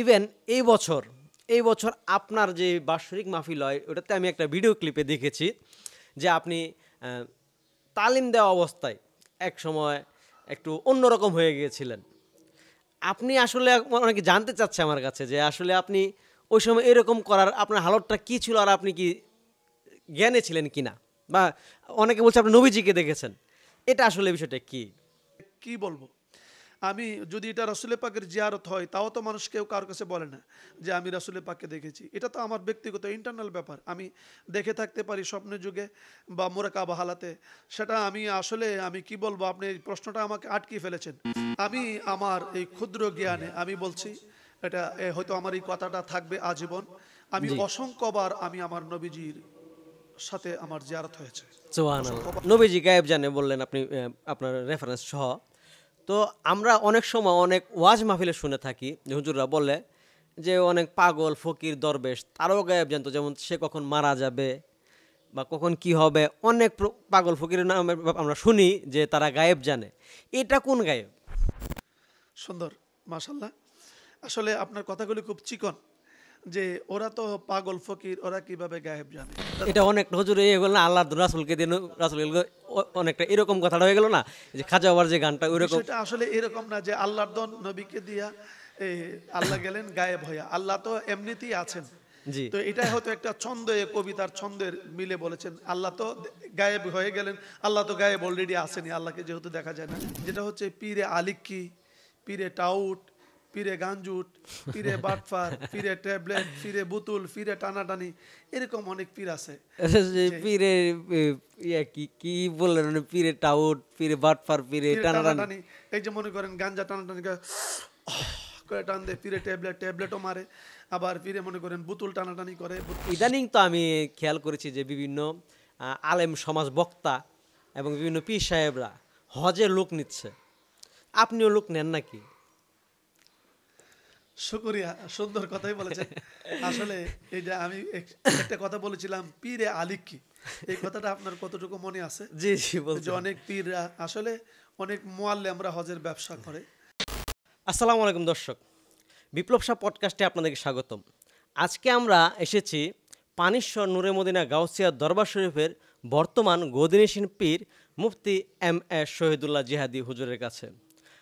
Even এই বছর আপনার যে বাৎসরিক মাহফিল হয় ওটাতে আমি একটা ভিডিও ক্লিপে দেখেছি যে আপনি তালিম দেওয়া অবস্থায় এক সময় একটু অন্যরকম হয়ে গিয়েছিলেন। আপনি আসলে অনেকে জানতে চাচ্ছে আমার কাছে যে আসলে আপনি ওই সময় এরকম করার আপনার হালতটা কী ছিল, আর আপনি কি জ্ঞানে ছিলেন কিনা, বা অনেকে বলছে আপনি নবীজিকে দেখেছেন, এটা আসলে বিষয়টা কি? কি বলবো, আমি যদি এটা রাসূলের পাকের জিয়ারত হয় তাও তো মানুষ কেউ কার কাছে বলে না যে আমি রাসূলের পাককে দেখেছি। এটা তো আমার ব্যক্তিগত ইন্টারনাল ব্যাপার। আমি দেখে থাকতে পারি স্বপ্নের যুগে বা মুরাকাবা হালাতে। সেটা আমি আসলে আমি কি বলবো, আপনি এই প্রশ্নটা আমাকে আটকিয়ে ফেলেছেন। আমি আমার এই ক্ষুদ্র জ্ঞানে আমি বলছি, এটা হয়তো আমার এই কথাটা থাকবে আজীবন। আমি জি, অসংখ্যবার আমি আমার নবীজির সাথে আমার জিয়ারত হয়েছে। সুবহানাল্লাহ। অসংখ্যবার। নবীজি গায়েব জানে বললেন আপনি, আপনার রেফারেন্স সহ। তো আমরা অনেক সময় অনেক ওয়াজ মাহফিলে শুনে থাকি যে হুজুররা বলে যে অনেক পাগল ফকির দরবেশ তারাও গায়েব জানতো, যেমন সে কখন মারা যাবে বা কখন কি হবে, অনেক পাগল ফকিরের নামে আমরা শুনি যে তারা গায়েব জানে। এটা কোন গায়েব? সুন্দর, মাশাল্লাহ। আসলে আপনার কথাগুলি খুব চিকন, যে ওরা তো পাগল ফকির, ওরা কিভাবে গায়েব জানে। এটা অনেকটা হুজুর এই গেল না, আল্লাহ রাসুলকে দিয়ে রাসুল অনেকটা এরকম কথাটা হয়ে গেল না, যে খাজা বাবার যে গানটা ওই রকম। বিষয়টা আসলে এরকম না যে আল্লাহর দন নবীকে দিয়া এ, আল্লাহ গেলেন গায়েব হইয়া। আল্লাহ তো এমনিতেই আছেন। জি, তো এটাই হয়তো একটা ছন্দ, এ কবিতার ছন্দের মিলে বলেছেন আল্লাহ তো গায়েব হয়ে গেলেন। আল্লাহ তো গায়েব অলরেডি আসেনি, আল্লাহকে যেহেতু দেখা যায় না। যেটা হচ্ছে পীরে আলিক্কি, পীরে টাউট, পীরে গাঞ্জুট, পীরে বাটফার, পীরে ট্যাবলেট, পীরে বুতুল, পীরে টানাটানি, এরকম অনেক পীর আছে। যে যে পীরে ইয়া কি কি বললেন উনি, পীরে টাউট, পীরে বাটফার, পীরে পীরে টানাটানি। টানাটানি, এই যে মনে করেন গাঞ্জা টানাটানি করে টান দেয়, পীরে ট্যাবলেটও মারে। আবার পীরে মনে করেন বুতুল টানাটানি করে। ইদানিং তো আমি খেয়াল করেছি যে বিভিন্ন আলেম সমাজ বক্তা এবং বিভিন্ন পীর সাহেবরা হজে লোক নিচ্ছে। আপনিও লোক নেন নাকি? শুকরিয়া, সুন্দর কথাই বলেছেন। আসলে এই যে আমি একটা কথা বলেছিলাম পীরে আলিক্কি, এই কথাটা আপনার কতটুকু মনে আছে? জি জি, যে বলতেন। অনেক পীররা আসলে অনেক মুআল্লিমরা হজের ব্যবসা করে। আসসালামু আলাইকুম দর্শক, বিপ্লব শাহ পডকাস্টে আপনাদেরকে স্বাগতম। আজকে আমরা এসেছি পানিশ্বর নূরে মদিনা গাউসিয়া দরবার শরীফের বর্তমান গদিনিসীন পীর মুফতি এম এস শহীদুল্লাহ জিহাদি হুজুরের কাছে।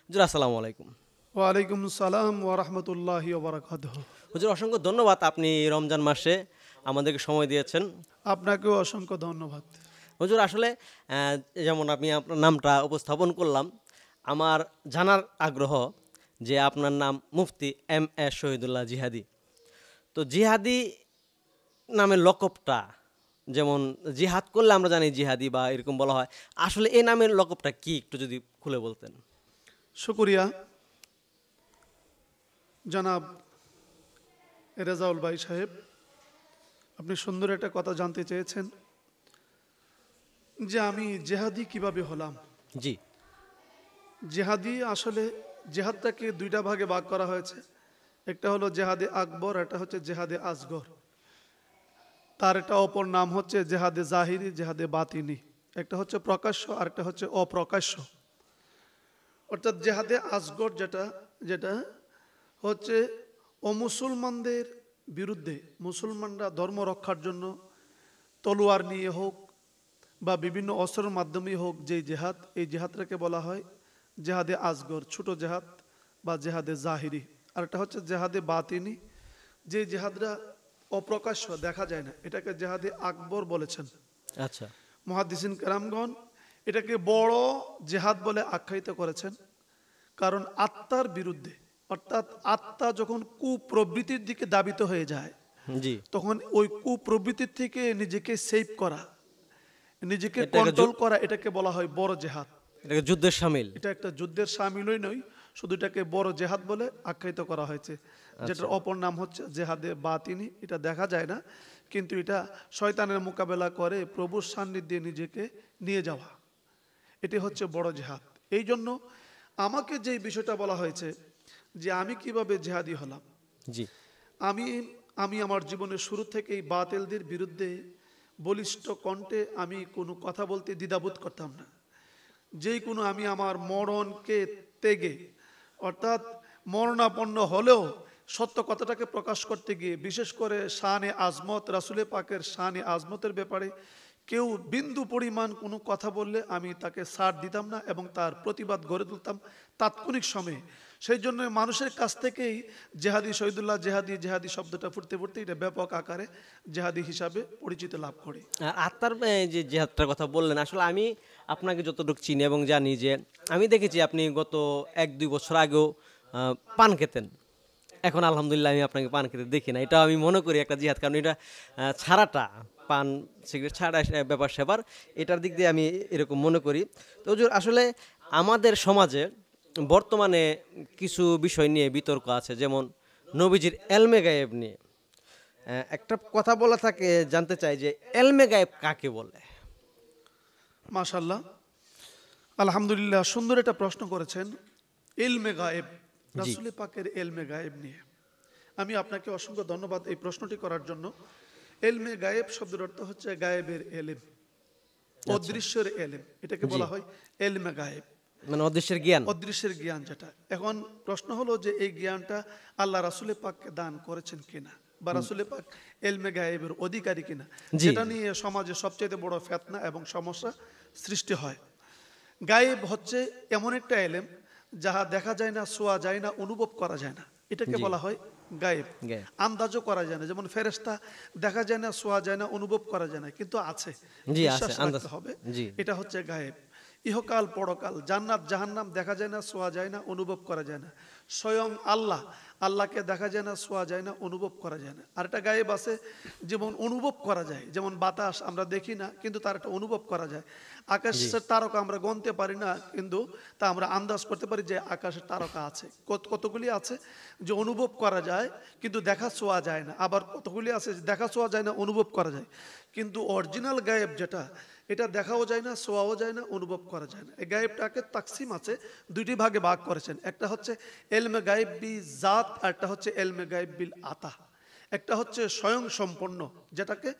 হুজুর আসসালামু আলাইকুম। ওয়ালাইকুম সালাম ওয়া রাহমাতুল্লাহি ওয়া বারাকাতুহু। হুজুর অসংখ্য ধন্যবাদ, আপনি রমজান মাসে আমাদেরকে সময় দিয়েছেন। আপনাকেও অসংখ্য ধন্যবাদ। হুজুর আসলে যেমন আমি আপনার নামটা উপস্থাপন করলাম, আমার জানার আগ্রহ যে আপনার নাম মুফতি এম এস শহীদুল্লাহ জিহাদি। তো জিহাদি নামের লকবটা, যেমন জিহাদ করলে আমরা জানি জিহাদি বা এরকম বলা হয়, আসলে এই নামের লকবটা কি একটু যদি খুলে বলতেন। শুকরিয়া জনাব রেজাউল ভাই সাহেব, আপনি সুন্দর একটা কথা জানতে চেয়েছেন যে আমি জেহাদি কিভাবে হলাম। জি, জেহাদি আসলে জেহাদটাকে দুইটা ভাগে ভাগ করা হয়েছে। একটা হলো জেহাদে আকবর, একটা হচ্ছে জেহাদে আসগর। তার একটা অপর নাম হচ্ছে জেহাদে জাহিরি, জেহাদে বাতিনি। একটা হচ্ছে প্রকাশ্য আর একটা হচ্ছে অপ্রকাশ্য। অর্থাৎ জেহাদে আসগর যেটা যেটা হচ্ছে অমুসলমানদের বিরুদ্ধে, মুসলমানরা ধর্ম রক্ষার জন্য তলোয়ার নিয়ে হোক বা বিভিন্ন অস্ত্রের মাধ্যমে হোক যে জেহাদ, এই জেহাদটাকে বলা হয় জেহাদে আসগর, ছোট জেহাদ বা জেহাদে জাহিরি। আর একটা হচ্ছে জেহাদে বাতিনি, যে জেহাদরা অপ্রকাশ্য দেখা যায় না, এটাকে জেহাদে আকবর বলেছেন আচ্ছা, মুহাদ্দিসিন কেরামগণ। এটাকে বড় জেহাদ বলে আখ্যায়িত করেছেন, কারণ আত্মার বিরুদ্ধে, অর্থাৎ আত্মা যখন কুপ্রবৃত্তির দিকে দাবিত হয়ে যায় জি, তখন ওই কুপ্রবৃত্তির থেকে নিজেকে সেভ করা, নিজেকে এটা একটা কন্ট্রোল করা, এটাকে বলা হয় বড় জেহাদ। এটাকে যুদ্ধের সামিল। এটা একটা যুদ্ধের সামিলই নয়, শুধু এটাকে বড় জেহাদ বলে আখ্যায়িত করা হয়েছে। আচ্ছা, যেটার অপর নাম হচ্ছে জেহাদে বাতিনি। এটা দেখা যায় না, কিন্তু এটা শয়তানের মোকাবেলা করে প্রভুর সান্নিধ্যে নিজেকে নিয়ে যাওয়া, এটি হচ্ছে বড় জেহাদ। এই জন্য আমাকে যে বিষয়টা বলা হয়েছে যে আমি কিভাবে জেহাদি হলাম, জি, আমি আমি আমার জীবনের শুরু থেকেই বাতিলদের বিরুদ্ধে বলিষ্ঠ কণ্ঠে আমি কোনো কথা বলতে দ্বিধাবোধ করতাম না। যেই কোনো আমি আমার মরণকে তেগে, অর্থাৎ মরণাপন্ন হলেও সত্য কথাটাকে প্রকাশ করতে গিয়ে, বিশেষ করে শানে আজমত, রাসূলে পাকের শানে আজমতের ব্যাপারে কেউ বিন্দু পরিমাণ কোনো কথা বললে আমি তাকে ছাড় দিতাম না এবং তার প্রতিবাদ গড়ে তুলতাম তাৎক্ষণিক সময়ে। সেই জন্য মানুষের কাছ থেকেই জেহাদি শহীদুল্লাহ জেহাদি জেহাদি শব্দটা ফুটতে ফুটতে এটা ব্যাপক আকারে জেহাদি হিসাবে পরিচিতি লাভ করে। আর আত্মার যে জেহাদটার কথা বললেন, আসলে আমি আপনাকে যতটুকু চিনি এবং জানি যে আমি দেখেছি আপনি গত 1-2 বছর আগেও পান খেতেন। এখন আলহামদুলিল্লাহ আমি আপনাকে পান খেতে দেখি না। এটা আমি মনে করি একটা জিহাদ, কারণ এটা ছাড়াটা, পান সিগারেট ছাড়া ব্যাপার স্যাপার, এটার দিক দিয়ে আমি এরকম মনে করি। তো হুজুর, আসলে আমাদের সমাজে বর্তমানে কিছু বিষয় নিয়ে বিতর্ক আছে, যেমন নবীজির এলমে গায়েব নিয়ে একটা কথা বলা থাকে। জানতে চাই যে এলমে গায়েব কাকে বলে? মাশাআল্লাহ, আলহামদুলিল্লাহ, সুন্দর একটা প্রশ্ন করেছেন। ইলমে গায়েব, রাসূলে পাকের এলমে গায়েব নিয়ে আমি আপনাকে অসংখ্য ধন্যবাদ এই প্রশ্নটি করার জন্য। এলমে গায়েব শব্দের অর্থ হচ্ছে গায়েবের এলেম, অদৃশ্যের এলেম, এটাকে বলা হয় এলমে গায়েব, মানে অদৃশ্যের জ্ঞান। অদৃশ্যের জ্ঞান যেটা। এখন প্রশ্ন হলো যে এই জ্ঞানটা আল্লাহ রাসূলে পাককে দান করেছেন কিনা, বা রাসূলে পাক এলমে গায়েবের অধিকারী কিনা, যেটা নিয়ে সমাজে সবচেয়ে বড় ফিতনা এবং সমস্যা সৃষ্টি হয়। গায়েব হচ্ছে এমন একটা এলেম যাহা দেখা যায় না, ছোঁয়া যায় না, অনুভব করা যায় না, এটাকে বলা হয় গায়েব। আন্দাজও করা যায় না, যেমন ফেরেশতা দেখা যায় না, ছোঁয়া যায় না, অনুভব করা যায় না, কিন্তু আছে, বিশ্বাস রাখতে হবে, এটা হচ্ছে গায়েব। ইহকাল পরকাল, জান্নাত জাহান্নাম দেখা যায় না, ছোঁয়া যায় না, অনুভব করা যায় না। স্বয়ং আল্লাহ, আল্লাহকে দেখা যায় না, ছোঁয়া যায় না, অনুভব করা যায় না। আর একটা গায়েব আছে যেমন অনুভব করা যায়, যেমন বাতাস আমরা দেখি না কিন্তু তার একটা অনুভব করা যায়। আকাশের তারকা আমরা গণতে পারি না, কিন্তু তা আমরা আন্দাজ করতে পারি যে আকাশের তারকা আছে। কতগুলি আছে যে অনুভব করা যায় কিন্তু দেখা ছোঁয়া যায় না, আবার কতগুলি আছে দেখা ছোঁয়া যায় না, অনুভব করা যায়। কিন্তু অরিজিনাল গায়েব যেটা, এটা দেখাও যায় না, ছোঁয়াও যায় না, অনুভব করা যায় না। এই গায়েবটাকে তাকসিম আছে, দুইটি ভাগে ভাগ করেছেন। একটা হচ্ছে এলমে গায়েব বি জাত, আর একটা হচ্ছে এলমে গায়েব বিল আতা। একটা হচ্ছে স্বয়ং সম্পন্ন, যেটাকে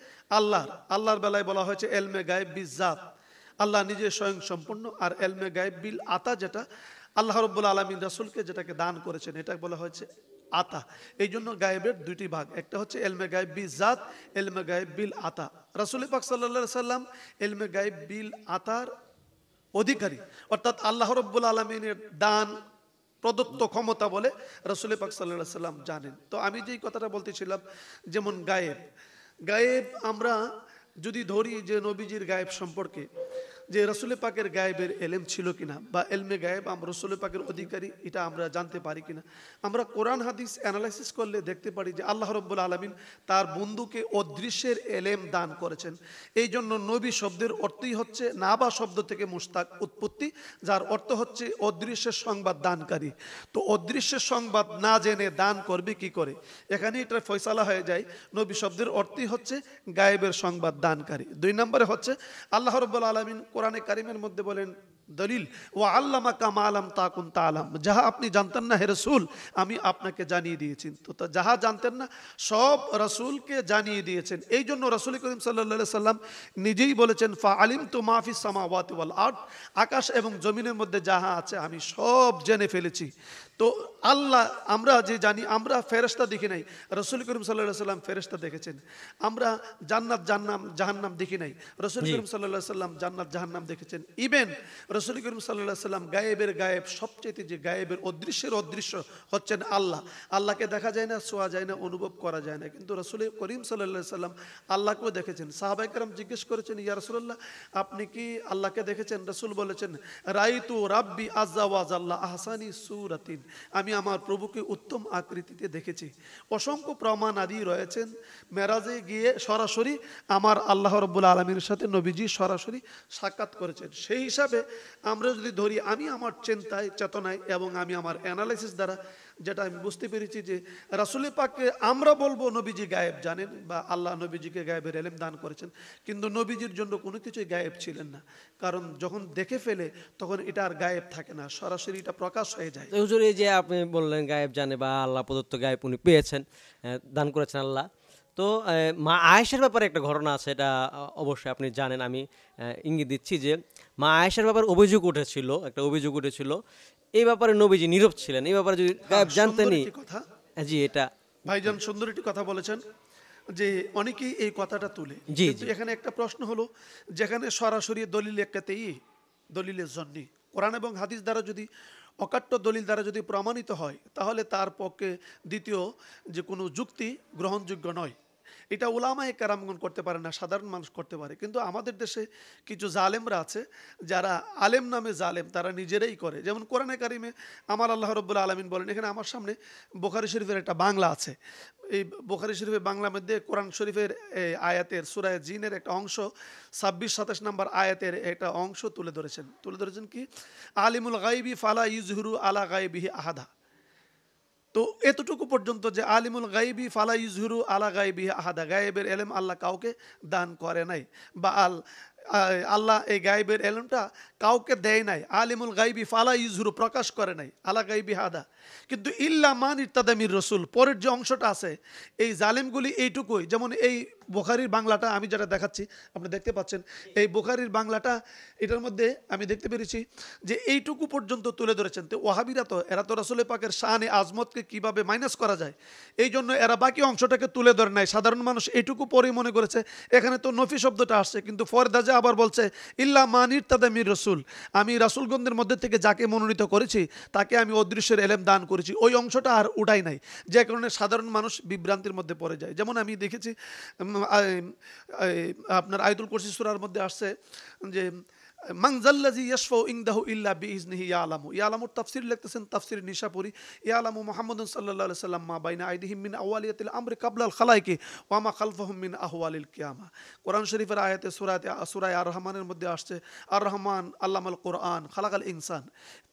আল্লাহর বেলায় বলা হয়েছে এলমে গায়েব বি জাত, আল্লাহ নিজে স্বয়ং সম্পন্ন। আর এলমে গায়েব বিল আতা, যেটা আল্লাহ রাব্বুল আলামিন রাসূলকে যেটাকে দান করেছেন, এটা বলা হয়েছে আতা। এই জন্য গায়েবের দুইটি ভাগ, একটা হচ্ছে এলমে গায়েব বি জাত, এলমে গায়েব বিল আতা। রাসূল পাক সাল্লাল্লাহু আলাইহি সাল্লাম এলমে গায়েব বিল আতার অধিকারী, অর্থাৎ আল্লাহ রাব্বুল আলামিনের দান প্রদত্ত ক্ষমতা বলে রাসূল পাক সাল্লাল্লাহু আলাইহি সাল্লাম জানেন। তো আমি যেই কথাটা বলতেছিলাম, যেমন গায়েব আমরা যদি ধরি যে নবীজির গায়েব সম্পর্কে, যে রাসূল পাকের গায়েবের এলেম ছিল কিনা, বা এলমে গায়েব আমরা রাসূল পাকের অধিকারী এটা আমরা জানতে পারি কিনা, আমরা কোরআন হাদিস অ্যানালাইসিস করলে দেখতে পারি যে আল্লাহ রাব্বুল আলামিন তার বন্ধুকে অদৃশ্যের এলেম দান করেছেন। এই জন্য নবী শব্দের অর্থই হচ্ছে নাবা শব্দ থেকে মুশতাক উৎপত্তি, যার অর্থ হচ্ছে অদৃশ্যের সংবাদ দানকারী। তো অদৃশ্যের সংবাদ না জেনে দান করবে কি করে, এখানে এটা ফয়সালা হয়ে যায়। নবী শব্দের অর্থই হচ্ছে গায়েবের সংবাদ দানকারী। 2 নম্বরে হচ্ছে আল্লাহ রাব্বুল আলামিন কোরআনে কারিমের মধ্যে বলেন, দলিল ওয়া আল্লামাকা মা লাম তাকুন তাআলাম, যাহা আপনি জানতেন না হে রাসূল আমি আপনাকে জানিয়ে দিয়েছি। তো যাহা জানতেন না সব রাসূলকে জানিয়ে দিয়েছেন। এই জন্য রাসূল করিম সাল্লাল্লাহু আলাইহি সাল্লাম নিজেই বলেছেন, ফা আলিমতু মা ফিস সামাওয়াতি ওয়াল আরদ, আকাশ এবং জমিনের মধ্যে যাহা আছে আমি সব জেনে ফেলেছি। তো আল্লাহ আমরা যে জানি, আমরা ফেরেশতা দেখি নাই, রাসূল করিম সাল্লাল্লাহু আলাইহি সাল্লাম ফেরেশতা দেখেছেন। আমরা জান্নাত জাহান্নাম দেখি নাই, রাসূল করিম সাল্লাল্লাহু আলাইহি সাল্লাম জান্নাত জাহান্নাম দেখেছেন। ইভেন রাসূল করিম সাল্লাল্লাহু আলাইহি সাল্লাম গায়েবের গায়েব, সবচেয়ে যে গায়েবের অদৃশ্যের অদৃশ্য হচ্ছেন আল্লাহ। আল্লাহকে দেখা যায় না, ছোঁয়া যায় না, অনুভব করা যায় না, কিন্তু রাসূল করিম সাল্লাল্লাহু আলাইহি সাল্লাম আল্লাহকেও দেখেছেন। সাহাবায়ে কেরাম জিজ্ঞেস করেছেন, ইয়া রাসূলুল্লাহ আপনি কি আল্লাহকে দেখেছেন? রাসূল বলেছেন, রাইতু রাব্বি আযজা ওয়া জাল্লা আহসানি সূরাতিন, আমি আমার প্রভুকে উত্তম আকৃতিতে দেখেছি। অসংখ্য প্রমাণ আদি রয়েছেন। মেরাজে গিয়ে সরাসরি আমার আল্লাহ রাব্বুল আলামিনের সাথে নবীজি সরাসরি সাক্ষাৎ করেছেন। সেই হিসাবে আমরা যদি ধরি, আমি আমার চিন্তায় চেতনায় এবং আমি আমার অ্যানালাইসিস দ্বারা যেটা আমি বুঝতে পেরেছি যে রাসূল পাককে আমরা বলবো নবীজি গায়েব জানেন, বা আল্লাহ নবীজিকে গায়েবের ইলম দান করেছেন, কিন্তু নবীজির জন্য কোনো কিছুই গায়েব ছিলেন না, কারণ যখন দেখে ফেলে তখন এটা আর গায়েব থাকে না, সরাসরি এটা প্রকাশ হয়ে যায়। হুজুর, এই যে আপনি বললেন গায়েব জানে বা আল্লাহ প্রদত্ত গায়েব উনি পেয়েছেন, দান করেছেন আল্লাহ। তো মা আয়েশার ব্যাপারে একটা ঘটনা আছে, এটা অবশ্যই আপনি জানেন। আমি ইঙ্গিত দিচ্ছি যে মা আয়েশার ব্যাপারে একটা অভিযোগ উঠেছিল। এই ব্যাপারে নবীজি নীরব ছিলেন। এই ব্যাপারে যদি গায়েব জানতেনই, কথা জি এটা ভাইজান সুন্দর একটি কথা বলেছেন যে অনেকেই এই কথাটা তুলে, জি কিন্তু জি এখানে একটা প্রশ্ন হলো, যেখানে সরাসরি দলিল একাতেই দলিলের জন্যে কোরআন এবং হাদিস দ্বারা যদি অকাট্য দলিল দ্বারা যদি প্রমাণিত হয়, তাহলে তার পক্ষে দ্বিতীয় যে কোনো যুক্তি গ্রহণযোগ্য নয়। এটা উলামায়ে কেরামগণ করতে পারে না, সাধারণ মানুষ করতে পারে। কিন্তু আমাদের দেশে কিছু জালেমরা আছে, যারা আলেম নামে জালেম, তারা নিজেরাই করে। যেমন কোরআনে কারিমে আমার আল্লাহ রব্বুল আলামিন বলেন, এখানে আমার সামনে বুখারী শরীফের একটা বাংলা আছে। এই বুখারী শরীফের বাংলার মধ্যে কোরআন শরীফের আয়াতের সূরা জিনের একটা অংশ 26-27 নম্বর আয়াতের একটা অংশ তুলে ধরেছেন কি, আলিমুল গাইবি ফালা ইজহুরু আলা গাইবিহি আহাদা। তো এতটুকু পর্যন্ত যে আলিমুল গাইবি ফালা ইজহুরু আলা গাইবি আহাদা, গায়েবের এলেম আল্লাহ কাউকে দান করে নাই, বা আল্লাহ এই গায়েবের এলেমটা কাউকে দেয় নাই। আলিমুল গাইবি ফালা ইজহুরু প্রকাশ করে নাই আলা গাইবি হাদা। কিন্তু ইল্লা মান ইরতাদামির রসুল, পরের যে অংশটা আছে এই জালেমগুলি এইটুকুই। যেমন এই বুখারীর বাংলাটা আমি যেটা দেখাচ্ছি, আপনি দেখতে পাচ্ছেন এই বুখারীর বাংলাটা, এটার মধ্যে আমি দেখতে পেরেছি যে এইটুকু পর্যন্ত তুলে ধরেছেন। তো ওয়াহাবিরা তো এরা তো রাসূল পাকের শানে আজমতকে কিভাবে মাইনাস করা যায়, এই জন্য এরা বাকি অংশটাকে তুলে ধরে নাই। সাধারণ মানুষ এইটুকু পরে মনে করেছে এখানে তো নফি শব্দটা আসছে, কিন্তু ফরদাজে আবার বলছে ইল্লা মানির তাদামির রসুল, আমি রাসূলগণদের মধ্যে থেকে যাকে মনোনীত করেছি তাকে আমি অদৃশ্যের এলেম দান করেছি, ওই অংশটা আর উঠাই নাই। যে কারণে সাধারণ মানুষ বিভ্রান্তির মধ্যে পড়ে যায়। যেমন আমি দেখেছি আপনার আয়াতুল কুরসি সূরার মধ্যে আসছে যে মানজাল্লাযী ইয়াশফাউ ইনদাহু ইল্লা বিইজনিহি ইয়ালামু। ইয়ালামুর তাফসীর লিখতেছেন তাফসীর নিশাপুরী, ইয়ালামু মুহাম্মাদুন সাল্লাল্লাহু আলাইহি সাল্লাম মা বাইনা আইদিহিম মিন আওয়ালিয়াতিল আমরি কাবলাল খালাইকি ওয়া মা খালফাহুম মিন আহওয়ালিল কিয়ামা। কোরআন শরীফের আয়াতে সূরা আর রহমানের মধ্যে আসছে আর রহমান আল্লামাল কোরআন খালাকাল ইনসান।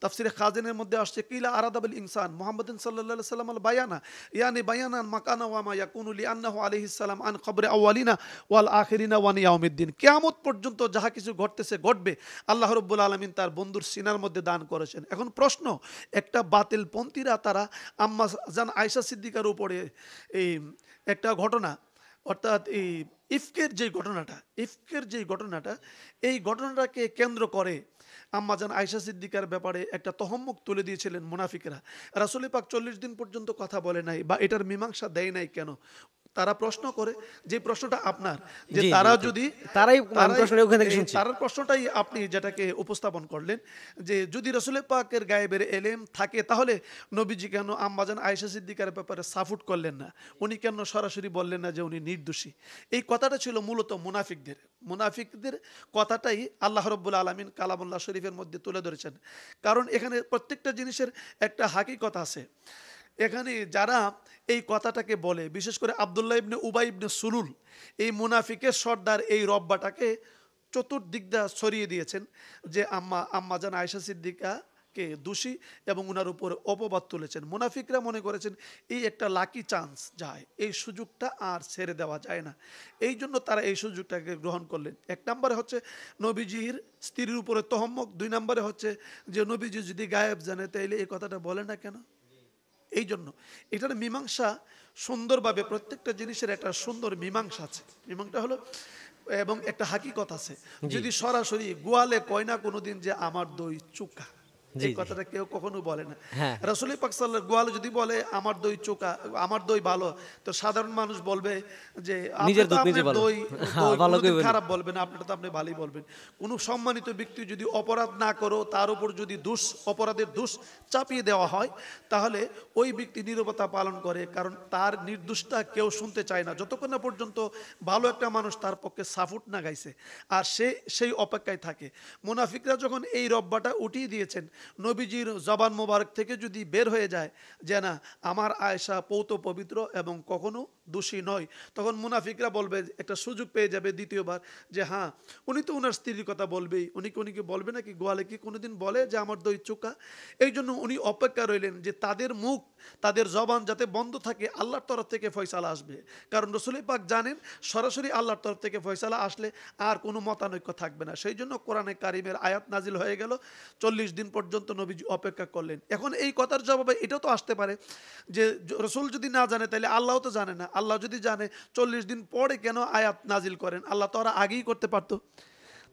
তাফসীরে খাজিনের মধ্যে আসছে কিলা আরাদাবিল ইনসান মুহাম্মাদুন সাল্লাল্লাহু আলাইহি সাল্লাম আল বায়ানা, ইয়ানি বায়ানান মাকানা ওয়া মা ইয়াকুনু লিআন্নাহু আলাইহিস সালাম আন কবরি আউয়ালিনা ওয়াল আখিরিনা ওয়া ইয়াউমিদ্দিন। কিয়ামত পর্যন্ত যাহা কিছু ঘটতেছে ঘটবে আল্লাহ রাব্বুল আলামিন তার বন্ধুর সিনার মধ্যে দান করেছেন। এখন প্রশ্ন, একটা বাতিল পন্থীরা তারা আম্মা জান আয়েশা সিদ্দিকার উপরে এই একটা ঘটনা, অর্থাৎ এই ইফকের যে ঘটনাটা এই ঘটনাটাকে কেন্দ্র করে আম্মাজান আয়েশা সিদ্দিকার ব্যাপারে একটা তহম্মক তুলে দিয়েছিলেন মুনাফিকরা। রাসূল পাক 40 দিন পর্যন্ত কথা বলে নাই বা এটার মীমাংসা দেয় নাই কেন? তারা প্রশ্ন করে, যে প্রশ্নটা আপনার, যে জি জি তারা ঠিক। যদি তারাই আমি প্রশ্নটা ওখান থেকে শুনছি। তার প্রশ্নটাই আপনি যেটাকে উপস্থাপন করলেন, যে যদি রাসূল পাকের গায়েবের এলেম থাকে তাহলে নবীজি কেন আম্মাজান আয়েশা সিদ্দিকার ব্যাপারে সাফুট করলেন না? উনি কেন সরাসরি বললেন না যে উনি নির্দোষী? এই কথাটা ছিল মূলত মুনাফিকদের কথাটাই আল্লাহ রাব্বুল আলামিন কালামুল্লাহ শরীফের মধ্যে তুলে ধরেছেন। কারণ এখানে প্রত্যেকটা জিনিসের একটা হাকিকত আছে। এখানে যারা এই কথাটাকে বলে, বিশেষ করে আব্দুল্লাহ ইবনে উবাই ইবনে সুলুল, এই মুনাফিকের সর্দার এই রব্বাটাকে চতুর্দিক দিয়ে ছড়িয়ে দিয়েছেন যে আম্মাজান আয়েশা সিদ্দিকাকে দোষী এবং উনার উপরে অপবাদ তুলেছেন। মুনাফিকরা মনে করেছেন এই একটা লাকি চান্স যায়, এই সুযোগটা আর ছেড়ে দেওয়া যায় না। এই জন্য তারা এই সুযোগটাকে গ্রহণ করলেন। এক নম্বরে হচ্ছে নবীজির স্ত্রীর উপরে তহম্মক, 2 নম্বরে হচ্ছে যে নবীজি যদি গায়েব জানে তাইলে এই কথাটা বলে না কেন? এই জন্য এটার মীমাংসা সুন্দরভাবে, প্রত্যেকটা জিনিসের একটা সুন্দর মীমাংসা আছে। মীমাংসা হলো এবং একটা হাকিকত আছে। যদি সরাসরি গোয়ালে কয় না কোনোদিন যে আমার দই চুকা, জি এই জি কথাটা কেউ কখনো বলে না। হ্যাঁ রাসূল পাক সাল্লাল্লাহু গোয়ালে যদি বলে আমার দই চোকা, আমার দই ভালো, তো সাধারণ মানুষ বলবে যে নিজের দুধ নিজে আপনার ভালো। দই হ্যাঁ, ভালো কোনোদিন করে বলি। খারাপ বলবেন, আপনারটা তো আপনি ভালোই বলবেন। কোনো সম্মানিত ব্যক্তি যদি অপরাধ না করো, তার উপর যদি অপরাধের দোষ চাপিয়ে দেওয়া হয়, তাহলে ওই ব্যক্তি নীরবতা পালন করে, কারণ তার নির্দোষটা কেউ শুনতে চায় না যতক্ষণ না পর্যন্ত ভালো একটা মানুষ তার পক্ষে সাফুট না গাইছে, আর সেই অপেক্ষায় থাকে। মুনাফিকরা যখন এই রব্বাটা উঠিয়ে দিয়েছেন, নবীজির জবান মোবারক থেকে যদি বের হয়ে যায় যে না আমার আয়েশা পৌত পবিত্র এবং কখনো দোষী নয়, তখন মুনাফিকরা বলবে, একটা সুযোগ পেয়ে যাবে দ্বিতীয়বার, যে হ্যাঁ উনি তো ওনার স্ত্রীর কথা বলবেই, উনিকে বলবে নাকি গোয়ালে কি কোনোদিন বলে যে আমার দই চোকা? এই জন্য উনি অপেক্ষা রইলেন যে তাদের মুখ, তাদের জবান যাতে বন্ধ থাকে, আল্লাহর তরফ থেকে ফয়সালা আসবে। কারণ রাসূল পাক জানেন সরাসরি আল্লাহর তরফ থেকে ফয়সালা আসলে আর কোনো মতানৈক্য থাকবে না। সেই জন্য কোরআনে কারিমের আয়াত নাজিল হয়ে গেল, 40 দিন পর্যন্ত নবীজি অপেক্ষা করলেন। এখন এই কথার জবাবে এটাও তো আসতে পারে যে রাসূল যদি না জানে তাহলে আল্লাহও তো জানে না। আল্লাহ যদি জানে 40 দিন পরে কেন আয়াত নাজিল করেন? আল্লাহ তো আর আগেই করতে পারতো।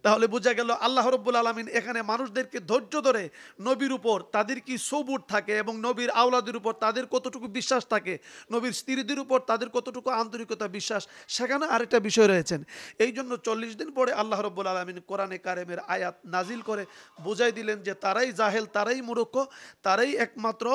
তাহলে বোঝা গেল আল্লাহ রব্বুল আলামিন এখানে মানুষদেরকে ধৈর্য ধরে নবীর উপর তাদের কি সবুর থাকে এবং নবীর আওলাদের উপর তাদের কতটুকু বিশ্বাস থাকে, নবীর স্ত্রীদের উপর তাদের কতটুকু আন্তরিকতা বিশ্বাস, সেখানে আরেকটা বিষয় রয়েছেন। এই জন্য 40 দিন পরে আল্লাহ রব্বুল আলামিন কোরআনে কারিমের আয়াত নাজিল করে বুঝাই দিলেন যে তারাই জাহেল, তারাই মূর্খ, তারাই একমাত্র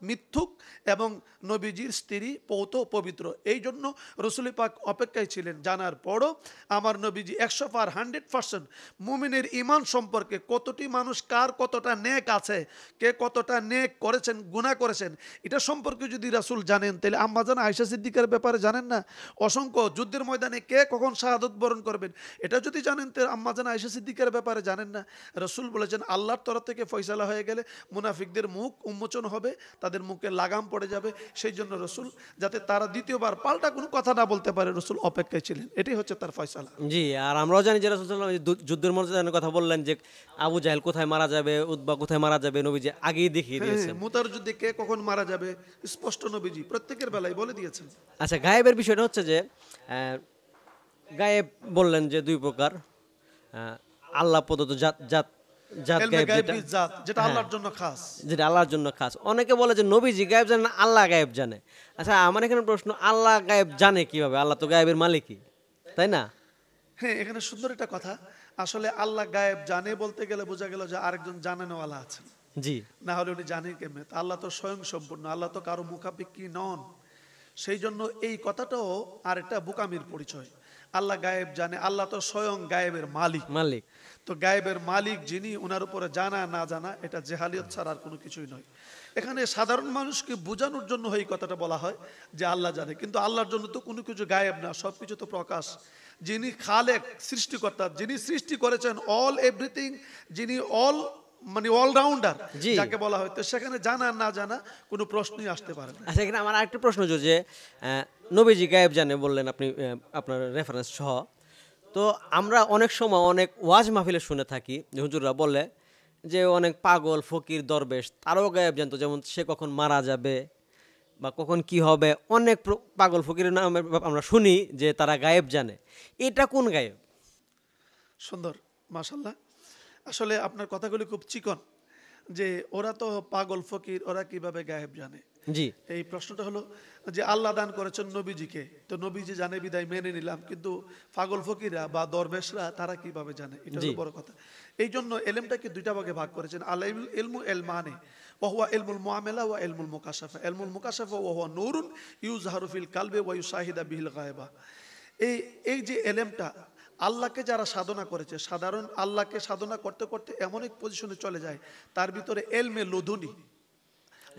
মিথ্যুক এবং নবীজির স্ত্রী পৌত পবিত্র। এই জন্য রসুল পাক অপেক্ষায় ছিলেন, জানার পরও আমার নবীজি 100% মুমিনের ঈমান সম্পর্কে কতটি মানুষ কার কতটা নেক আছে, কে কতটা নেক করেছেন, গুনাহ করেছেন, এটা সম্পর্কে যদি রাসূল জানেন তাহলে আম্মাজান আয়েশা সিদ্দিকার ব্যাপারে জানেন না? অসংখ্য যুদ্ধের ময়দানে কে কখন শাহাদত বরণ করবেন এটা যদি জানেন তাহলে আম্মাজান আয়েশা সিদ্দিকার ব্যাপারে জানেন না? রাসূল বলেছেন আল্লাহর তরফ থেকে ফয়সালা হয়ে গেলে মুনাফিকদের মুখ উন্মোচন হবে, তাদের মুখে লাগাম পড়ে যাবে। সেই জন্য রসুল যাতে তারা দ্বিতীয়বার পাল্টা কোনো কথা না বলতে পারে রসুল অপেক্ষায় ছিলেন, এটাই হচ্ছে তার ফয়সালা। জি, আর আমরাও জানি যে রাসূল সাল্লাল্লাহু আলাইহি ওয়াসাল্লাম যুদ্ধের মর্যাদার কথা বললেন যে আবু জাহেল কোথায় মারা যাবে, উতবা কোথায় মারা যাবে, নবীজি আগেই দেখিয়ে দিয়েছেন। মুতার যুদ্ধে কে কখন মারা যাবে স্পষ্ট নবীজি প্রত্যেকের বেলায় বলে দিয়েছেন। আচ্ছা, গায়েবের বিষয়টা হচ্ছে যে গায়েব বললেন যে দুই প্রকার, আল্লাহ প্রদত্ত জাত জাত জাত এলমে গায়েব গায়েব যেটা, জাত, যেটা আল্লাহর জন্য খাস। যেটা আল্লাহর জন্য খাস। অনেকে বলে যে নবীজি গায়েব জানে না, আল্লাহ গায়েব জানে। আচ্ছা, আমার এখানে প্রশ্ন, আল্লাহ গায়েব জানে কিভাবে? আল্লাহ তো গায়েবের মালিকই, তাই না? হ্যাঁ, এখানে সুন্দর একটা কথা। আসলে আল্লাহ গায়েব জানে বলতে গেলে বোঝা গেল যে আরেকজন জানেনওয়ালা আছেন, জি, না হলে উনি জানেন কেমনে? আল্লাহ তো স্বয়ং সম্পূর্ণ, আল্লাহ তো কারো মুখাপেক্ষী নন। সেই জন্য এই কথাটাও আরেকটা বোকামির পরিচয়। আল্লাহ গায়েব জানে, আল্লাহ তো স্বয়ং গায়েবের মালিক। মালিক তো গায়েবের মালিক যিনি, ওনার উপরে জানা না জানা এটা জেহালিয়ত ছাড়া আর কোনো কিছুই নয়। এখানে সাধারণ মানুষকে বোঝানোর জন্য এই কথাটা বলা হয় যে আল্লাহ জানে, কিন্তু আল্লাহর জন্য তো কোনো কিছু গায়েব না, সব কিছু তো প্রকাশ। যিনি খালেক, সৃষ্টিকর্তা, যিনি সৃষ্টি করেছেন অল এভরিথিং, যিনি অল মানে অলরাউন্ডার জি। যাকে বলা হয়, তো সেখানে জানা না জানা কোনো প্রশ্নই আসতে পারে না। আচ্ছা, এখানে আমার আরেকটা প্রশ্ন যে নবীজি গায়েব জানে বললেন আপনি, আপনার রেফারেন্স সহ। তো আমরা অনেক সময় অনেক ওয়াজ মাহফিলে শুনে থাকি যে হুজুররা বলে যে অনেক পাগল ফকির দরবেশ তারাও গায়েব জানতো, যেমন সে কখন মারা যাবে বা কখন কি হবে। অনেক পাগল ফকিরের নামে আমরা শুনি যে তারা গায়েব জানে। এটা কোন গায়েব? সুন্দর, মাশাল্লাহ। আসলে আপনার কথাগুলি খুব চিকন, যে ওরা তো পাগল ফকির, ওরা কিভাবে গায়েব জানে? জি, এই প্রশ্নটা হলো যে আল্লাহ দান করেছেন নবীজিকে, তো নবীজি জানে বিদায় মেনে নিলাম, কিন্তু পাগল ফকিরা বা দরবেশরা তারা কিভাবে জানে? এটা হলো বড় কথা। এই জন্য এলমটাকে দুইটা ভাগে ভাগ করেছেন, আল ইলমু এলমানে ওয়া হুয়া ইলমুল মুআমালা ওয়া ইলমুল মুকাশাফা। ইলমুল মুকাশাফা ওয়া হুয়া নূরুন ইউজহারু ফিল কালবি ওয়া ইউশাহিদা বিহিল গায়বা। এই যে এলেমটা, আল্লাহকে যারা সাধনা করেছে, সাধারণ আল্লাহকে সাধনা করতে করতে এমন এক পজিশনে চলে যায়, তার ভিতরে এলমে লুদুনি,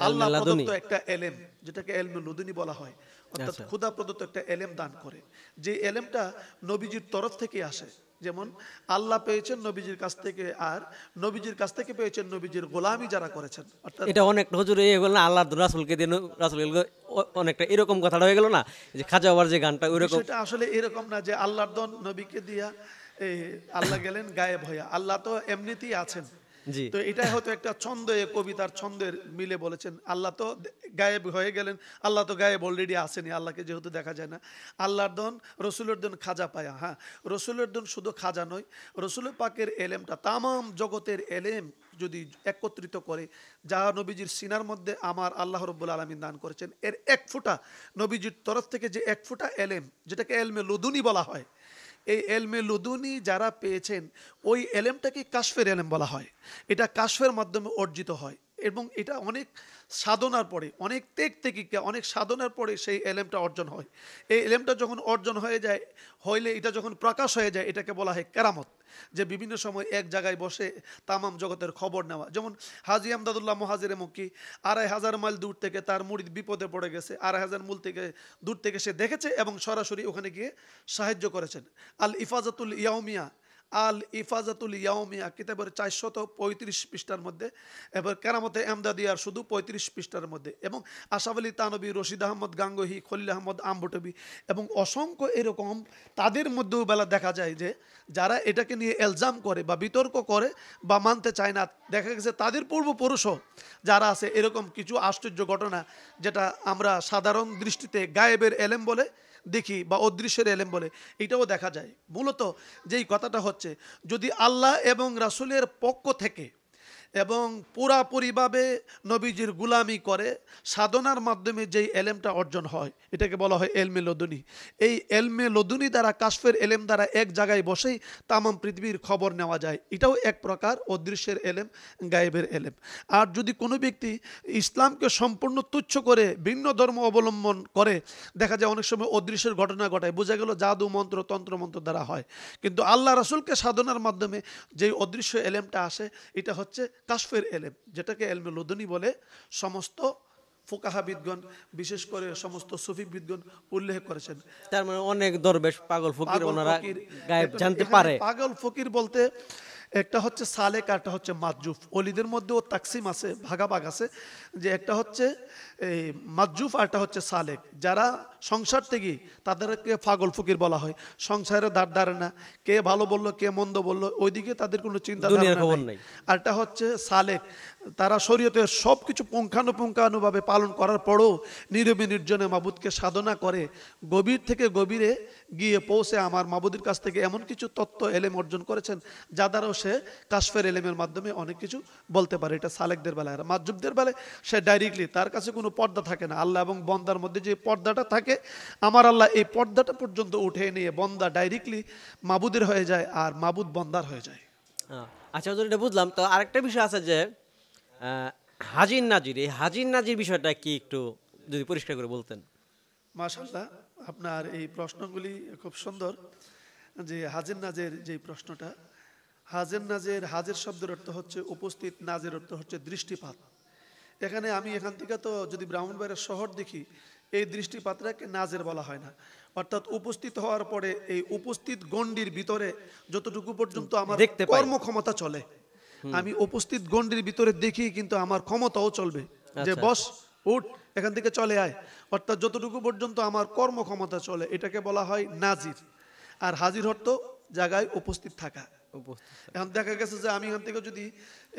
আল্লাহ প্রদত্ত একটা এলেম, যেটাকে এলমে লুদুনি বলা হয়, অর্থাৎ খোদা প্রদত্ত একটা এলেম দান করে, যে এলেমটা নবীজির তরফ থেকে আসে। যেমন আল্লাহ পেয়েছেন নবীজির কাছ থেকে, আর নবীজির কাছ থেকে পেয়েছেন নবীজির গোলামি যারা করেছেন। অর্থাৎ এটা অনেক হুজুর এই হলো না, আল্লাহ রাসূলকে দিয়ে রাসূল অনেকটা এরকম কথাটা হয়ে গেল না, যে খাজা বাবার যে গানটা ওইরকম। সেটা আসলে এরকম না যে আল্লাহর দন নবীকে দিয়া আল্লাহ গেলেন গায়েব হইয়া, আল্লাহ তো এমনিতেই আছেন। জি, তো এটাই হয়তো একটা ছন্দ, কবিতার ছন্দের মিলে বলেছেন আল্লাহ তো গায়েব হয়ে গেলেন, আল্লাহ তো গায়েব অলরেডি আসেনি, আল্লাহকে যেহেতু দেখা যায় না। আল্লাহর দন রসুলের দন খাজা পায়া। হ্যাঁ, রসুলের দন শুধু খাজা নয়, রসুলের পাকের এলেমটা তামাম জগতের এলেম যদি একত্রিত করে, যা নবীজির সিনার মধ্যে আমার আল্লাহ রব্বুল আলামিন দান করেছেন, এর এক ফোঁটা নবীজির তরফ থেকে যে এক ফোঁটা এলেম, যেটাকে এলমে লুদুনি বলা হয়, এই এলমে লুদুনি যারা পেয়েছেন ওই এলেমটাকে কাশফের এলেম বলা হয়। এটা কাশফের মাধ্যমে অর্জিত হয় এবং এটা অনেক সাধনার পরে, অনেক তেকিকা, অনেক সাধনার পরে সেই এলেমটা অর্জন হয়। এই এলেমটা যখন অর্জন হয়ে যায়, হইলে এটা যখন প্রকাশ হয়ে যায়, এটাকে বলা হয় কেরামত। যে বিভিন্ন সময় এক জায়গায় বসে তামাম জগতের খবর নেওয়া। যেমন হাজী আমদাদুল্লাহ মুহাজিরে মক্কি ২৫০০ মাইল দূর থেকে তার মুরিদ বিপদে পড়ে গেছে, ২৫০০ মাইল থেকে দূর থেকে সে দেখেছে এবং সরাসরি ওখানে গিয়ে সাহায্য করেছেন। আল ইফাজাতুল ইয়াউমিয়া, আল ইফাজাতুল ইয়াউমিয়া কিতাবের ৪৩৫ পৃষ্ঠার মধ্যে, এবার কেরামতে এমদাদিয়ার শুধু ৩৫ পৃষ্ঠার মধ্যে, এবং আশাফ আলী তানবী, রশিদ আহমদ গাঙ্গোহী, খলিল আহমদ আম্বটবি এবং অসংখ্য এরকম, তাদের মধ্যেও বেলা দেখা যায় যে যারা এটাকে নিয়ে এলজাম করে বা বিতর্ক করে বা মানতে চায় না, দেখা গেছে তাদের পূর্বপুরুষও যারা আছে এরকম কিছু আশ্চর্য ঘটনা, যেটা আমরা সাধারণ দৃষ্টিতে গায়েবের এলেম বলে দেখি বা অদৃশ্যের এলেম বলে, এটাও দেখা যায়। মূলত যেই কথাটা হচ্ছে হচ্ছে যদি আল্লাহ এবং রাসূলের পক্ষ থেকে এবং পুরাপুরিভাবে নবীজির গুলামি করে সাধনার মাধ্যমে যেই এলেমটা অর্জন হয় এটাকে বলা হয় এলমে লদুনি। এই এলমে লদুনি দ্বারা কাশফের এলেম দ্বারা এক জায়গায় বসেই তামাম পৃথিবীর খবর নেওয়া যায়। এটাও এক প্রকার অদৃশ্যের এলেম, গায়েবের এলেম। আর যদি কোনো ব্যক্তি ইসলামকে সম্পূর্ণ তুচ্ছ করে ভিন্ন ধর্ম অবলম্বন করে, দেখা যায় অনেক সময় অদৃশ্যের ঘটনা ঘটায়, বোঝা গেল জাদু মন্ত্র তন্ত্র মন্ত্র দ্বারা হয়। কিন্তু আল্লাহ রাসূলকে সাধনার মাধ্যমে যেই অদৃশ্য এলেমটা আসে এটা হচ্ছে কাশফের এলেম, যেটাকে এলমে লদুনি বলে সমস্ত ফুকাহাবিদগণ, বিশেষ করে সমস্ত সুফিবিদগণ উল্লেখ করেছেন। তার মানে অনেক দরবেশ পাগল ফকির পাগল ওনারা ফকির, গায়েব জানতে এখানে পারে। পাগল ফকির বলতে একটা হচ্ছে সালেক আর একটা হচ্ছে মাজুফ। অলিদের মধ্যেও তাকসিম আছে, ভাগাভাগ আছে, যে একটা হচ্ছে এই মাজুফ আর একটা হচ্ছে সালেক। যারা সংসার থেকে, তাদেরকে পাগল ফকির বলা হয়। সংসারে দাঁড় দাঁড়ে না, কে ভালো বললো কে মন্দ বললো ওইদিকে তাদের কোনো চিন্তা দুনিয়ার ধারণা খবর নাই। নাই। আরটা হচ্ছে সালেক, তারা শরীয়তের সব কিছু পুঙ্খানুপুঙ্খানুভাবে পালন করার পরেও নীরবে নির্জনে মাবুদকে সাধনা করে গভীর থেকে গভীরে গিয়ে পৌঁছে আমার মাবুদের কাছ থেকে এমন কিছু তত্ত্ব এলেম অর্জন করেছেন যা দ্বারাও সে কাশফের এলেমের মাধ্যমে অনেক কিছু বলতে পারে। এটা সালেকদের বেলায়। আর মাজুবদের বেলায় সে ডাইরেক্টলি, তার কাছে কোনো পর্দা থাকে না। আল্লাহ এবং বন্দার মধ্যে যে পর্দাটা থাকে, আমার আল্লাহ এই পর্দাটা পর্যন্ত উঠে নিয়ে বন্দা ডাইরেক্টলি মাবুদের হয়ে যায় আর মাবুদ বন্দার হয়ে যায়। আচ্ছা হুজুর, এটা বুঝলাম। তো আরেকটা বিষয় আছে যে হাজির নাজির, এই হাজির নাজির বিষয়টা কি একটু যদি পরিষ্কার করে বলতেন। মাশাআল্লাহ, আপনার এই প্রশ্নগুলি খুব সুন্দর। যে হাজির নাজের যে প্রশ্নটা, হাজির নাজের, হাজির শব্দের অর্থ হচ্ছে উপস্থিত, নাজের অর্থ হচ্ছে দৃষ্টিপাত। এখানে আমি এখান থেকে তো যদি ব্রাহ্মণবাড়িয়া শহর দেখি, এই দৃষ্টিপাতটাকে নাজের বলা হয় না। অর্থাৎ উপস্থিত হওয়ার পরে এই উপস্থিত গণ্ডির ভিতরে যতটুকু পর্যন্ত আমার দেখতে পাই। কর্মক্ষমতা চলে, আমি উপস্থিত গণ্ডির ভিতরে দেখি, কিন্তু আমার ক্ষমতাও চলবে যে আচ্ছা। বস উঠ এখান থেকে চলে আয়। অর্থাৎ যতটুকু পর্যন্ত আমার কর্মক্ষমতা চলে এটাকে বলা হয় নাজির। আর হাজির অর্থ জায়গায় উপস্থিত থাকা। এখন দেখা গেছে যে আমি এখান থেকে যদি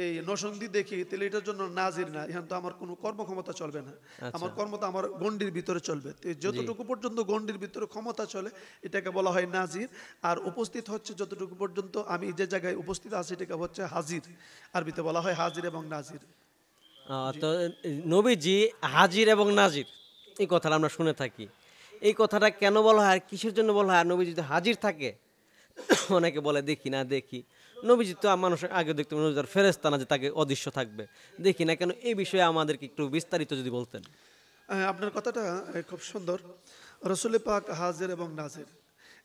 এই নরসিংদী দেখি, তাহলে এটার জন্য নাজির না, এখন তো আমার কোনো কর্মক্ষমতা চলবে না। আমার কর্মতা আমার গণ্ডির ভিতরে চলবে। তো যতটুকু পর্যন্ত গণ্ডির ভিতরে ক্ষমতা চলে এটাকে বলা হয় নাজির। আর উপস্থিত হচ্ছে যতটুকু পর্যন্ত আমি যে জায়গায় উপস্থিত আছি এটাকে হচ্ছে হাজির। আরবিতে বলা হয় হাজির এবং নাজির। তো নবীজি হাজির এবং নাজির, এই কথাটা আমরা শুনে থাকি। এই কথাটা কেন বলা হয় আর কিসের জন্য বলা হয়? আর নবীজি যদি হাজির থাকে, অনেকে বলে দেখি না দেখি, নবীজি তো মানুষ আগে দেখতে ফেরেশতা না যে তাকে অদৃশ্য থাকবে, দেখি না কেন? এই বিষয়ে আমাদেরকে একটু বিস্তারিত যদি বলতেন। আপনার কথাটা খুব সুন্দর। রসুল পাক হাজির এবং নাজির,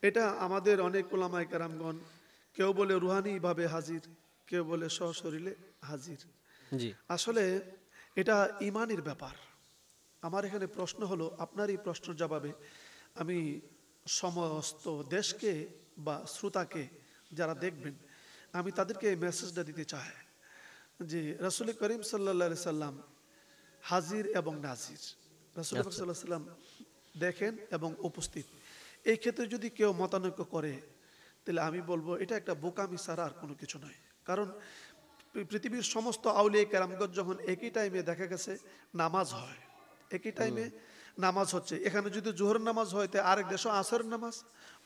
এটা আমাদের অনেক উলামায়ে কেরামগণ, কেউ বলে রুহানিভাবে হাজির, কেউ বলে সশরীরে হাজির। জি। আসলে এটা ইমানের ব্যাপার। আমার এখানে প্রশ্ন হলো, আপনার এই প্রশ্নের জবাবে আমি সমস্ত দেশকে বা শ্রোতাকে যারা দেখবেন, আমি তাদেরকে এই মেসেজটা দিতে চাই যে রাসূল করিম সাল্লাল্লাহু আলাইহি সাল্লাম হাজির এবং নাজির। রাসূল পাক সাল্লাল্লাহু আলাইহি সাল্লাম দেখেন এবং উপস্থিত। এই ক্ষেত্রে যদি কেউ মতানৈক্য করে, তাহলে আমি বলবো এটা একটা বোকামি ছাড়া আর কোনো কিছু নয়। কারণ পৃথিবীর সমস্ত আউলিয়া কেরামগণ যখন একই টাইমে দেখা গেছে নামাজ হয়, একই টাইমে নামাজ হচ্ছে, এখানে যদি জোহরের নামাজ হয় তো আরেক দেশে আসরের নামাজ,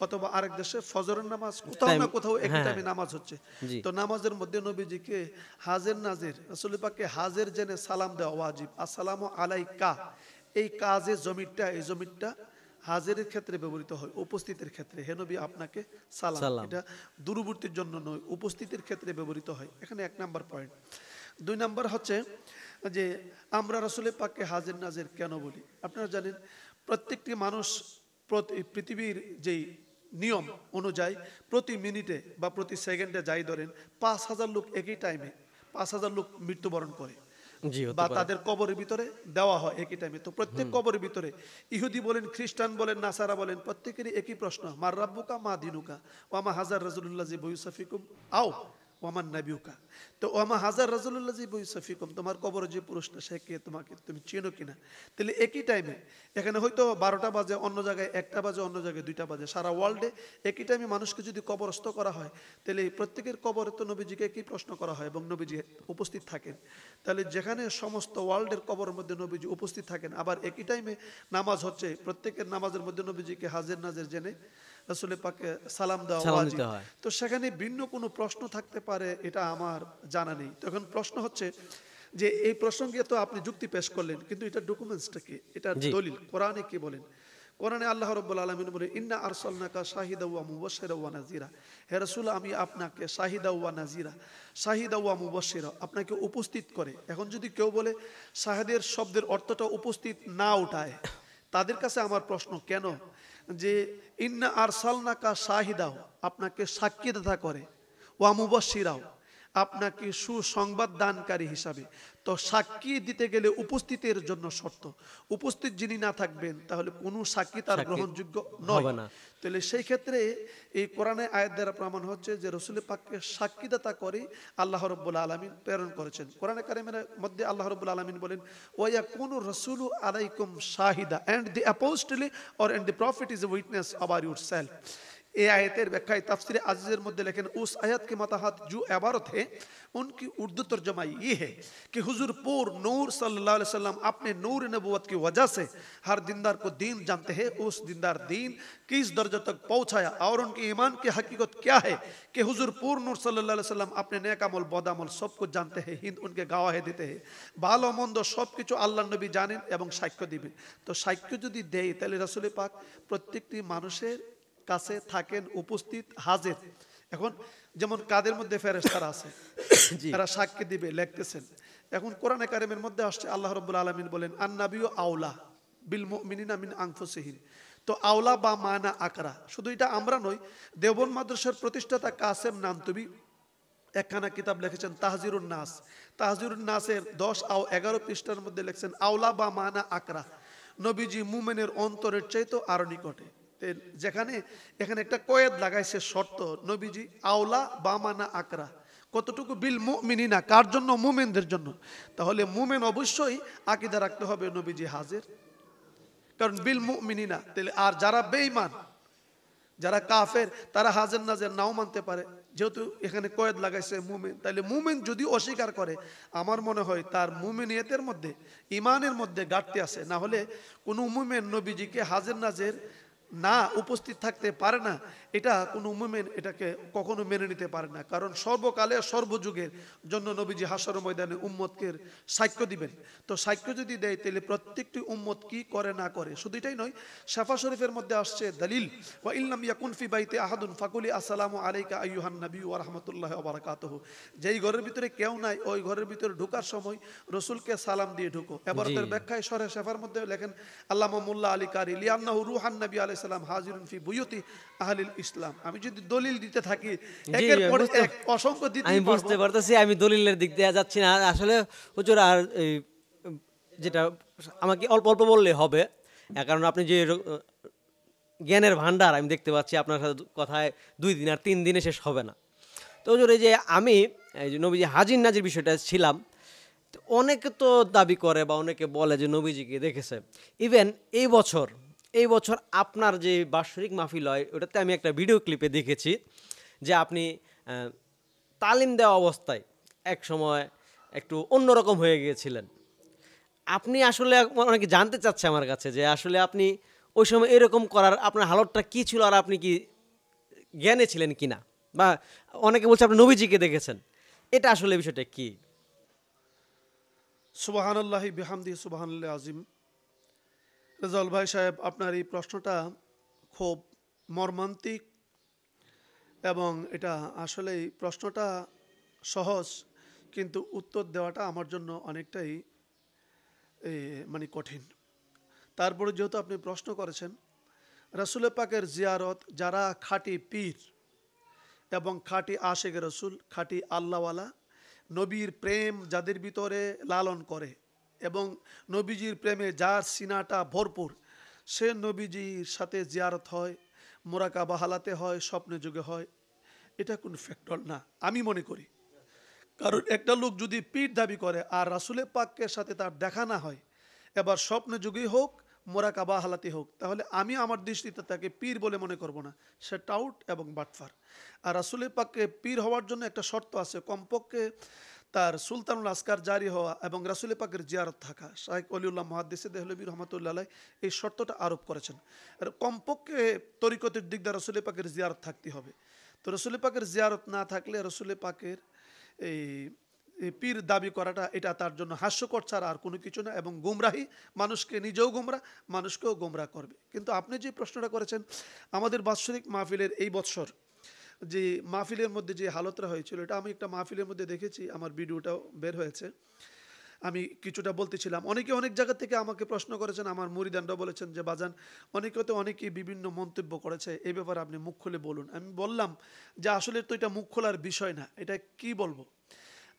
অথবা আরেক দেশে ফজরের নামাজ, কোথাও না কোথাও একই টাইমে নামাজ হচ্ছে। তো নামাজের মধ্যে নবীজিকে হাজির নাজির, রাসূল পাককে হাজির জেনে সালাম দেওয়া ওয়াজিব। আসসালামু আলাইকা, এই কাজে জমিরটা, এই জমিরটা হাজিরের ক্ষেত্রে ব্যবহৃত হয়, উপস্থিতির ক্ষেত্রে। হে নবী আপনাকে সালাম, এটা দূরবর্তীর জন্য নয়, উপস্থিতির ক্ষেত্রে ব্যবহৃত হয়। এখানে এক নাম্বার পয়েন্ট। দুই নাম্বার হচ্ছে যে আমরা রাসূল পাককে হাজির নাজির কেন বলি? আপনারা জানেন প্রত্যেকটি মানুষ পৃথিবীর যেই নিয়ম অনুযায়ী প্রতি মিনিটে বা প্রতি সেকেন্ডে যাই ধরেন ৫,০০০ লোক একই টাইমে ৫,০০০ লোক মৃত্যুবরণ করে বা তাদের কবরের ভিতরে দেওয়া হয় একই টাইমে। তো প্রত্যেক কবরের ভিতরে ইহুদি বলেন, খ্রিস্টান বলেন, নাসারা বলেন, প্রত্যেকেরই একই প্রশ্ন, মার রাব্বুকা মা দিনুকা ওয়ামা হাজার রাজুলুল্লাহ বয়ুসাফিকুম আও ওয়ামান নাবিউকা। তো ওয়ামা হাজার রাজুলুল্লাহ বয়ুসাফিকুম, তোমার কবরে যে পুরুষটা সে কে, তোমাকে তুমি চেনো কিনা। তাহলে একই টাইমে, এখানে হয়তো 12টা বাজে, অন্য জায়গায় 1টা বাজে, অন্য জায়গায় 2টা বাজে, সারা ওয়ার্ল্ডে একই টাইমে মানুষকে যদি কবরস্থ করা হয়, তাহলে প্রত্যেকের কবরে তো নবীজিকে একই প্রশ্ন করা হয় এবং নবীজি উপস্থিত থাকেন। তাহলে যেখানে সমস্ত ওয়ার্ল্ডের কবরের মধ্যে নবীজি উপস্থিত থাকেন, আবার একই টাইমে নামাজ হচ্ছে, প্রত্যেকের নামাজের মধ্যে নবীজিকে হাজির নাজির জেনে রাসূলের পাকে সালাম দেওয়া সালাম ওয়াজিব। দিতে হয়। তো সেখানে ভিন্ন কোনো প্রশ্ন থাকতে পারে, এটা আমার জানা নেই। তখন প্রশ্ন হচ্ছে যে এই প্রসঙ্গে তো আপনি যুক্তি পেশ করলেন, কিন্তু এটা ডকুমেন্টসটা কি, এটা জি, দলিল কোরআনে কি বলেন? কোরআনে আল্লাহ রাব্বুল আলামিন বলে, ইন্না আরসালনাকা শাহিদা ওয়া মুবাশশিরা ওয়া নাযিরা। হে রাসূল, আমি আপনাকে শাহিদা ওয়া নাযিরা, শাহিদা ওয়া মুবাশশিরা, আপনাকে উপস্থিত করে। এখন যদি কেউ বলে শাহেদের শব্দের অর্থটা উপস্থিত না উঠায়, তাদের কাছে আমার প্রশ্ন, কেন যে ইন্না আরসালনাকা শাহিদাও, আপনাকে সাক্ষীদাতা করে, ওয়া মুবাশশিরাও, আপনাকে সুসংবাদ দানকারী হিসাবে। তো সাক্ষী দিতে গেলে উপস্থিতের জন্য শর্ত, উপস্থিত যিনি না থাকবেন তাহলে কোনো সাক্ষী তার সাক্ষী গ্রহণযোগ্য নয়। হবে না। তাহলে সেই ক্ষেত্রে এই কোরআনে আয়াত দ্বারা প্রমাণ হচ্ছে যে রসুল পাককে সাক্ষীদাতা করে আল্লাহ রব্বুল আলামিন প্রেরণ করেছেন। কোরআনে কারিমের মধ্যে আল্লাহ রব্বুল আলামিন বলেন, ওয়ায়াকুনু রাসূলু আলাইকুম শাহিদা and the apostle or and the prophet is a witness about yourself. এই আয়াতের ব্যাখ্যায় তাফসিরে আজিজের মধ্যে লেখেন, उस आयत के मताहत जो इबारत है उनकी उर्दू तर्जमा ये है कि हुजूर पूर नूर सल्लल्लाहु अलैहि वसल्लम अपने नूर नबूवत की वजह से हर दीनदार को दीन जानते हैं। उस दीनदार दीन किस दर्जे तक पहुंचाया और उनके ईमान की हकीकत क्या है कि हुजूर पूर नूर सल्लल्लाहु अलैहि वसल्लम अपने नेक अमल बद अमल सब कुछ जानते हैं, हिंद उनके गवाही देते हैं, ভালো মন্দ সব কিছু আল্লাহ নবী জানেন এবং সাক্ষ্য দিবেন। তো সাক্ষ্য যদি দেয় তাহলে রাসূল পাক প্রত্যেকটি মানুষের কাছে থাকেন, উপস্থিত, হাজির। এখন যেমন কাদের মধ্যে ফেরেশতারা আছে, জি, এরা সাক্ষী দিবে, লিখতেছেন। এখন কোরআনে কারিমের মধ্যে আসছে আল্লাহ রাব্বুল আলামিন বলেন, আন-নাবিয়্যু আওলা বিল মুমিনিনা মিন আনফুসিহিম। তো আওলা বা মানা আকরা, শুধু এটা আমরা নই, দেওবন্দ মাদ্রাসার প্রতিষ্ঠাতা কাসেম নানতুবি একখানা কিতাব লিখেছেন তাহজিরুন নাস। তাহজিরুন নাসের 10 ও 11 পৃষ্ঠার মধ্যে লিখছেন, আওলা বা মানা আকরা, নবীজি মুমিনের অন্তরের চাইতে আরো নিকটে। যেখানে এখানে একটা কয়েদ লাগাইছে শর্ত, নবীজি আওলা বা মানা আকরা, কতটুকু? বিল মুমিনিনা, কার জন্য? মুমিনদের জন্য। তাহলে মুমিন অবশ্যই আকীদা রাখতে হবে নবীজি হাজির, কারণ বিল মুমিনিনা। তাহলে আর যারা বেঈমান, যারা কাফের, তারা হাজির নাজির নাও মানতে পারে, যেহেতু এখানে কয়েদ লাগাইছে মুমিন। তাহলে মুমিন যদি অস্বীকার করে, আমার মনে হয় তার মুমিনিয়তের মধ্যে, ইমানের মধ্যে ঘাটতি আছে। না হলে কোনো মুমিন নবীজিকে হাজির নাজির না উপস্থিত থাকতে পারে না, এটা কোনো মুমিন এটাকে কখনো মেনে নিতে পারে না। কারণ সর্বকালে সর্বযুগের জন্য নবীজি হাশরের ময়দানে উম্মতকে সাক্ষ্য দিবেন। তো সাক্ষ্য যদি দেয় তাহলে প্রত্যেকটি উম্মত কি করে না করে, শুধু এটাই নয়, শাফা শরীফের মধ্যে আসছে দলিল, ওয়া ইল্লাম ইয়াকুন ফি বাইতি আহাদুন ফাকুলি আসসালামু আলাইকা আইয়ুহান নবী ওয়া রাহমাতুল্লাহি ওয়া বারাকাতুহু। যেই ঘরের ভিতরে কেউ নাই, ওই ঘরের ভিতরে ঢোকার সময় রাসূলকে সালাম দিয়ে ঢুকো। এবারতের ব্যাখ্যায় সরে শাফার মধ্যে লেখেন আল্লামা মোল্লা আলী কারি, লিআন্নাহু রূহান নবী আলাইহিস সালাম হাজিরুন ফি বুয়ুতি আহলিল ইসলাম। আমি যদি দলিল দিতে থাকি জি, একের পর বুঝতে- এক অসংখ্য দিতে আমি বুঝতে পারতেছি, আমি দলিলের দিক দিয়ে যাচ্ছি না আসলে হুজুর। আর এই যেটা আমাকে অল্প অল্প বললে হবে, কারণ আপনি যে জ্ঞানের ভান্ডার আমি দেখতে পাচ্ছি আপনার সাথে কথায় 2 দিন আর 3 দিনে শেষ হবে না। তো হুজুর, এই যে আমি এই যে নবীজি হাজির নাজির বিষয়টা ছিলাম, তো অনেকে তো দাবি করে বা অনেকে বলে যে নবীজিকে দেখেছে। ইভেন এই বছর আপনার যে বাৎসরিক মাহফিল হয় ওটাতে আমি একটা ভিডিও ক্লিপে দেখেছি যে আপনি তালিম দেওয়া অবস্থায় এক সময় একটু অন্যরকম হয়ে গিয়েছিলেন। আপনি আসলে অনেকে জানতে চাচ্ছে আমার কাছে যে আসলে আপনি ওই সময় এরকম করার আপনার হালতটা কি ছিল, আর আপনি কি জ্ঞানে ছিলেন কিনা, বা অনেকে বলছে আপনি নবীজিকে দেখেছেন, এটা আসলে বিষয়টা কি? সুবহানাল্লাহি বিহামদি সুবহানাল্লাহ আজিম। রেজাউল ভাই সাহেব, আপনার এই প্রশ্নটা খুব মর্মান্তিক এবং এটা আসলেই প্রশ্নটা সহজ, কিন্তু উত্তর দেওয়াটা আমার জন্য অনেকটাই মানে কঠিন। তারপরে যেহেতু আপনি প্রশ্ন করেছেন, রাসূল পাকের জিয়ারত যারা খাঁটি পীর এবং খাঁটি আশেক রসুল, খাঁটি আল্লাহওয়ালা, নবীর প্রেম যাদের ভিতরে লালন করে এবং নবীজির প্রেমে যার সিনাটা ভরপুর, সে নবীজির সাথে জিয়ারত হয়, মোরাকাবা হালাতে হয়, স্বপ্নে যুগে হয়। এটা কোনো ফ্যাক্টর না আমি মনে করি। কারণ একটা লোক যদি পীর দাবি করে আর রাসূলের পাকের সাথে তার দেখা না হয়, এবার স্বপ্নে যুগেই হোক, মোরাকাবা হালাতে হোক, তাহলে আমি আমার দৃষ্টিতে তাকে পীর বলে মনে করব না, সে টাউট এবং বাটফার। আর রাসূলের পাককে পীর হওয়ার জন্য একটা শর্ত আছে, কমপক্ষে তার সুলতানুল আসকার জারি হওয়া এবং রাসূল পাকের জিয়ারত থাকা। শাইখ অলিউল্লাহ মুহাদ্দিসে দেহলভী রহমাতুল্লাহ আলাইহ এই শর্তটা আরোপ করেছেন। আর কমপক্ষে তরিকতের দিক দিয়ে রাসূল পাকের জিয়ারত থাকতে হবে। তো রাসূল পাকের জিয়ারত না থাকলে রাসূল পাকের এই পীর দাবি করাটা এটা তার জন্য হাস্যকর ছাড়া আর কোনো কিছু না, এবং গুমরাহি, মানুষকে নিজেও গুমরা, মানুষকেও গুমরা করবে। কিন্তু আপনি যে প্রশ্নটা করেছেন, আমাদের বাৎসরিক মাহফিলের এই বৎসর যে মাহফিলের মধ্যে যে হালতটা হয়েছিল, এটা আমি একটা মাহফিলের মধ্যে দেখেছি, আমার ভিডিওটাও বের হয়েছে। আমি কিছুটা বলতেছিলাম, অনেকে অনেক জায়গা থেকে আমাকে প্রশ্ন করেছেন, আমার মুরিদানরা বলেছেন যে বাজান অনেকে তো অনেকেই বিভিন্ন মন্তব্য করেছে, এই ব্যাপারে আপনি মুখ খুলে বলুন। আমি বললাম যে আসলে তো এটা মুখ খোলার বিষয় না, এটা কি বলবো।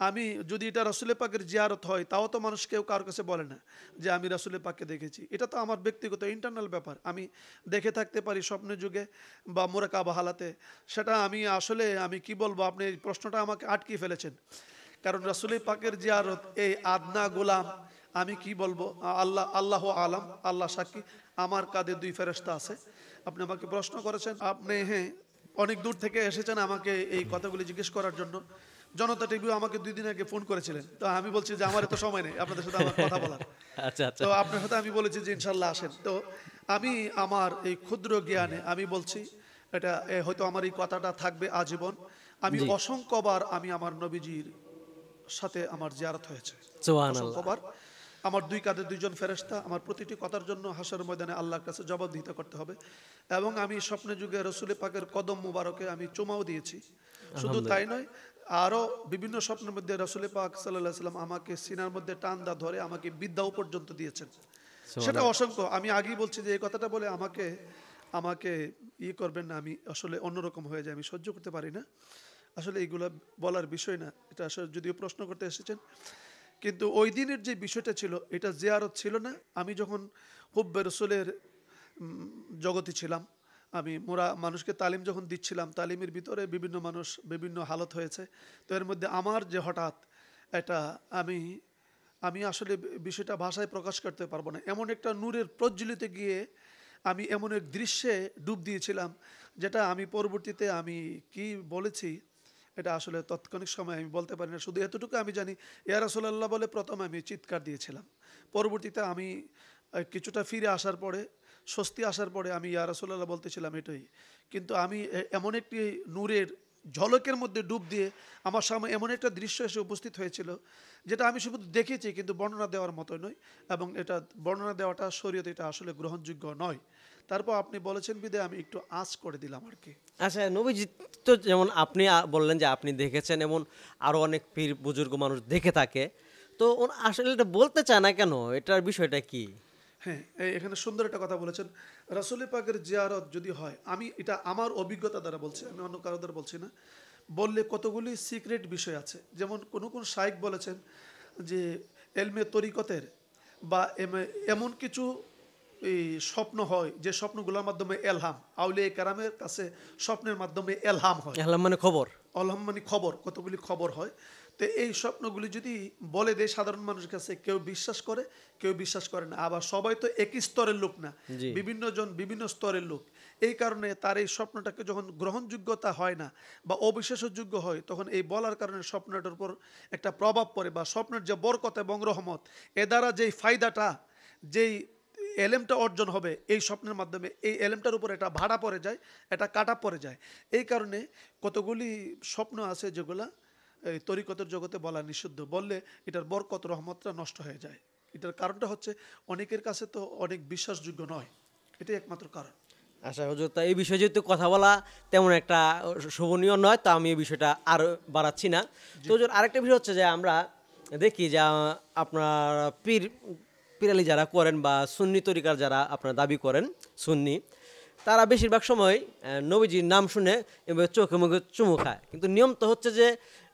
আমি যদি এটা রাসূল পাকের জিয়ারত হয়, তাও তো মানুষ কেউ কারোর কাছে বলে না যে আমি রাসূল পাককে দেখেছি। এটা তো আমার ব্যক্তিগত ইন্টারনাল ব্যাপার, আমি দেখে থাকতে পারি স্বপ্নের যুগে বা মুরাকাবা হালাতে। সেটা আমি আসলে আমি কি বলবো, আপনি এই প্রশ্নটা আমাকে আটকিয়ে ফেলেছেন। কারণ রাসূল পাকের জিয়ারত এই আদনা গোলাম, আমি কি বলবো, আল্লাহ আলাম, আল্লাহ সাক্ষী, আমার কাঁধে 2 ফেরেশতা আছে। আপনি আমাকে প্রশ্ন করেছেন, আপনি হ্যাঁ অনেক দূর থেকে এসেছেন আমাকে এই কথাগুলি জিজ্ঞেস করার জন্য। জনতা টিভিও আমাকে 2 দিন আগে ফোন করেছিলেন, তো আমি বলছি যে আমার এত সময় নেই আপনাদের সাথে আমার কথা বলার। আচ্ছা আচ্ছা। তো আপনার সাথে আমি বলেছি যে ইনশাল্লাহ আসেন। তো আমি আমার এই ক্ষুদ্র জ্ঞানে আমি বলছি, এটা হয়তো আমার এই কথাটা থাকবে আজীবন। আমি জি। অসংখ্যবার আমি আমার নবীজির সাথে আমার জিয়ারত হয়েছে, সুবহানাল্লাহ। অসংখ্যবার। আমার 2 কাঁধে 2 জন ফেরেশতা, আমার প্রতিটি কথার জন্য হাসরের ময়দানে আল্লাহর কাছে জবাবদিহিতা করতে হবে। এবং আমি স্বপ্নে যুগে রাসূল পাকের কদম মুবারকে আমি চুমাও দিয়েছি। শুধু তাই নয়, আরও বিভিন্ন স্বপ্নের মধ্যে রাসূল পাক সাল্লাল্লাহু আলাইহি ওয়াসাল্লাম আমাকে সিনার মধ্যে টান দা ধরে আমাকে বিদ্যাও পর্যন্ত দিয়েছেন। সেটা সুবহানাল্লাহ। অসংখ্য। আমি আগেই বলছি যে এই কথাটা বলে আমাকে আমাকে করবেন না, আমি আসলে অন্যরকম হয়ে যাই, আমি সহ্য করতে পারি না। আসলে এইগুলা বলার বিষয় না, এটা আসলে যদিও প্রশ্ন করতে এসেছেন। কিন্তু ওই দিনের যে বিষয়টা ছিল, এটা জিয়ারত ছিল না। আমি যখন হুব্বে রসুলের জগতে ছিলাম, আমি মানুষকে তালিম যখন দিচ্ছিলাম, তালিমের ভিতরে বিভিন্ন মানুষ বিভিন্ন হালত হয়েছে। তো এর মধ্যে আমার যে হঠাৎ এটা আমি আমি আসলে বিষয়টা ভাষায় প্রকাশ করতে পারবো না, এমন একটা নূরের প্রজ্বলিতে গিয়ে আমি এমন এক দৃশ্যে ডুব দিয়েছিলাম, যেটা আমি পরবর্তীতে আমি কি বলেছি এটা আসলে তৎক্ষণিক সময় আমি বলতে পারি না। শুধু এতটুকু আমি জানি, ইয়া রাসূলুল্লাহ বলে প্রথম আমি চিৎকার দিয়েছিলাম। পরবর্তীতে আমি কিছুটা ফিরে আসার পরে, স্বস্তি আসার পরে আমি ইয়া রাসূলুল্লাহ বলতেছিলাম এটাই। কিন্তু আমি এমন একটি নূরের ঝলকের মধ্যে ডুব দিয়ে আমার সামনে এমন একটা দৃশ্য এসে উপস্থিত হয়েছিল, যেটা আমি শুধু দেখেছি কিন্তু বর্ণনা দেওয়ার মতো নয়, এবং এটা বর্ণনা দেওয়াটা শরীয়তে এটা আসলে গ্রহণযোগ্য নয়। তারপর আপনি বলেছেন বিদে আমি একটু আঁচ করে দিলাম আর কি। আচ্ছা, নবীজি তো যেমন আপনি বললেন যে আপনি দেখেছেন, এমন আরো অনেক পীর বুজুর্গ মানুষ দেখে থাকে, তো আসলে এটা বলতে চায় না কেন, এটার বিষয়টা কি? হ্যাঁ, এখানে সুন্দর একটা কথা বলেছেন। রাসূল পাকের জিয়ারত যদি হয়, আমি এটা আমার অভিজ্ঞতা দ্বারা বলছি, আমি অন্য কারো দ্বারা বলছি না। বললে কতগুলি সিক্রেট বিষয় আছে। যেমন কোন শাইখ বলেছেন যে এলমে তরিকতের বা এমন কিছু এই স্বপ্ন হয় যে স্বপ্নগুলোর মাধ্যমে এলহাম, আউলিয়া কেরামের কাছে স্বপ্নের মাধ্যমে এলহাম হয়। এহলাম মানে খবর। অলহাম মানে খবর, কতগুলি খবর হয়। তো এই স্বপ্নগুলি যদি বলে দেয় সাধারণ মানুষের কাছে, কেউ বিশ্বাস করে, কেউ বিশ্বাস করে না। আবার সবাই তো একই স্তরের লোক না, জি। বিভিন্ন জন বিভিন্ন স্তরের লোক। এই কারণে তার এই স্বপ্নটাকে যখন গ্রহণযোগ্যতা হয় না বা অবিশ্বাসযোগ্য হয়, তখন এই বলার কারণে স্বপ্নটার উপর একটা প্রভাব পড়ে, বা স্বপ্নের যে বরকত এবং রহমত, এ দ্বারা যেই ফায়দাটা, যেই এলেমটা অর্জন হবে এই স্বপ্নের মাধ্যমে, এই এলেমটার উপর এটা ভাড়া পড়ে যায়, এটা কাটা পড়ে যায়। এই কারণে কতগুলি স্বপ্ন আছে যেগুলা এই তরিকতের জগতে বলা নিষিদ্ধ, বললে এটার বরকত রহমতটা নষ্ট হয়ে যায়। এটার কারণটা হচ্ছে অনেকের কাছে তো অনেক বিশ্বাসযোগ্য নয়, এটাই একমাত্র কারণ। আচ্ছা হুজুর, তা এই বিষয়ে যেহেতু কথা বলা তেমন একটা শোভনীয় নয়, তো আমি এই বিষয়টা আর বাড়াচ্ছি না। তো হুজুর, আরেকটা বিষয় হচ্ছে যে আমরা দেখি যে আপনার পিরালি যারা করেন বা সুন্নি তরিকার যারা আপনার দাবি করেন সুন্নি, তারা বেশিরভাগ সময় নবীজির নাম শুনে এবার চোখে মুখে চুমু খায়, কিন্তু নিয়ম তো হচ্ছে যে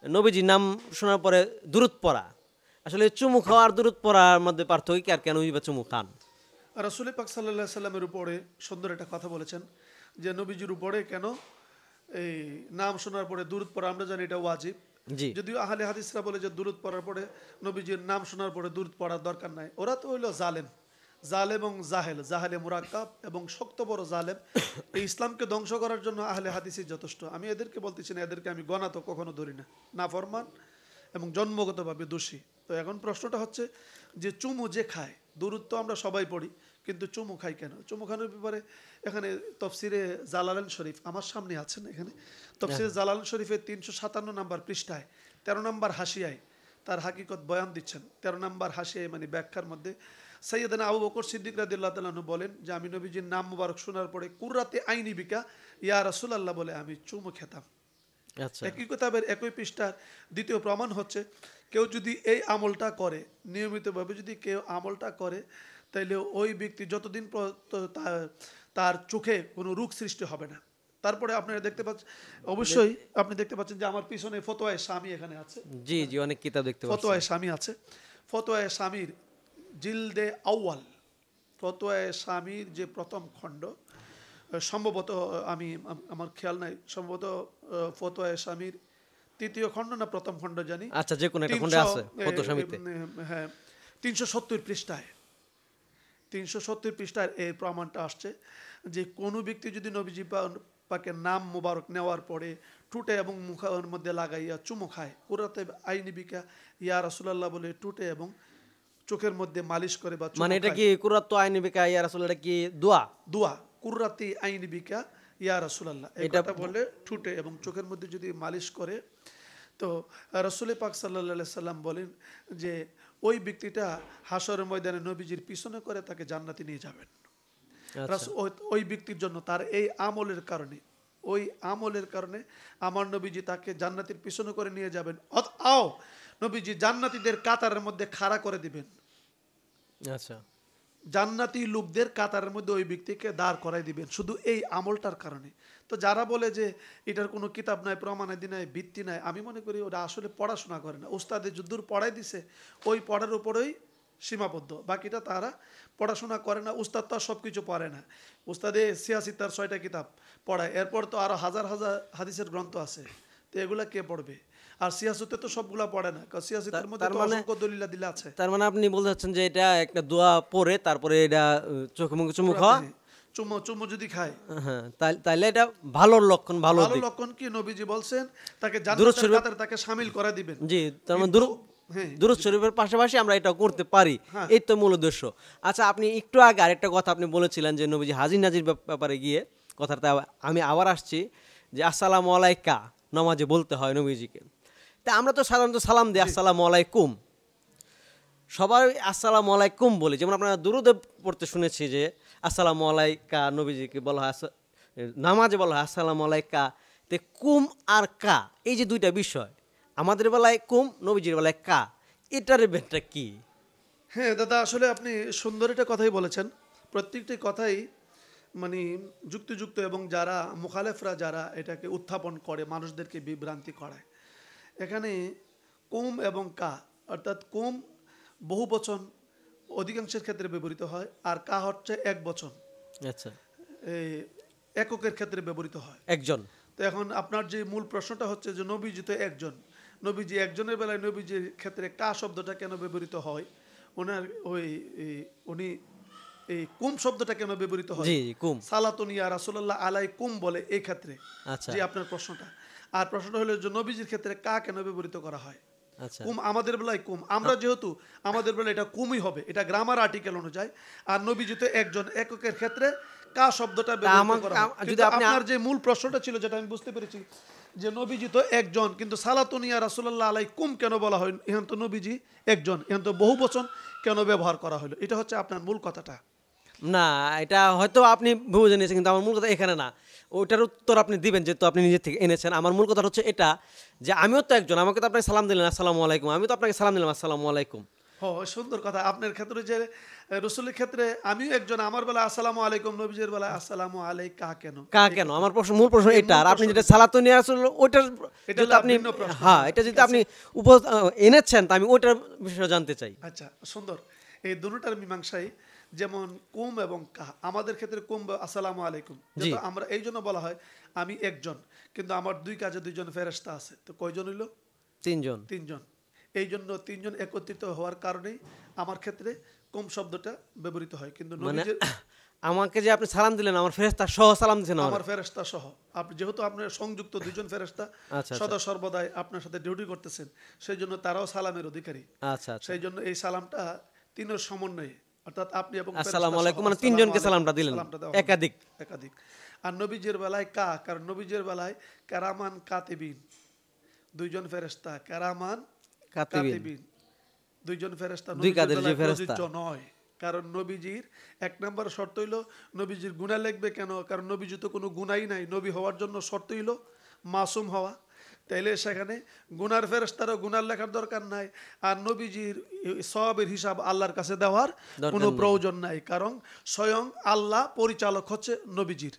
নবীজির নাম শোনার পরে দুরূদ পড়া। আসলে চুমু খাওয়া আর দুরূদ পড়ার মধ্যে পার্থক্য কি, আর কেন বা চুমু খান? রাসূল পাক সাল্লাল্লাহু আলাইহি সাল্লামের উপরে সুন্দর একটা কথা বলেছেন যে নবীজির উপরে কেন এই নাম শোনার পরে দুরূদ পড়া, আমরা জানি এটা ওয়াজিব। জি। যদিও আহলে হাদিসরা বলে যে দুরূদ পড়ার পরে, নবীজির নাম শোনার পরে দুরূদ পড়ার দরকার নাই। ওরা তো হইলো জালেম, জালেম এবং জাহেল, জাহেলে মুরাক্কাব এবং শক্ত বড় জালেম। এই ইসলামকে ধ্বংস করার জন্য আহলে হাদিসই যথেষ্ট। আমি এদেরকে বলতেছি না, এদেরকে আমি গণা তো কখনো ধরি না, না ফরমান এবং জন্মগতভাবে দোষী। তো এখন প্রশ্নটা হচ্ছে যে চুমু যে খায়, দুরূদ তো আমরা সবাই পড়ি, কিন্তু চুমু খাই কেন? চুমু খানোর ব্যাপারে এখানে তফসিরে জালালাইন শরীফ আমার সামনে আছেন, এখানে তফসিরে জালালাইন শরীফের 357 নম্বর পৃষ্ঠায় 13 নম্বর হাসিয়ায় তার হাকিকত বয়ান দিচ্ছেন। 13 নম্বর হাসিয়ায় মানে ব্যাখ্যার মধ্যে সৈয়দনা আবু বকর সিদ্দিক রাদিয়াল্লাহু তাআলা আনহু বলেন যে আমি নবীজির নাম মুবারক শোনার পরে কুররাতে আইনি বিকা ইয়া রাসূলুল্লাহ বলে আমি চুমু খেতাম। আচ্ছা, একই কিতাবের একই পৃষ্ঠার দ্বিতীয় প্রমাণ হচ্ছে কেউ যদি এই আমলটা করে, নিয়মিতভাবে যদি কেউ আমলটা করে, তাইলে ওই ব্যক্তি যতদিন তার চোখে কোনো রোগ সৃষ্টি হবে না। তারপরে আপনারা দেখতে পাচ্ছেন, অবশ্যই আপনি দেখতে পাচ্ছেন যে আমার পিছনে ফতোয়ায়ে স্বামী এখানে আছে। জি জি, অনেক কিতাব দেখতে পাচ্ছি। ফতোয়ায়ে স্বামী আছে, ফতোয়ায়ে স্বামীর জিলদে আউয়াল, ফতোয়ায়ে স্বামীর যে প্রথম খণ্ড, সম্ভবত আমি আমার খেয়াল নাই, সম্ভবত ফতোয়ায়ে স্বামীর 3য় খণ্ড না প্রথম খণ্ড জানি। আচ্ছা, যে কোনো একটা খণ্ডে আছে ফতোয়া স্বামীতে। হ্যাঁ, 370 পৃষ্ঠায়, 370 পৃষ্ঠায় এই প্রমাণটা আসছে যে কোনো ব্যক্তি যদি নবীজি পাকের নাম মোবারক নেওয়ার পরে টুটে এবং মুখের মধ্যে লাগাইয়া চুমু খায়, কুরাতে আইনি বিকা ইয়া রাসূলুল্লাহ বলে টুটে এবং চোখের মধ্যে মালিশ করে বা মানে এটা কি কুরাত আইনি বিকা ইয়া রাসূল, এটা কি দোয়া? দোয়া কুররাতি আইনি বিকা ইয়া রাসূলুল্লাহ, এটা বলে ঠুটে এবং চোখের মধ্যে যদি মালিশ করে, তো রাসূল পাক সাল্লাল্লাহু আলাইহি সাল্লাম বলেন যে ওই ব্যক্তিটা হাশরের ময়দানে নবীজির পিছনে করে তাকে জান্নাতে নিয়ে যাবেন। ওই ব্যক্তির জন্য তার এই আমলের কারণে, ওই আমলের কারণে আমার নবীজি তাকে জান্নাতের পিছনে করে নিয়ে যাবেন। নবীজি জান্নাতীদের কাতারের মধ্যে খাড়া করে দিবেন। আচ্ছা, জান্নাতি লোকদের কাতারের মধ্যে ওই ব্যক্তিকে দাঁড় করাই দিবেন শুধু এই আমলটার কারণে। তো যারা বলে যে এটার কোনো কিতাব নাই, প্রমাণাদি নাই, ভিত্তি নাই, আমি মনে করি ওরা আসলে পড়াশোনা করে না। উস্তাদে যদ্দূর পড়াই দিছে ওই পড়ার উপরেই সীমাবদ্ধ, বাকিটা তারা পড়াশোনা করে না। উস্তাদ তো সব কিছু পড়ে না, উস্তাদে 86 তার 6টা কিতাব পড়ায়, এরপর তো আরো হাজার হাজার হাদিসের গ্রন্থ আছে, তো এগুলা কে পড়বে? আর সিয়াসতে তো সবগুলা পড়ে না, কারণ সিয়াসতের মধ্যে তো অসংখ্য দলিল দিলা আছে। তার মানে আপনি বলতে চাচ্ছেন যে এটা একটা দোয়া পড়ে তারপরে এটা চোখে মুখে চুমু খাওয়া, চুমু যদি খায়, হ্যাঁ, তাইলে এটা ভালো লক্ষণ, ভালো দিক। লক্ষণ কি নবীজি বলছেন তাকে জান্নাতের কাতারে তাকে শামিল করে দিবেন। জি, তার মানে দুরূদ শরীফের পাশাপাশি আমরা এটা করতে পারি, এই তো মূল উদ্দেশ্য। আচ্ছা, আপনি একটু আগে আরেকটা কথা আপনি বলেছিলেন যে নবীজি হাজির নাজির ব্যাপারে গিয়ে কথাটা আমি আবার আসছি যে আসসালামু আলাইকা নামাজে বলতে হয় নবীজিকে। তা আমরা তো সাধারণত সালাম দিই আসসালামু আলাইকুম, সবাই আসসালামু আলাইকুম বলি। যেমন আপনারা দুরূদে পড়তে শুনেছি যে আসসালামু আলাইকা নবীজিকে বলা হয়, নামাজে বলা হয় আসসালামু আলাইকা। তে কুম আর কা, এই যে দুইটা বিষয়, আমাদের বেলায় কুম, নবীজির বেলায় কা, এটার ব্যাপারটা কি? হ্যাঁ দাদা, আসলে আপনি সুন্দর একটা কথাই বলেছেন। প্রত্যেকটি কথাই মানে যুক্তিযুক্ত, এবং যারা মুখালেফরা যারা এটাকে উত্থাপন করে মানুষদেরকে বিভ্রান্তি করায়। এখানে কুম এবং কা, অর্থাৎ কুম বহু বচন অধিকাংশের ক্ষেত্রে ব্যবহৃত হয়, আর কা হচ্ছে এক বচন, আচ্ছা, এই এককের ক্ষেত্রে ব্যবহৃত হয়, একজন। তো এখন আপনার যে মূল প্রশ্নটা হচ্ছে যে নবীজি তো একজন, নবীজি একজনের বেলায় নবীজির ক্ষেত্রে কা শব্দটা কেন ব্যবহৃত হয়, ওনার উনি এই কুম শব্দটা কেন ব্যবহৃত হয়? জি, কুম সালাতুন ইয়া রাসূলুল্লাহ আলাই কুম বলে এই ক্ষেত্রে। আচ্ছা, যে আপনার প্রশ্নটা, আর প্রশ্নটা হলো যে নবীজির ক্ষেত্রে কা কেন ব্যবহৃত করা হয়? আচ্ছা, কুম আমাদের বেলায় কুম, আমরা যেহেতু আমাদের বেলায় এটা কুমই হবে, এটা গ্রামার আর্টিকেল অনুযায়ী। আর নবীজি তো একজন, এককের ক্ষেত্রে কা শব্দটা ব্যবহৃত করা হয়। যদি আপনার যে মূল প্রশ্নটা ছিল যেটা আমি বুঝতে পেরেছি যে নবীজি তো একজন, কিন্তু সালাতুন ইয়া রাসূলুল্লাহ আলাই কুম কেন বলা হয়? এখন তো নবীজি একজন, এখন তো বহু বচন কেন ব্যবহার করা হলো? এটা হচ্ছে আপনার মূল কথাটা। না, এটা হয়তো আপনি বুঝে নিয়েছেন, কিন্তু আমার মূল কথা এখানে না। ওইটার উত্তর আপনি দিবেন যেহেতু আপনি নিজের থেকে এনেছেন। আমার মূল কথা হচ্ছে এটা যে আমিও তো একজন, আমাকে তো আপনাকে সালাম দিলেন আসসালামু আলাইকুম, আমি তো আপনাকে সালাম দিলাম আসসালামু আলাইকুম। সুন্দর কথা। আপনার ক্ষেত্রে যে রাসূলের ক্ষেত্রে আমিও একজন, আমার বেলা আসসালামু আলাইকুম, নবীজির বেলা আসসালামু আলাইকা কেন? কা কেন? আমার প্রশ্ন, মূল প্রশ্ন এটা। আর আপনি যেটা সালাতুন ইয়া রাসূল, ওইটার যদি আপনি, হ্যাঁ, এটা যদি আপনি এনেছেন, তা আমি ওইটার বিষয়ে জানতে চাই। আচ্ছা, সুন্দর। এই দুটোটার মীমাংসাই, যেমন কুম এবং কা, আমাদের ক্ষেত্রে কুম আসসালামু আলাইকুম, যেটা আমরা এই জন্য বলা হয় আমি একজন, কিন্তু আমার দুই কাজে দুইজন ফেরেশতা আছে, তো কয়জন হইল? তিনজন। এই জন্য তিনজন একত্রিত হওয়ার কারণেই আমার ক্ষেত্রে কুম শব্দটা ব্যবহৃত হয়। কিন্তু মানে আমাকে যে আপনি সালাম দিলেন, আমার ফেরেশতা সহ সালাম দিয়েছেন আমার ফেরেশতা সহ, আপনি যেহেতু আপনার সংযুক্ত দুইজন ফেরেশতা আচ্ছা, সদা সর্বদাই আপনার সাথে ডিউটি করতেছেন, সেই জন্য তারাও সালামের অধিকারী। আচ্ছা আচ্ছা। সেই জন্য এই সালামটা তিনের সমন্বয়ে, অর্থাৎ আপনি এবং আসসালামু আলাইকুম মানে তিনজনকে সালামটা দিলেন, একাধিক। একাধিক। আর নবীজির বেলায় কারণ নবীজির বেলায় কারামান কাতিবিন, দুইজন ফেরেশতা, কারামান কাতিবিন দুইজন ফেরেশতা দুই নবীজির কাদের যে বেলায় ফেরেশতা। প্রযোজ্য নয়। কারণ নবীজির এক নম্বর শর্ত হইল নবীজির গুনাহ লিখবে কেন? কারণ নবীজি তো কোনো গুনাই নাই। নবী হওয়ার জন্য শর্ত হইল মাসুম হওয়া। তাইলে সেখানে গুনার ফেরেশতারও গুনার লেখার দরকার নাই, আর নবীজির সওয়াবের হিসাব আল্লাহর কাছে দেওয়ার কোনো প্রয়োজন নাই। কারণ স্বয়ং আল্লাহ পরিচালক হচ্ছে নবীজির,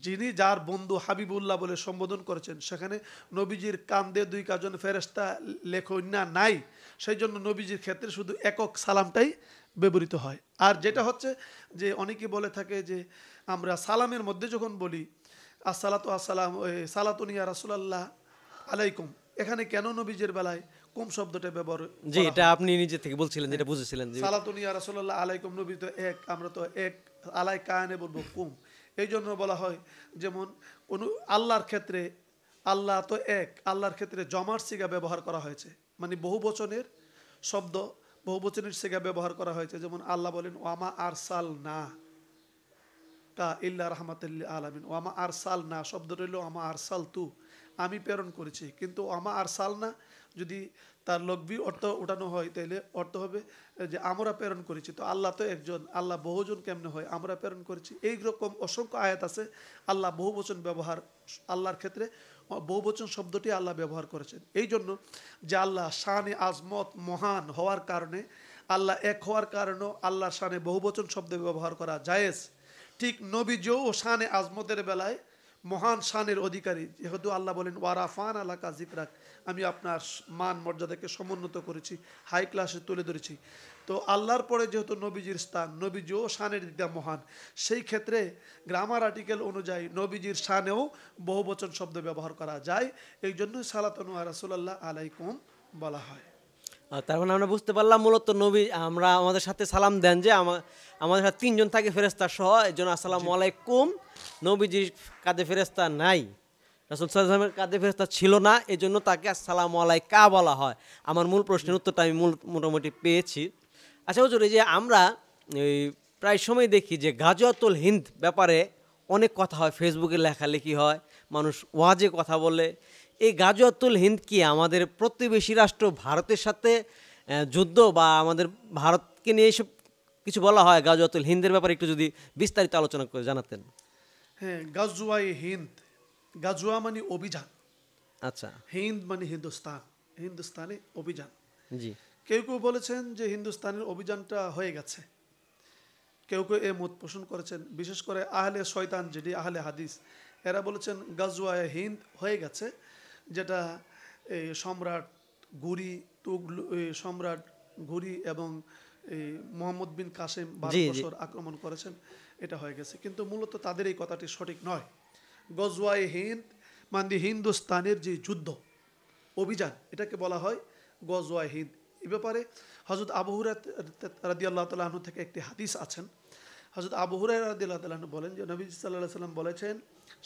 যিনি যার বন্ধু হাবিবুল্লাহ বলে সম্বোধন করেছেন। সেখানে নবীজির কান্দে দুই কাজন ফেরেশতা লেখন্যা নাই, সেই জন্য নবীজির ক্ষেত্রে শুধু একক সালামটাই ব্যবহৃত হয়। আর যেটা হচ্ছে যে অনেকে বলে থাকে যে আমরা সালামের মধ্যে যখন বলি আসসালাতু আসসালাম, সালাতুন ইয়া রাসূলুল্লাহ আলাইকুম, এখানে কেন নবীজির বেলায় কুম শব্দটা ব্যবহার? জি, এটা আপনি নিজে থেকে বলছিলেন, যেটা বুঝেছিলেন যে সালাতুন ইয়া রাসূলুল্লাহ আলাইকুম, নবী তো এক, আমরা তো এক, আলাই কায়নে বলবো কুম। এই জন্য বলা হয়, যেমন কোন আল্লাহর ক্ষেত্রে আল্লাহ তো এক, আল্লাহর ক্ষেত্রে জমার সিগা ব্যবহার করা হয়েছে, মানে বহু বচনের শব্দ, বহু বচনের সিগা ব্যবহার করা হয়েছে। যেমন আল্লাহ বলেন ওয়ামা আরসাল না কা ইল্লা রাহমাতাল লিল আলামিন। ওয়ামা আরসাল না শব্দটা হলো আমা আরসাল তু, আমি প্রেরণ করেছি। কিন্তু আমা আরসাল না যদি তার লঘবি অর্থ উঠানো হয় তাহলে অর্থ হবে যে আমরা প্রেরণ করেছি। তো আল্লাহ তো একজন, আল্লাহ বহুজন কেমনে হয়? আমরা প্রেরণ করেছি। এই রকম অসংখ্য আয়াত আছে আল্লাহ বহুবচন ব্যবহার, আল্লাহর ক্ষেত্রে বহুবচন শব্দটি আল্লাহ ব্যবহার করেছেন। এই জন্য যে আল্লাহ শানে আজমত মহান হওয়ার কারণে, আল্লাহ এক হওয়ার কারণেও আল্লাহর শানে বহুবচন শব্দ ব্যবহার করা জায়েজ। ঠিক নবীজিও শানে আজমতের বেলায় মহান শানের অধিকারী, যেহেতু আল্লাহ বলেন ওয়ারাফান আলাকা জিকরাক, আমি আপনার মান মর্যাদাকে সমুন্নত করেছি, হাই ক্লাসে তুলে ধরেছি। তো আল্লাহর পরে যেহেতু নবীজির স্থান, নবীজিও শানের দিকটা মহান, সেই ক্ষেত্রে গ্রামার আর্টিকেল অনুযায়ী নবীজির শানেও বহুবচন শব্দ ব্যবহার করা যায়। এই জন্যই সালাতুন ওয়া রাসূলুল্লাহ আলাইকুম বলা হয়। তার মানে আমরা বুঝতে পারলাম মূলত নবী, আমরা আমাদের সাথে সালাম দেন যে আমাদের সাথে তিনজন থাকে ফেরেশতা সহ, এই জন্য আসসালামু আলাইকুম। নবীজির কাঁধে ফেরেশতা নাই, রাসূল সাল্লাল্লাহু আলাইহি ওয়াসাল্লামের কাঁধে ফেরেশতা ছিল না, এই জন্য তাকে আসসালামু আলাইকা বলা হয়। আমার মূল প্রশ্নের উত্তরটা আমি মোটামুটি পেয়েছি। আচ্ছা হুজুর, এই যে আমরা এই প্রায় সময় দেখি যে গাজওয়াতুল হিন্দ ব্যাপারে অনেক কথা হয়, ফেসবুকে লেখালেখি হয়, মানুষ ওয়াজে কথা বলে। এই গাজওয়াতুল হিন্দ কি আমাদের প্রতিবেশী রাষ্ট্র ভারতের সাথে যুদ্ধ, বা আমাদের ভারতকে নিয়ে এইসব কিছু বলা হয়? গাজওয়াতুল হিন্দের ব্যাপারে একটু যদি বিস্তারিত আলোচনা করে জানাতেন। হ্যাঁ, গাজওয়াই হিন্দ, গাজওয়া মানে অভিযান, আচ্ছা, হিন্দ মানে হিন্দুস্তান, হিন্দুস্তানে অভিযান। জি। কেউ কেউ বলেছেন যে হিন্দুস্তানের অভিযানটা হয়ে গেছে, কেউ কেউ এ মত পোষণ করেছেন। বিশেষ করে আহলে শয়তান, যেটি আহলে হাদিস, এরা বলেছেন গাজওয়ায়ে হিন্দ হয়ে গেছে, যেটা এই সম্রাট ঘুরি সম্রাট ঘুরি এবং এই মোহাম্মদ বিন কাসেম ভারতবর্ষের আক্রমণ করেছেন, এটা হয়ে গেছে। কিন্তু মূলত তাদের এই কথাটি সঠিক নয়। গজওয়ায়ে হিন্দ মানে হিন্দুস্তানের যে যুদ্ধ অভিযান, এটাকে বলা হয় গজওয়ায়ে হিন্দ। এ ব্যাপারে হযরত আবু হুরায়রা রাদিয়াল্লাহু তাআলা আনহু থেকে একটি হাদিস আছেন। হযরত আবু হুরায়রা রাদিয়াল্লাহু তাআলা আনহু বলেন যে নবী সাল্লাল্লাহু আলাইহি সাল্লাম বলেছেন,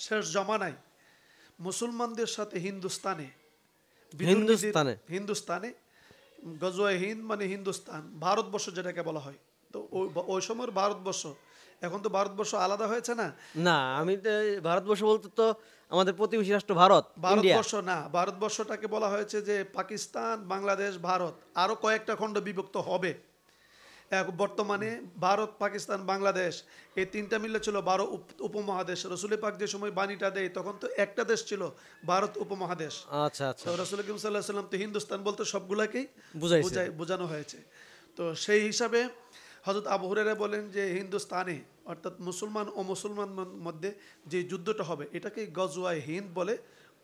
শেষ জামানায় মুসলমানদের সাথে হিন্দুস্তানে গজওয়ায়ে হিন্দ মানে হিন্দুস্তান, ভারতবর্ষ যেটাকে বলা হয়। তো ওই সময়ের ভারতবর্ষ, এখন তো ভারতবর্ষ আলাদা হয়েছে না। না, আমি তো ভারতবর্ষ বলতে তো আমাদের প্রতিবেশী রাষ্ট্র ভারত, ইন্ডিয়া। ভারতবর্ষ না, ভারতবর্ষটাকে বলা হয়েছে যে পাকিস্তান, বাংলাদেশ, ভারত, আরো কয়েকটা খণ্ড বিভক্ত হবে। বর্তমানে ভারত, পাকিস্তান, বাংলাদেশ এই তিনটা মিলে ছিল 12 উপমহাদেশ। রসুল পাক যে সময় বাণীটা দেয় তখন তো একটা দেশ ছিল, ভারত উপমহাদেশ। আচ্ছা আচ্ছা। রসুল করিম সাল্লাল্লাহু আলাইহি ওয়াসাল্লাম তো হিন্দুস্তান বলতে সবগুলাকেই বুঝাইছে। বোঝানো হয়েছে। তো সেই হিসাবে হযরত আবু হুরায়রা বলেন যে হিন্দুস্তানে, অর্থাৎ মুসলমান ও মুসলমান মধ্যে যে যুদ্ধটা হবে, এটাকে গজওয়ায়ে হিন্দ বলে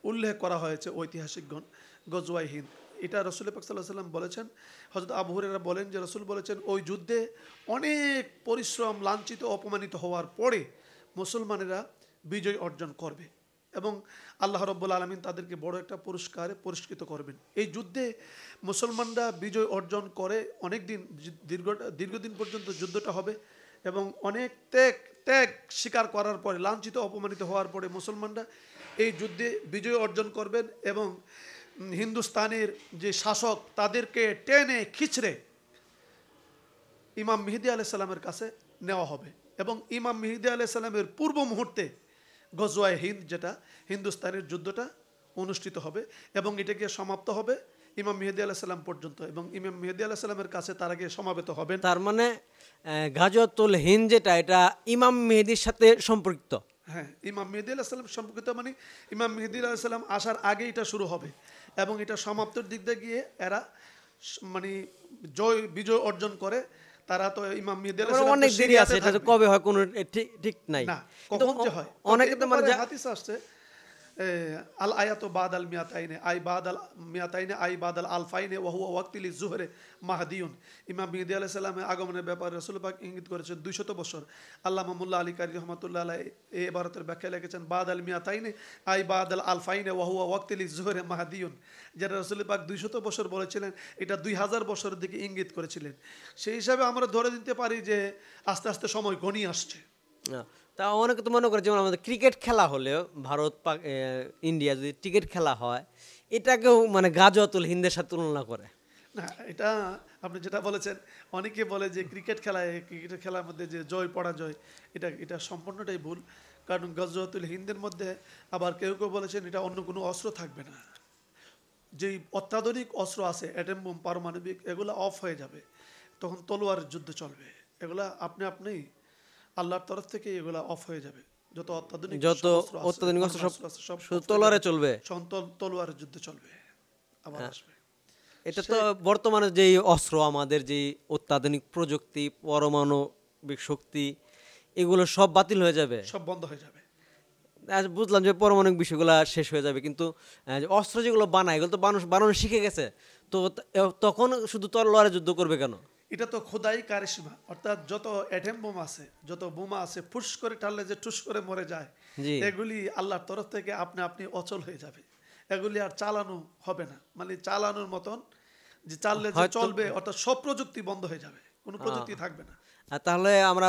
উল্লেখ করা হয়েছে ঐতিহাসিকগণ। গজওয়ায়ে হিন্দ এটা রসুল পাক সাল্লাল্লাহু আলাইহি ওয়াসাল্লাম বলেছেন। হযরত আবু হুরায়রা বলেন যে রসুল বলেছেন ওই যুদ্ধে অনেক পরিশ্রম, লাঞ্ছিত, অপমানিত হওয়ার পরে মুসলমানেরা বিজয় অর্জন করবে এবং আল্লাহ রাব্বুল আলামিন তাদেরকে বড় একটা পুরস্কারে পুরস্কৃত করবেন। এই যুদ্ধে মুসলমানরা বিজয় অর্জন করে অনেক দিন, দীর্ঘদিন পর্যন্ত যুদ্ধটা হবে এবং অনেক ত্যাগ ত্যাগ স্বীকার করার পরে, লাঞ্ছিত অপমানিত হওয়ার পরে মুসলমানরা এই যুদ্ধে বিজয় অর্জন করবেন এবং হিন্দুস্তানের যে শাসক তাদেরকে টেনে খিচড়ে ইমাম মেহেদী আলাইহিস সালামের কাছে নেওয়া হবে। এবং ইমাম মেহেদী আলাইহিস সালামের পূর্ব মুহূর্তে গজওয়ায়ে হিন্দ, যেটা হিন্দুস্তানের যুদ্ধটা অনুষ্ঠিত হবে এবং এটা গিয়ে সমাপ্ত হবে ইমাম মেহেদী আলাইহিস সালাম পর্যন্ত, এবং ইমাম মেহেদী আলাইহিস সালামের কাছে তারা গিয়ে সমাবেত হবেন। তার মানে গাজওয়াতুল হিন্দ যেটা, এটা ইমাম মেহেদীর সাথে সম্পর্কিত। হ্যাঁ, ইমাম মেহেদী আলাইহিস সালাম সম্পর্কিত, মানে ইমাম মেহেদী আলাইহিস সালাম আসার আগে এটা শুরু হবে এবং এটা সমাপ্তির দিক দিয়ে গিয়ে এরা মানে বিজয় অর্জন করে। তারা তো ইমাম মেহেদী আলাইহিস সালাম অনেক দেরি আছে, এটা কবে হয় কোনো ঠিক ঠিক নাই। না, কখন যে হয় অনেকে তো মানে হাদিস আসছে আল আয়াতু বাদাল মিয়াতাইনে আই বাদাল মিয়াতাইনে আই বাদাল আলফাইনে ওয়া হুয়া ওয়াক্তিল জুহরে মাহদিউন। ইমাম মেহেদী আলাইহিস সালামের আগমনের ব্যাপারে রাসূল পাক ইঙ্গিত করেছেন 200 বছর। আল্লামা মোল্লা আলী কারি রহমাতুল্লাহ আলাইহি এই ইবারতের ব্যাখ্যা লিখেছেন বাদাল মিয়াতাইনে আই বাদাল আলফাইনে ওয়া হুয়া ওয়াক্তিল জুহরে মাহদিউন, যেটা রাসূল পাক 200 বছর বলেছিলেন, এটা 2000 বছরের দিকে ইঙ্গিত করেছিলেন। সেই হিসাবে আমরা ধরে নিতে পারি যে আস্তে আস্তে সময় ঘনিয়ে আসছে। তা অনেকে তো মনে করে, যেমন আমাদের ক্রিকেট খেলা হলেও ভারত ইন্ডিয়া যদি ক্রিকেট খেলা হয়, এটাকেও মানে গাজওয়াতুল হিন্দের সাথে তুলনা করে। না, এটা আপনি যেটা বলেছেন, অনেকে বলে যে ক্রিকেটের খেলার মধ্যে যে জয় পরাজয়, এটা সম্পূর্ণটাই ভুল। কারণ গজওয়াতুল হিন্দের মধ্যে আবার কেউ কেউ বলেছেন এটা অন্য কোনো অস্ত্র থাকবে না। যেই অত্যাধুনিক অস্ত্র আছে, অ্যাটম বোম, পারমাণবিক, এগুলো অফ হয়ে যাবে, তখন তলোয়ারের যুদ্ধ চলবে। এগুলা আপনি আল্লাহর তরফ থেকে এগুলা অফ হয়ে যাবে। যত অত্যাধুনিক অস্ত্র সব শুধু তলোয়ারে চলবে, তলোয়ারের যুদ্ধ চলবে, আবার আসবে। এটা তো বর্তমানে যেই অস্ত্র, আমাদের যেই অত্যাধুনিক প্রযুক্তি, পারমাণবিক শক্তি, এগুলো সব বাতিল হয়ে যাবে, সব বন্ধ হয়ে যাবে। বুঝলাম যে পারমাণবিক বিষয়গুলো শেষ হয়ে যাবে, কিন্তু অস্ত্র যেগুলো বানায় এগুলো তো বানানো শিখে গেছে, তো তখন শুধু তলোয়ারে যুদ্ধ করবে কেন? এটা তো খোদাই কারিশমা, অর্থাৎ যত অ্যাটম বোম আছে, যত বোমা আছে, ফুস করে টানলে যে টুস করে মরে যায়, এগুলি আল্লাহর তরফ থেকে আপনি অচল হয়ে যাবে। এগুলি আর চালানো হবে না, মানে চালানোর মতন যে চাললে যে চলবে, অর্থাৎ সব প্রযুক্তি বন্ধ হয়ে যাবে, কোনো প্রযুক্তি থাকবে না। তাহলে আমরা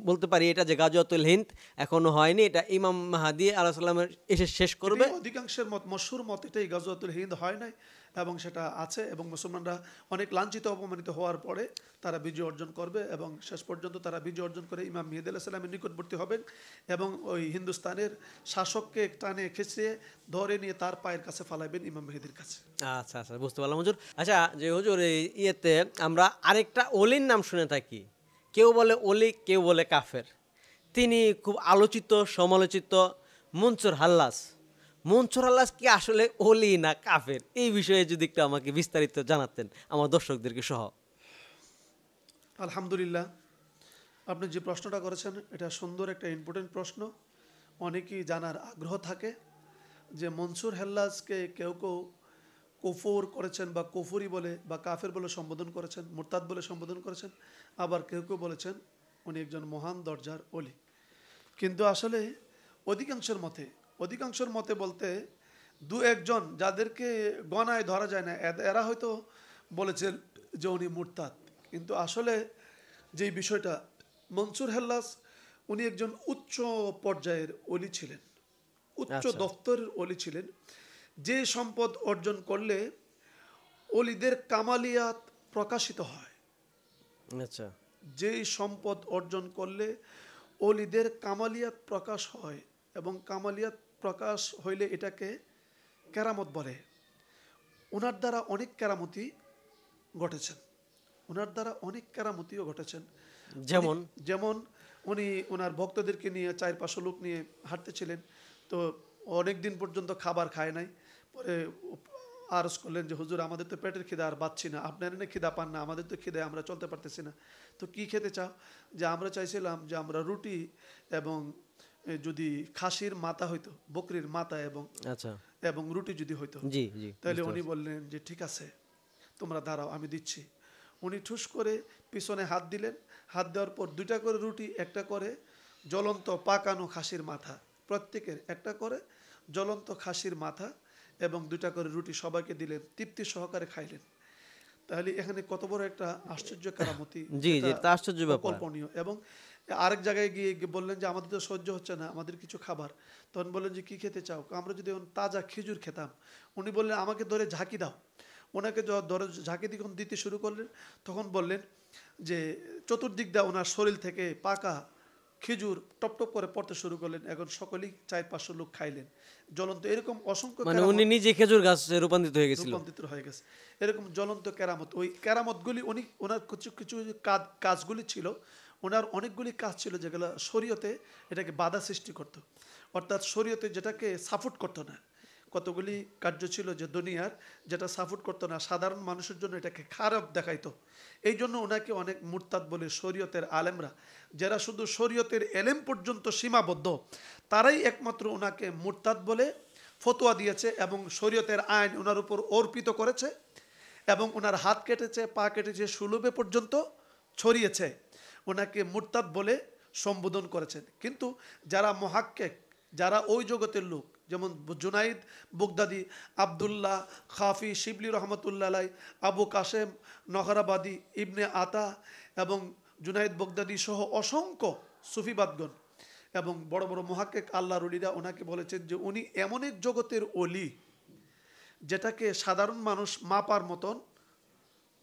বলতে পারি এটা যে গাজওয়াতুল হিন্দ এখনো হয়নি, এটা ইমাম মাহদী আলাইহিস সালামের এসে শেষ করবে। অধিকাংশের মশহুর মত এটাই, গাজওয়াতুল হিন্দ হয় নাই এবং সেটা আছে, এবং মুসলমানরা অনেক লাঞ্ছিত অপমানিত হওয়ার পরে তারা বিজয় অর্জন করবে এবং শেষ পর্যন্ত তারা বিজয় অর্জন করে ইমাম মেহেদী আলাইহিস সালামের নিকটবর্তী হবেন এবং ওই হিন্দুস্তানের শাসককে টানে খেঁচিয়ে ধরে নিয়ে তার পায়ের কাছে ফালাইবেন, ইমাম মেহেদীর কাছে। আচ্ছা আচ্ছা, বুঝতে পারলাম হুজুর। আচ্ছা, যে হুজুর এই ইয়েতে আমরা আরেকটা অলির নাম শুনে থাকি, কেউ বলে অলি, কেউ বলে কাফের। তিনি খুব আলোচিত সমালোচিত মনসুর হাল্লাজ। মনসুর হাল্লাজ কি আসলে অলি না কাফের? এই বিষয়ে যদি একটু আমাকে বিস্তারিত জানাতেন আমার দর্শকদেরকে সহ। আলহামদুলিল্লাহ, আপনি যে প্রশ্নটা করেছেন এটা সুন্দর একটা ইম্পর্টেন্ট প্রশ্ন। অনেকেই জানার আগ্রহ থাকে যে মনসুর হাল্লাজকে কেউ কেউ কুফর করেছেন বা কুফরি বলে বা কাফের বলে সম্বোধন করেছেন, মুরতাদ বলে সম্বোধন করেছেন, আবার কেউ কেউ বলেছেন উনি একজন মহান দরজার অলি। কিন্তু আসলে অধিকাংশের মতে বলতে দু একজন যাদেরকে গণায় ধরা যায় না, এরা হয়তো বলেছেন যে উনি মুরতাদ। কিন্তু আসলে যেই বিষয়টা, মনসুর হাল্লাজ উনি একজন উচ্চ পর্যায়ের অলি ছিলেন, উচ্চ দফতরের অলি ছিলেন। যে সম্পদ অর্জন করলে অলিদের কামালিয়াত প্রকাশিত হয়, আচ্ছা, যেই সম্পদ অর্জন করলে অলিদের কামালিয়াত প্রকাশ হয় এবং কামালিয়াত প্রকাশ হইলে এটাকে কেরামত বলে। ওনার দ্বারা অনেক কেরামতি ঘটেছেন, যেমন উনি ওনার ভক্তদেরকে নিয়ে 4-5 লোক নিয়ে হাঁটতেছিলেন, তো অনেক দিন পর্যন্ত খাবার খায় নাই। পরে আরজ করলেন যে হুজুর, আমাদের তো পেটের খিদা আর বাচ্ছি না, আপনারা না খিদা পান না, আমাদের তো খিদে আমরা চলতে পারতেছি না, তো কি খেতে চাও? যে আমরা চাইছিলাম যে আমরা রুটি এবং যদি খাসির মাথা হইতো, বকরির মাথা এবং রুটি যদি হইতো, তাহলে উনি বললেন যে ঠিক আছে, তোমরা দাঁড়াও, আমি দিচ্ছি। উনি ঠুস করে পিছনে হাত দিলেন, হাত দেওয়ার পর 2টা করে রুটি, একটা করে জ্বলন্ত পাকানো খাসির মাথা, প্রত্যেকের একটা করে জ্বলন্ত খাসির মাথা এবং 2টা করে রুটি সবাইকে দিলেন, তৃপ্তি সহকারে খাইলেন। তাহলে এখানে কত বড় একটা আশ্চর্য কারামতি, আশ্চর্য ব্যাপার, কল্পনীয়। এবং আরেক জায়গায় গিয়ে বললেন যে আমাদের তো সহ্য হচ্ছে না, আমাদের কিছু খাবার। তখন বললেন যে কি খেতে চাও? আমরা যদি এখন তাজা খেজুর খেতাম। উনি বললেন আমাকে ধরে ঝাঁকি দাও। ওনাকে ধরে ঝাঁকি যখন দিতে শুরু করলেন, তখন বললেন যে চতুর্দিক দিয়ে ওনার শরীর থেকে পাকা খেজুর টপ টপ করে পড়তে শুরু করলেন। এখন সকলেই 400-500 লোক খাইলেন জ্বলন্ত। এরকম অসংখ্য মানে উনি নিজে খেজুর গাছ রূপান্তরিত হয়ে গেছিল। রূপান্তরিত হয়ে গেছে এরকম জ্বলন্ত কেরামত। ওই কেরামতগুলি উনি ওনার কিছু কিছু কাজগুলি ছিল, ওনার অনেকগুলি কাজ ছিল যেগুলো শরীয়তে এটাকে বাধা সৃষ্টি করত, অর্থাৎ শরীয়তে যেটাকে সাপোর্ট করতো না। কতগুলি কার্য ছিল যে দুনিয়ার যেটা সাপোর্ট করতো না, সাধারণ মানুষের জন্য এটাকে খারাপ দেখাইতো। এই জন্য ওনাকে অনেক মুরতাদ বলে শরীয়তের আলেমরা, যারা শুধু শরীয়তের এলেম পর্যন্ত সীমাবদ্ধ, তারাই একমাত্র ওনাকে মুরতাদ বলে ফতোয়া দিয়েছে এবং শরীয়তের আইন ওনার উপর অর্পিত করেছে এবং ওনার হাত কেটেছে, পা কেটেছে, সুলভে পর্যন্ত ছড়িয়েছে, ওনাকে মুরতাদ বলে সম্বোধন করেছেন। কিন্তু যারা মুহাক্কিক, যারা ওই জগতের লোক, যেমন জুনাইদ বুগদাদি, আবদুল্লাহ খাফি শিবলি রহমতুল্লাহ আলাই, আবু কাসেম নহরাবাদী, ইবনে আতা এবং জুনাইদ বুগদাদি সহ অসংখ্য সুফিবাদগণ এবং বড় বড় মুহাক্কিক আল্লাহর ওলিরা ওনাকে বলেছেন যে উনি এমন এক জগতের ওলি যেটাকে সাধারণ মানুষ মাপার মতন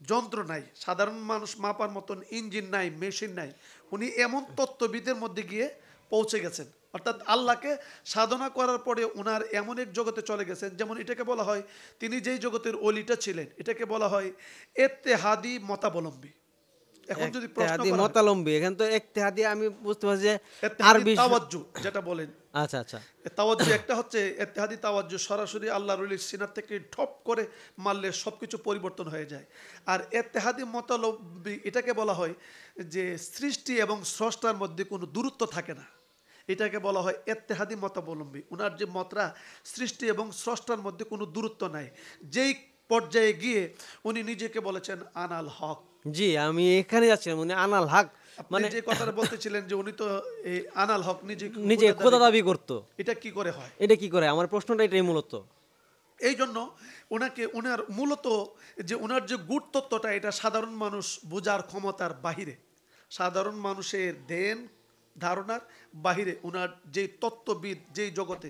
যন্ত্র নাই, সাধারণ মানুষ মাপার মতন ইঞ্জিন নাই, মেশিন নাই। উনি এমন তত্ত্ববিদের মধ্যে গিয়ে পৌঁছে গেছেন, অর্থাৎ আল্লাহকে সাধনা করার পরে ওনার এমন এক জগতে চলে গেছেন। যেমন এটাকে বলা হয়, তিনি যেই জগতের ওলিটা ছিলেন এটাকে বলা হয় ইত্তেহাদি মতাবলম্বী। এখন যদি প্রশ্ন করা হয়, মতালম্বী, এখানে তো ইত্তেহাদি আমি বুঝতে পারছি যে ইত্তেহাদি আরবি তাওয়াজ্জু যেটা বলেন। আচ্ছা আচ্ছা, তাওয়াজ্জু একটা হচ্ছে ইত্তেহাদি তাওয়াজ্জু, সরাসরি আল্লাহর ওলির সিনার থেকে ঠপ করে মারলে সবকিছু পরিবর্তন হয়ে যায়। আর ইত্তেহাদি মতালব্বী এটাকে বলা হয় যে সৃষ্টি এবং স্রষ্টার মধ্যে কোনো দূরত্ব থাকে না, এটাকে বলা হয় ইত্তেহাদি মতাবলম্বী। ওনার যে মতরা, সৃষ্টি এবং স্রষ্টার মধ্যে কোনো দূরত্ব নাই, যেই পর্যায়ে গিয়ে উনি নিজেকে বলেছেন আনাল হক। জি আমি এখানে যাচ্ছিলাম, উনি আনাল হক মানে যে কথাটা বলতেছিলেন যে উনি তো এই আনাল হক নিজে খোদা দাবি করতো। এটা কি করে হয়? এটা কি করে, আমার প্রশ্নটা এটাই মূলত। এই জন্য ওনাকে, ওনার মূলত যে ওনার যে গুড তত্ত্বটা, এটা সাধারণ মানুষ বোঝার ক্ষমতার বাহিরে, সাধারণ মানুষের দেন ধারণার বাহিরে ওনার যে তত্ত্ববিদ, যেই জগতে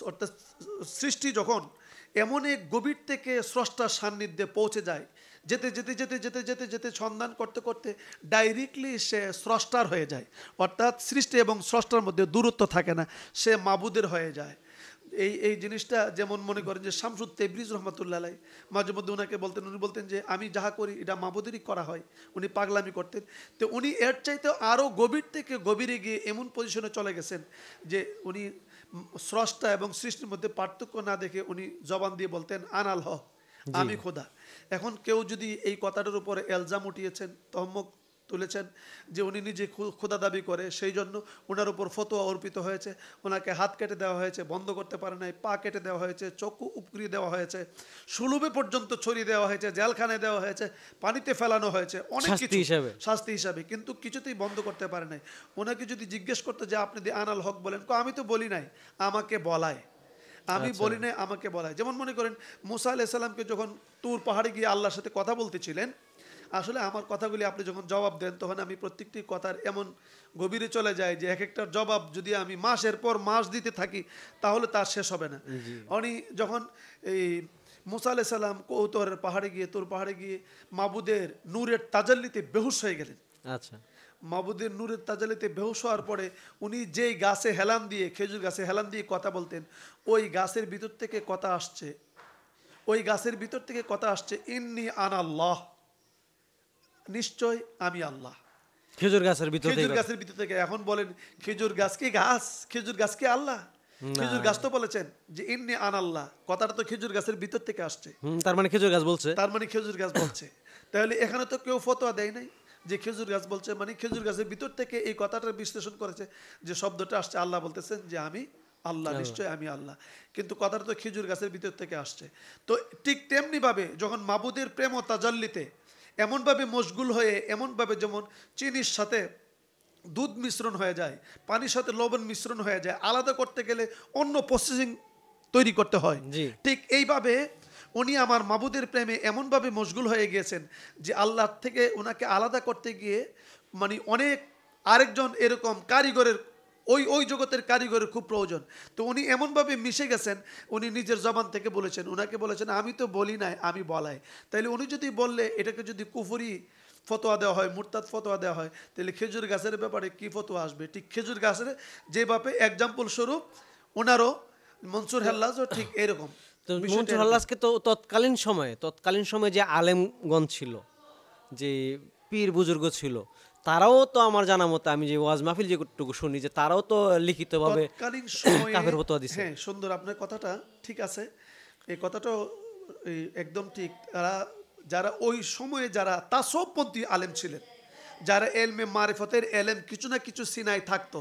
অর্থাৎ সৃষ্টি যখন এমন এক গভীর থেকে স্রষ্টার সান্নিধ্যে পৌঁছে যায়, যেতে যেতে যেতে যেতে যেতে যেতে সন্ধান করতে করতে ডাইরেক্টলি সে স্রষ্টার হয়ে যায়, অর্থাৎ সৃষ্টি এবং স্রষ্টার মধ্যে দূরত্ব থাকে না, সে মাবুদের হয়ে যায়। এই জিনিসটা যেমন মনে করেন যে শামসুদ তেবরিজ রহমতুল্লাহ আলাই মাঝে মধ্যে ওনাকে বলতেন, উনি বলতেন যে আমি যাহা করি এটা মাবুদেরই করা হয়, উনি পাগলামি করতেন। তো উনি এর চাইতে আরও গভীর থেকে গভীরে গিয়ে এমন পজিশনে চলে গেছেন যে উনি স্রষ্টা এবং সৃষ্টির মধ্যে পার্থক্য না দেখে উনি জবান দিয়ে বলতেন আনাল হক, আমি খোদা। এখন কেউ যদি এই কথাটার উপরে এলজাম উঠিয়েছেন, তহমক তুলেছেন যে উনি নিজে খোদা দাবি করে, সেই জন্য ওনার উপর ফতোয়া অর্পিত হয়েছে, ওনাকে হাত কেটে দেওয়া হয়েছে, বন্ধ করতে পারে নাই, পা কেটে দেওয়া হয়েছে, চক্ষু উপকরিয়ে দেওয়া হয়েছে, সুলভে পর্যন্ত ছড়িয়ে দেওয়া হয়েছে, জেলখানায় দেওয়া হয়েছে, পানিতে ফেলানো হয়েছে, অনেক কিছু শাস্তি হিসাবে, কিন্তু কিছুতেই বন্ধ করতে পারে নাই। ওনাকে যদি জিজ্ঞেস করতে যে আপনি দি আনাল হক বলেন, আমি তো বলি নাই, আমাকে বলায়, আমি বলি নাই, আমাকে বলায়। যেমন মনে করেন মুসা আলাইহিস সালামকে যখন তুর পাহাড়ে গিয়ে আল্লাহর সাথে কথা বলতেছিলেন, আসলে আমার কথাগুলি আপনি যখন জবাব দেন তখন আমি প্রত্যেকটি কথার এমন গভীরে চলে যায় যে এক একটার জবাব যদি আমি মাসের পর মাস দিতে থাকি তাহলে তার শেষ হবে না। উনি যখন এই মুসা আলাইহিস সালাম কৌতরের পাহাড়ে গিয়ে, তুর পাহাড়ে গিয়ে মাবুদের নূরের তাজাল্লিতে বেহুশ হয়ে গেলেন। আচ্ছা, মাবুদের নূরের তাজাল্লিতে বেহুশ হওয়ার পরে উনি যেই গাছে হেলান দিয়ে, খেজুর গাছে হেলান দিয়ে কথা বলতেন, ওই গাছের ভিতর থেকে কথা আসছে, ওই গাছের ভিতর থেকে কথা আসছে ইন্নী আনাল্লাহ, নিশ্চয় আমি আল্লাহ। খেজুর গাছের ভিতর থেকে। এখন বলেন খেজুর গাছ কি গাছ? খেজুর গাছ কি আল্লাহ? খেজুর গাছ তো বলেছেন যে ইন্নী আনাল্লাহ, কথাটা তো খেজুর গাছের ভিতর থেকে আসছে, তার মানে খেজুর গাছ বলছে, তার মানে খেজুর গাছ বলছে। তাহলে এখানে তো কেউ ফতোয়া দেয় নাই যে খেজুর গাছ বলছে, মানে খেজুর গাছের ভিতর থেকে এই কথাটা বিশ্লেষণ করেছে যে শব্দটা আসছে, আল্লাহ বলতেছেন যে আমি আল্লাহ, নিশ্চয় আমি আল্লাহ, কিন্তু কথাটা তো খেজুর গাছের ভিতর থেকে আসছে। তো ঠিক তেমনি ভাবে যখন মাবুদের প্রেম ও তাজাল্লিতে এমনভাবে মশগুল হয়ে, এমনভাবে যেমন চিনির সাথে দুধ মিশ্রণ হয়ে যায়, পানির সাথে লবণ মিশ্রণ হয়ে যায়, আলাদা করতে গেলে অন্য প্রসেসিং তৈরি করতে হয়, ঠিক এইভাবে উনি আমার মাবুদের প্রেমে এমনভাবে মশগুল হয়ে গিয়েছেন যে আল্লাহ থেকে ওনাকে আলাদা করতে গিয়ে মানে অনেক আরেকজন এরকম কারিগরের ওই ওই জগতের কারিগরের খুব প্রয়োজন। তো উনি এমনভাবে মিশে গেছেন, উনি নিজের জবান থেকে বলেছেন, ওনাকে বলেছেন আমি তো বলি নাই, আমি বলাই। তাইলে উনি যদি বললে এটাকে যদি কুফরি ফতোয়া দেওয়া হয়, মুরতাদ ফতোয়া দেওয়া হয়, তাহলে খেজুর গাছের ব্যাপারে কি ফতোয়া আসবে? ঠিক খেজুর গাছের যেভাবে এক্সাম্পল স্বরূপ ওনারও মনসুর হেল্লাজও ঠিক এরকম। তো বিষয়টা মনসুর এরকম। হাল্লাজকে তো তৎকালীন সময়ে যে আলেমগণ ছিল, যে পীর বুজুর্গ ছিল, তারাও তো আমার জানা মতে, আমি যে ওয়াজ মাহফিল যেটুকু শুনি, যে তারাও তো লিখিতভাবে তৎকালীন সময়ে কাফের ফতোয়া দিছে। হ্যাঁ, সুন্দর, আপনার কথাটা ঠিক আছে, এই কথাটাও একদম ঠিক। তারা যারা ওই সময়ে যারা তাসওবপন্থী আলেম ছিলেন, যারা এলমে মারিফতের এলেম কিছু না কিছু সিনাই থাকতো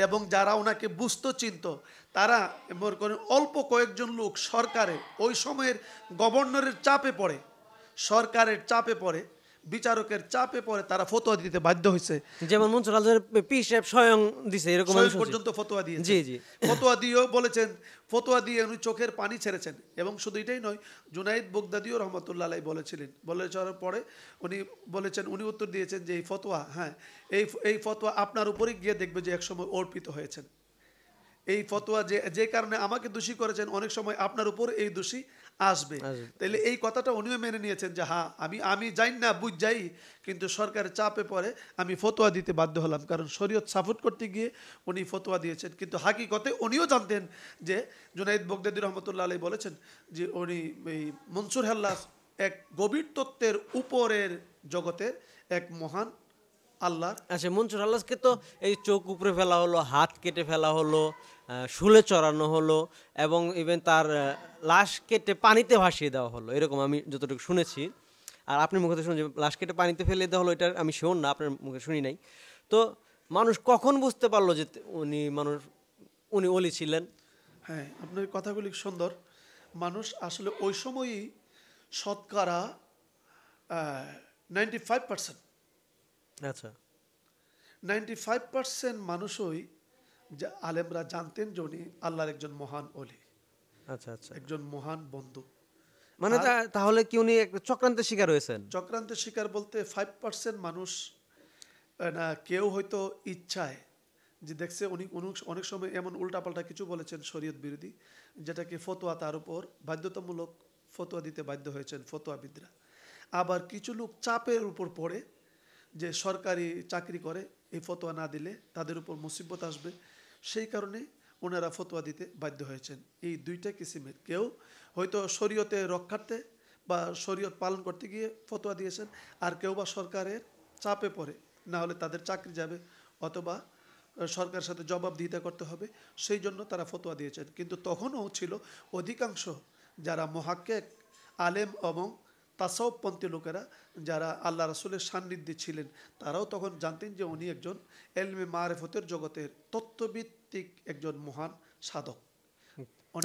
এবং যারা ওনাকে বুঝতো চিনতো, তারা মনে করেন অল্প কয়েকজন লোক সরকারের ওই সময়ের গভর্নরের চাপে পড়ে, সরকারের চাপে পড়ে, বিচারকের চাপে পড়ে তারা ফতোয়া দিতে বাধ্য হয়েছে। যেমন মনসুর হাল্লাজের পীর সাহেব স্বয়ং দিছে, এরকম আমি স্বয়ং শুনছি। পর্যন্ত ফতোয়া দিয়েছেন। জি জি। ফতোয়া দিয়েও বলেছেন, ফতোয়া দিয়ে উনি চোখের পানি ছেড়েছেন। এবং শুধু এটাই নয়, জুনাইদ বগদাদিও রহমতুল্লাহ আলাইহি বলেছিলেন, বলেছেন পরে উনি বলেছেন, উনি উত্তর দিয়েছেন যে এই ফতোয়া, হ্যাঁ, এই ফতোয়া আপনার উপরে গিয়ে দেখবে যে একসময় অর্পিত হয়েছেন। এই ফতোয়া যে কারণে আমাকে দোষী করেছেন, অনেক সময় আপনার উপর এই দোষী আসবে। তাইলে এই কথাটা উনিও মেনে নিয়েছেন যে হ্যাঁ, আমি যাই না বুঝ যাই, কিন্তু সরকারের চাপে পড়ে আমি ফতোয়া দিতে বাধ্য হলাম, কারণ শরীয়ত সাপোর্ট করতে গিয়ে উনি ফতোয়া দিয়েছেন। কিন্তু হাকিকতে উনিও জানতেন যে জুনাইদ বগদাদি রহমতুল্লাহ আলাইহি বলেছেন যে উনি এই মনসুর হেল্লাজ এক গভীর তত্ত্বের উপরের জগতের এক মহান আল্লাহর। আচ্ছা, মনসুর হাল্লাজকে তো এই চোখ উপরে ফেলা হলো, হাত কেটে ফেলা হলো, শুলে চড়ানো হলো, এবং ইভেন তার লাশ কেটে পানিতে ভাসিয়ে দেওয়া হলো, এরকম আমি যতটুকু শুনেছি। আর আপনার মুখে তো শুনছি লাশ কেটে পানিতে ফেলে দেওয়া হলো, এটা আমি শিওর না, আপনার মুখে শুনি নাই। তো মানুষ কখন বুঝতে পারলো যে উনি ওলি ছিলেন? হ্যাঁ, আপনার কথাগুলি সুন্দর। মানুষ আসলে ওই সময়ই শতকরা 95%, আচ্ছা 95% মানুষই যে আলেমরা জানতেন যে উনি আল্লাহর একজন মহান অলি, আচ্ছা আচ্ছা। একজন মহান বন্ধু। মানে আর তাহলে কি উনি একটা চক্রান্তের শিকার হয়েছেন? চক্রান্তের শিকার বলতে 5% মানুষ না, কেউ হয়তো ইচ্ছায় যে দেখছে উনি অনেক সময় এমন উল্টাপাল্টা কিছু বলেছেন শরীয়ত বিরোধী, যেটাকে ফতোয়া তার উপর বাধ্যতামূলক ফতোয়া দিতে বাধ্য হয়েছেন ফতোয়াবিদরা। আবার কিছু লোক চাপের উপর পড়ে, যে সরকারি চাকরি করে, এই ফতোয়া না দিলে তাদের উপর মুসিবত আসবে, সেই কারণে ওনারা ফতোয়া দিতে বাধ্য হয়েছেন। এই দুইটা কিসিমের, কেউ হয়তো শরীয়তে রক্ষার্থে বা শরীয়ত পালন করতে গিয়ে ফতোয়া দিয়েছেন, আর কেউ বা সরকারের চাপে পড়ে, না হলে তাদের চাকরি যাবে অথবা সরকারের সাথে জবাবদিহিতা করতে হবে, সেই জন্য তারা ফতোয়া দিয়েছেন। কিন্তু তখনও ছিল অধিকাংশ যারা মুহাক্কিক আলেম এবং তাসাউফপন্থী লোকেরা, যারা আল্লাহ রাসূলের সান্নিধ্যে ছিলেন, তারাও তখন জানতেন যে উনি একজন এলমে মারিফতের জগতের তত্ত্বভিত্তিক একজন মহান সাধক।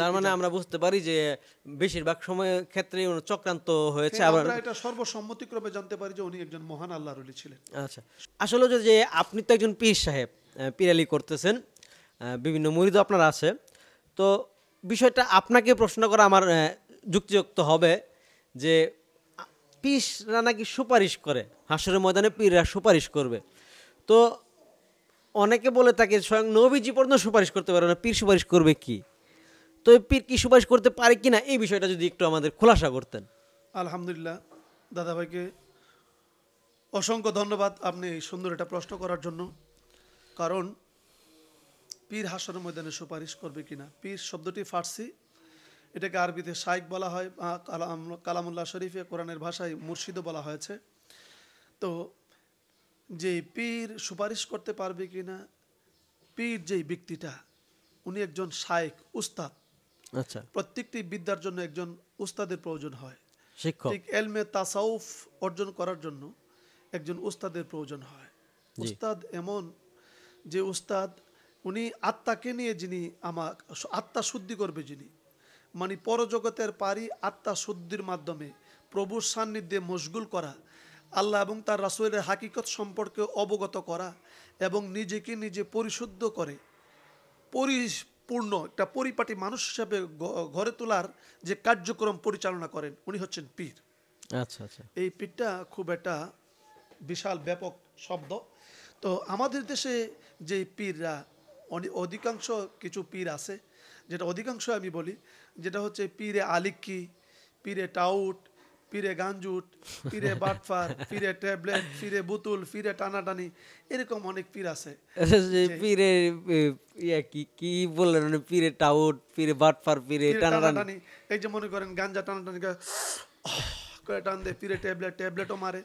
তার মানে আমরা বুঝতে পারি যে বেশিরভাগ সময় ক্ষেত্রে চক্রান্ত হয়েছে। হ্যাঁ, আবার আমরা এটা সর্বসম্মতিক্রমে জানতে পারি যে উনি একজন মহান আল্লাহর ওলি ছিলেন। আচ্ছা, আসলে যে আপনি তো একজন পীর সাহেব, পীরালি করতেছেন, বিভিন্ন মুরিদও আপনার আছে, তো বিষয়টা আপনাকে প্রশ্ন করা আমার যুক্তিযুক্ত হবে যে পীররা নাকি সুপারিশ করে, হাসরের ময়দানে পীররা সুপারিশ করবে। তো অনেকে বলে থাকে স্বয়ং নবীজি পর্যন্ত সুপারিশ করতে পারে না, পীর সুপারিশ করবে কি? তো এই পীর কি সুপারিশ করতে পারে কিনা, এই বিষয়টা যদি একটু আমাদের খোলাসা করতেন। আলহামদুলিল্লাহ, দাদাভাইকে অসংখ্য ধন্যবাদ আপনি এই সুন্দর একটা প্রশ্ন করার জন্য। কারণ পীর হাসরের ময়দানে সুপারিশ করবে কিনা, পীর শব্দটি ফার্সি, এটাকে আরবিতে শাইখ বলা হয়, কালামুল্লাহ শরীফে কোরআনের ভাষায় মুর্শিদও বলা হয়েছে। তো যে পীর সুপারিশ করতে পারবে কিনা, পীর যেই ব্যক্তিটা উনি একজন শাইখ, উস্তাদ। আচ্ছা, প্রত্যেকটি বিদ্যার জন্য একজন উস্তাদের প্রয়োজন হয়, শিক্ষক। ঠিক এলমে তাসাউফ অর্জন করার জন্য একজন উস্তাদের প্রয়োজন হয়। উস্তাদ এমন যে উস্তাদ, উনি আত্মাকে নিয়ে, যিনি আমার আত্মা শুদ্ধি করবে, যিনি মানে পরজগতের পারি আত্মা শুদ্ধির মাধ্যমে প্রভুর সান্নিধ্যে মশগুল করা, আল্লাহ এবং তার রাসূলের হাকিকত সম্পর্কে অবগত করা এবং নিজেকে নিজে পরিশুদ্ধ করে পরিপূর্ণ একটা পরিপাটি মানুষ হিসাবে গড়ে তোলার যে কার্যক্রম পরিচালনা করেন, উনি হচ্ছেন পীর। আচ্ছা আচ্ছা। এই পীরটা খুব একটা বিশাল ব্যাপক শব্দ। তো আমাদের দেশে যে পীররা অধিকাংশ কিছু পীর আছে, যেটা অধিকাংশ আমি বলি, যেটা হচ্ছে পীরে আলিক্কি, পীরে টাউট, পীরে গাঞ্জুট, পীরে বাটফার, পীরে ট্যাবলেট, পীরে বুতুল, পীরে টানাটানি, এরকম অনেক পীর আছে। যে যে পীরে কি কি বললেন, মানে পীরে টাউট, পীরে বাটপার, পীরে পীরে টানাটানি। টানাটানি, এই যে মনে করেন গাঞ্জা টানাটানি করে টান দেয়, পীরে ট্যাবলেটও মারে,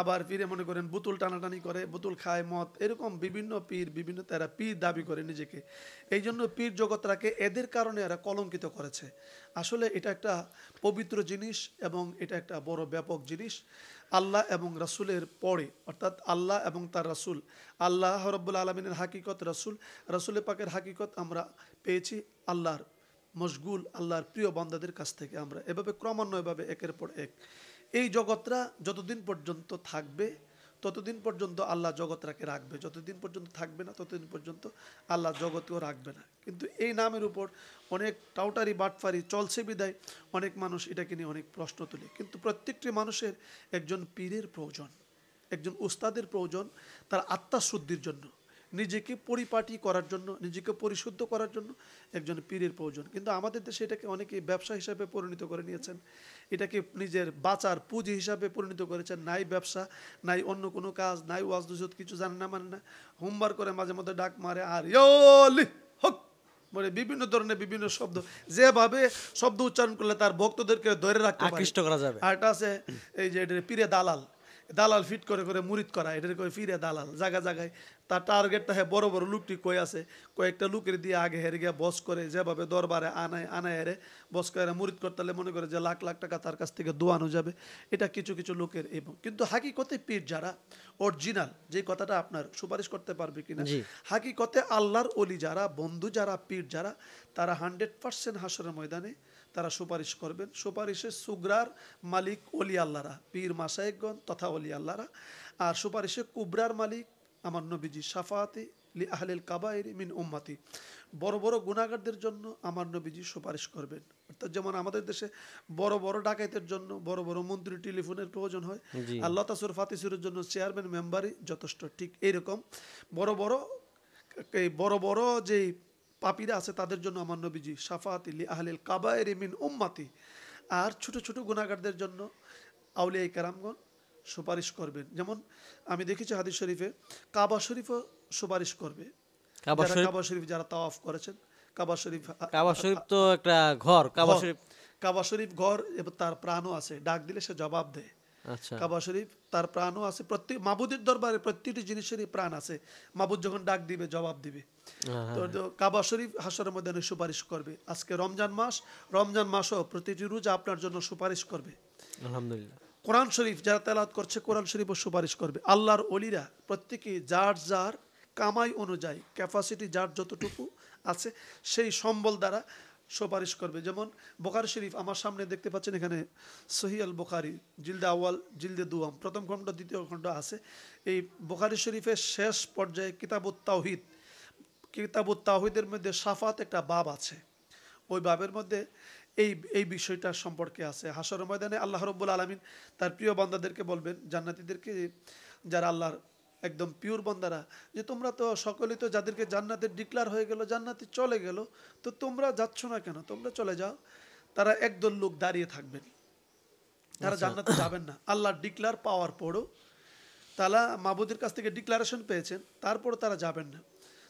আবার পীরে মনে করেন বোতল টানাটানি করে, বোতল খায়, মদ, এরকম বিভিন্ন পীর, বিভিন্ন তারা পীর দাবি করে নিজেকে। এই জন্য পীর জগৎটাকে এদের কারণে এরা কলঙ্কিত করেছে। আসলে এটা একটা পবিত্র জিনিস এবং এটা একটা বড় ব্যাপক জিনিস। আল্লাহ এবং রাসূলের পরে, অর্থাৎ আল্লাহ এবং তার রাসূল, আল্লাহ রাব্বুল আলামিনের হাকিকত, রাসূলের পাকের হাকিকত আমরা পেয়েছি আল্লাহর মশগুল, আল্লাহর প্রিয় বান্দাদের কাছ থেকে। আমরা এভাবে ক্রমান্বয়ভাবে একের পর এক এই জগৎটা যতদিন পর্যন্ত থাকবে ততদিন পর্যন্ত আল্লাহ জগৎটাকে রাখবে, যতদিন পর্যন্ত থাকবে না ততদিন পর্যন্ত আল্লাহ জগৎকেও রাখবে না। কিন্তু এই নামের উপর অনেক টাউটারি বাটফারি চলছে বিদায় অনেক মানুষ এটাকে নিয়ে অনেক প্রশ্ন তোলে। কিন্তু প্রত্যেকটি মানুষের একজন পীরের প্রয়োজন, একজন উস্তাদের প্রয়োজন, তার আত্মাশুদ্ধির জন্য, নিজেকে পরিপাটি করার জন্য, নিজেকে পরিশুদ্ধ করার জন্য একজন পীরের প্রয়োজন। কিন্তু আমাদের দেশে এটাকে অনেকে ব্যবসা হিসাবে পরিণত করে নিয়েছেন, এটাকে নিজের বাঁচার পুঁজি হিসাবে পরিণত করেছেন। নাই ব্যবসা, নাই অন্য কোনো কাজ, নাই ওয়াজ নসিহত, কিছু জানে না, মানে না, হুমবার করে মাঝে মধ্যে ডাক মারে আর ইয়োলি হক মানে বিভিন্ন ধরনের বিভিন্ন শব্দ, যেভাবে শব্দ উচ্চারণ করলে তার ভক্তদেরকে ধরে রাখতে পারে, আকৃষ্ট করা যাবে। আর এটা আছে এই যে এটা পীরে দালাল, দালাল ফিট করে করে মুরিদ করা, এটার করে ফিরে দালাল। জায়গা জায়গায় তার টার্গেটটা হ্যাঁ বড় বড় লোকটি কই আছে, কয়েকটা লোকের দিয়ে আগে হেরে গিয়ে বস করে, যেভাবে দরবারে আনায় হেরে বস করে মুরিদ করতে হলে মনে করে যে লাখ লাখ টাকা তার কাছ থেকে দোয়ানো যাবে। এটা কিছু কিছু লোকের। এবং কিন্তু হাকিকতে পীর যারা অরিজিনাল, যে কথাটা আপনার সুপারিশ করতে পারবে কিনা, জি। হাকিকতে আল্লাহর অলি যারা, বন্ধু যারা, পীর যারা, তারা 100% হাসরের ময়দানে তারা সুপারিশ করবেন। সুপারিশের সুগ্রার মালিক অলি আল্লাহরা, পীর মাশায়েখগণ তথা অলি আল্লাহরা। আর সুপারিশে কুবরার মালিক আমার নবীজি, শাফাআতি লি আহলিল কাবাইরি মিন উম্মতি, বড় বড় গুনাহগারদের জন্য আমার নবীজি সুপারিশ করবেন। অর্থাৎ যেমন আমাদের দেশে বড় বড় ডাকাইতের জন্য বড় বড় মন্ত্রী টেলিফোনের প্রয়োজন হয়, জি। আল্লাহ তাসুর ফাতিসুরের জন্য চেয়ারম্যান মেম্বারই যথেষ্ট। ঠিক এইরকম বড় বড় বড় বড় যেই পাপীরা আছে তাদের জন্য আমার নবীজি শাফাআতি লি আহলিল কাবাইরি মিন উম্মতি। আর ছোট ছোট গুনাহগারদের জন্য আউলিয়া কেরামগণ সুপারিশ করবেন। যেমন আমি দেখেছি হাদিস শরীফে কাবা শরীফও সুপারিশ করবে। কাবা যারা শরীফ, কাবা শরীফ যারা তাওয়াফ করেছেন, কাবা শরীফ কাবা শরীফ তো একটা ঘর, কাবা ঘর, শরীফ। কাবা শরীফ ঘর, এবং তার প্রাণও আছে, ডাক দিলে সে জবাব দেয়। আচ্ছা। কাবা শরীফ তার প্রাণও আছে, প্রত্যেক মাবুদের দরবারে প্রত্যেকটি জিনিসেরই প্রাণ আছে, মাবুদ যখন ডাক দিবে জবাব দিবে। হ্যাঁ, তো কাবা শরীফ হাসরের ময়দানে সুপারিশ করবে। আজকে রমজান মাস, রমজান মাসও প্রতিটি রোজা আপনার জন্য সুপারিশ করবে। আলহামদুলিল্লাহ। কোরআন শরীফ যারা তেলাওয়াত করছে, কোরআন শরীফও সুপারিশ করবে। আল্লাহর অলিরা প্রত্যেকে যার যার কামাই অনুযায়ী, ক্যাপাসিটি যার যতটুকু আছে সেই সম্বল দ্বারা সুপারিশ করবে। যেমন বুখারী শরীফ আমার সামনে দেখতে পাচ্ছেন, এখানে সহিহ আল বুখারী জিলদে আউয়াল জিলদে দুয়াম প্রথম খণ্ড দ্বিতীয় খণ্ড আছে। এই বুখারী শরীফের শেষ পর্যায়ে কিতাবুত তাওহীদ, কিতাবুত তাওহীদের মধ্যে শাফাত একটা বাব আছে। ওই বাবের মধ্যে এই এই বিষয়টা সম্পর্কে আছে। হাসরের ময়দানে আল্লাহ রাব্বুল আলামিন তার প্রিয় বান্দাদেরকে বলবেন, জান্নাতীদেরকে, যারা আল্লাহর একদম পিওর বান্দারা, যে তোমরা তো সকলেই তো যাদেরকে জান্নাতে ডিক্লার হয়ে গেল, জান্নাতে চলে গেল, তো তোমরা যাচ্ছ না কেন, তোমরা চলে যাও। তারা একদল লোক দাঁড়িয়ে থাকবেন, তারা জান্নাতে যাবেন না। আল্লাহর ডিক্লার পাওয়ার পরও তারা মাবুদের কাছ থেকে ডিক্লারেশন পেয়েছেন, তারপরও তারা যাবেন না।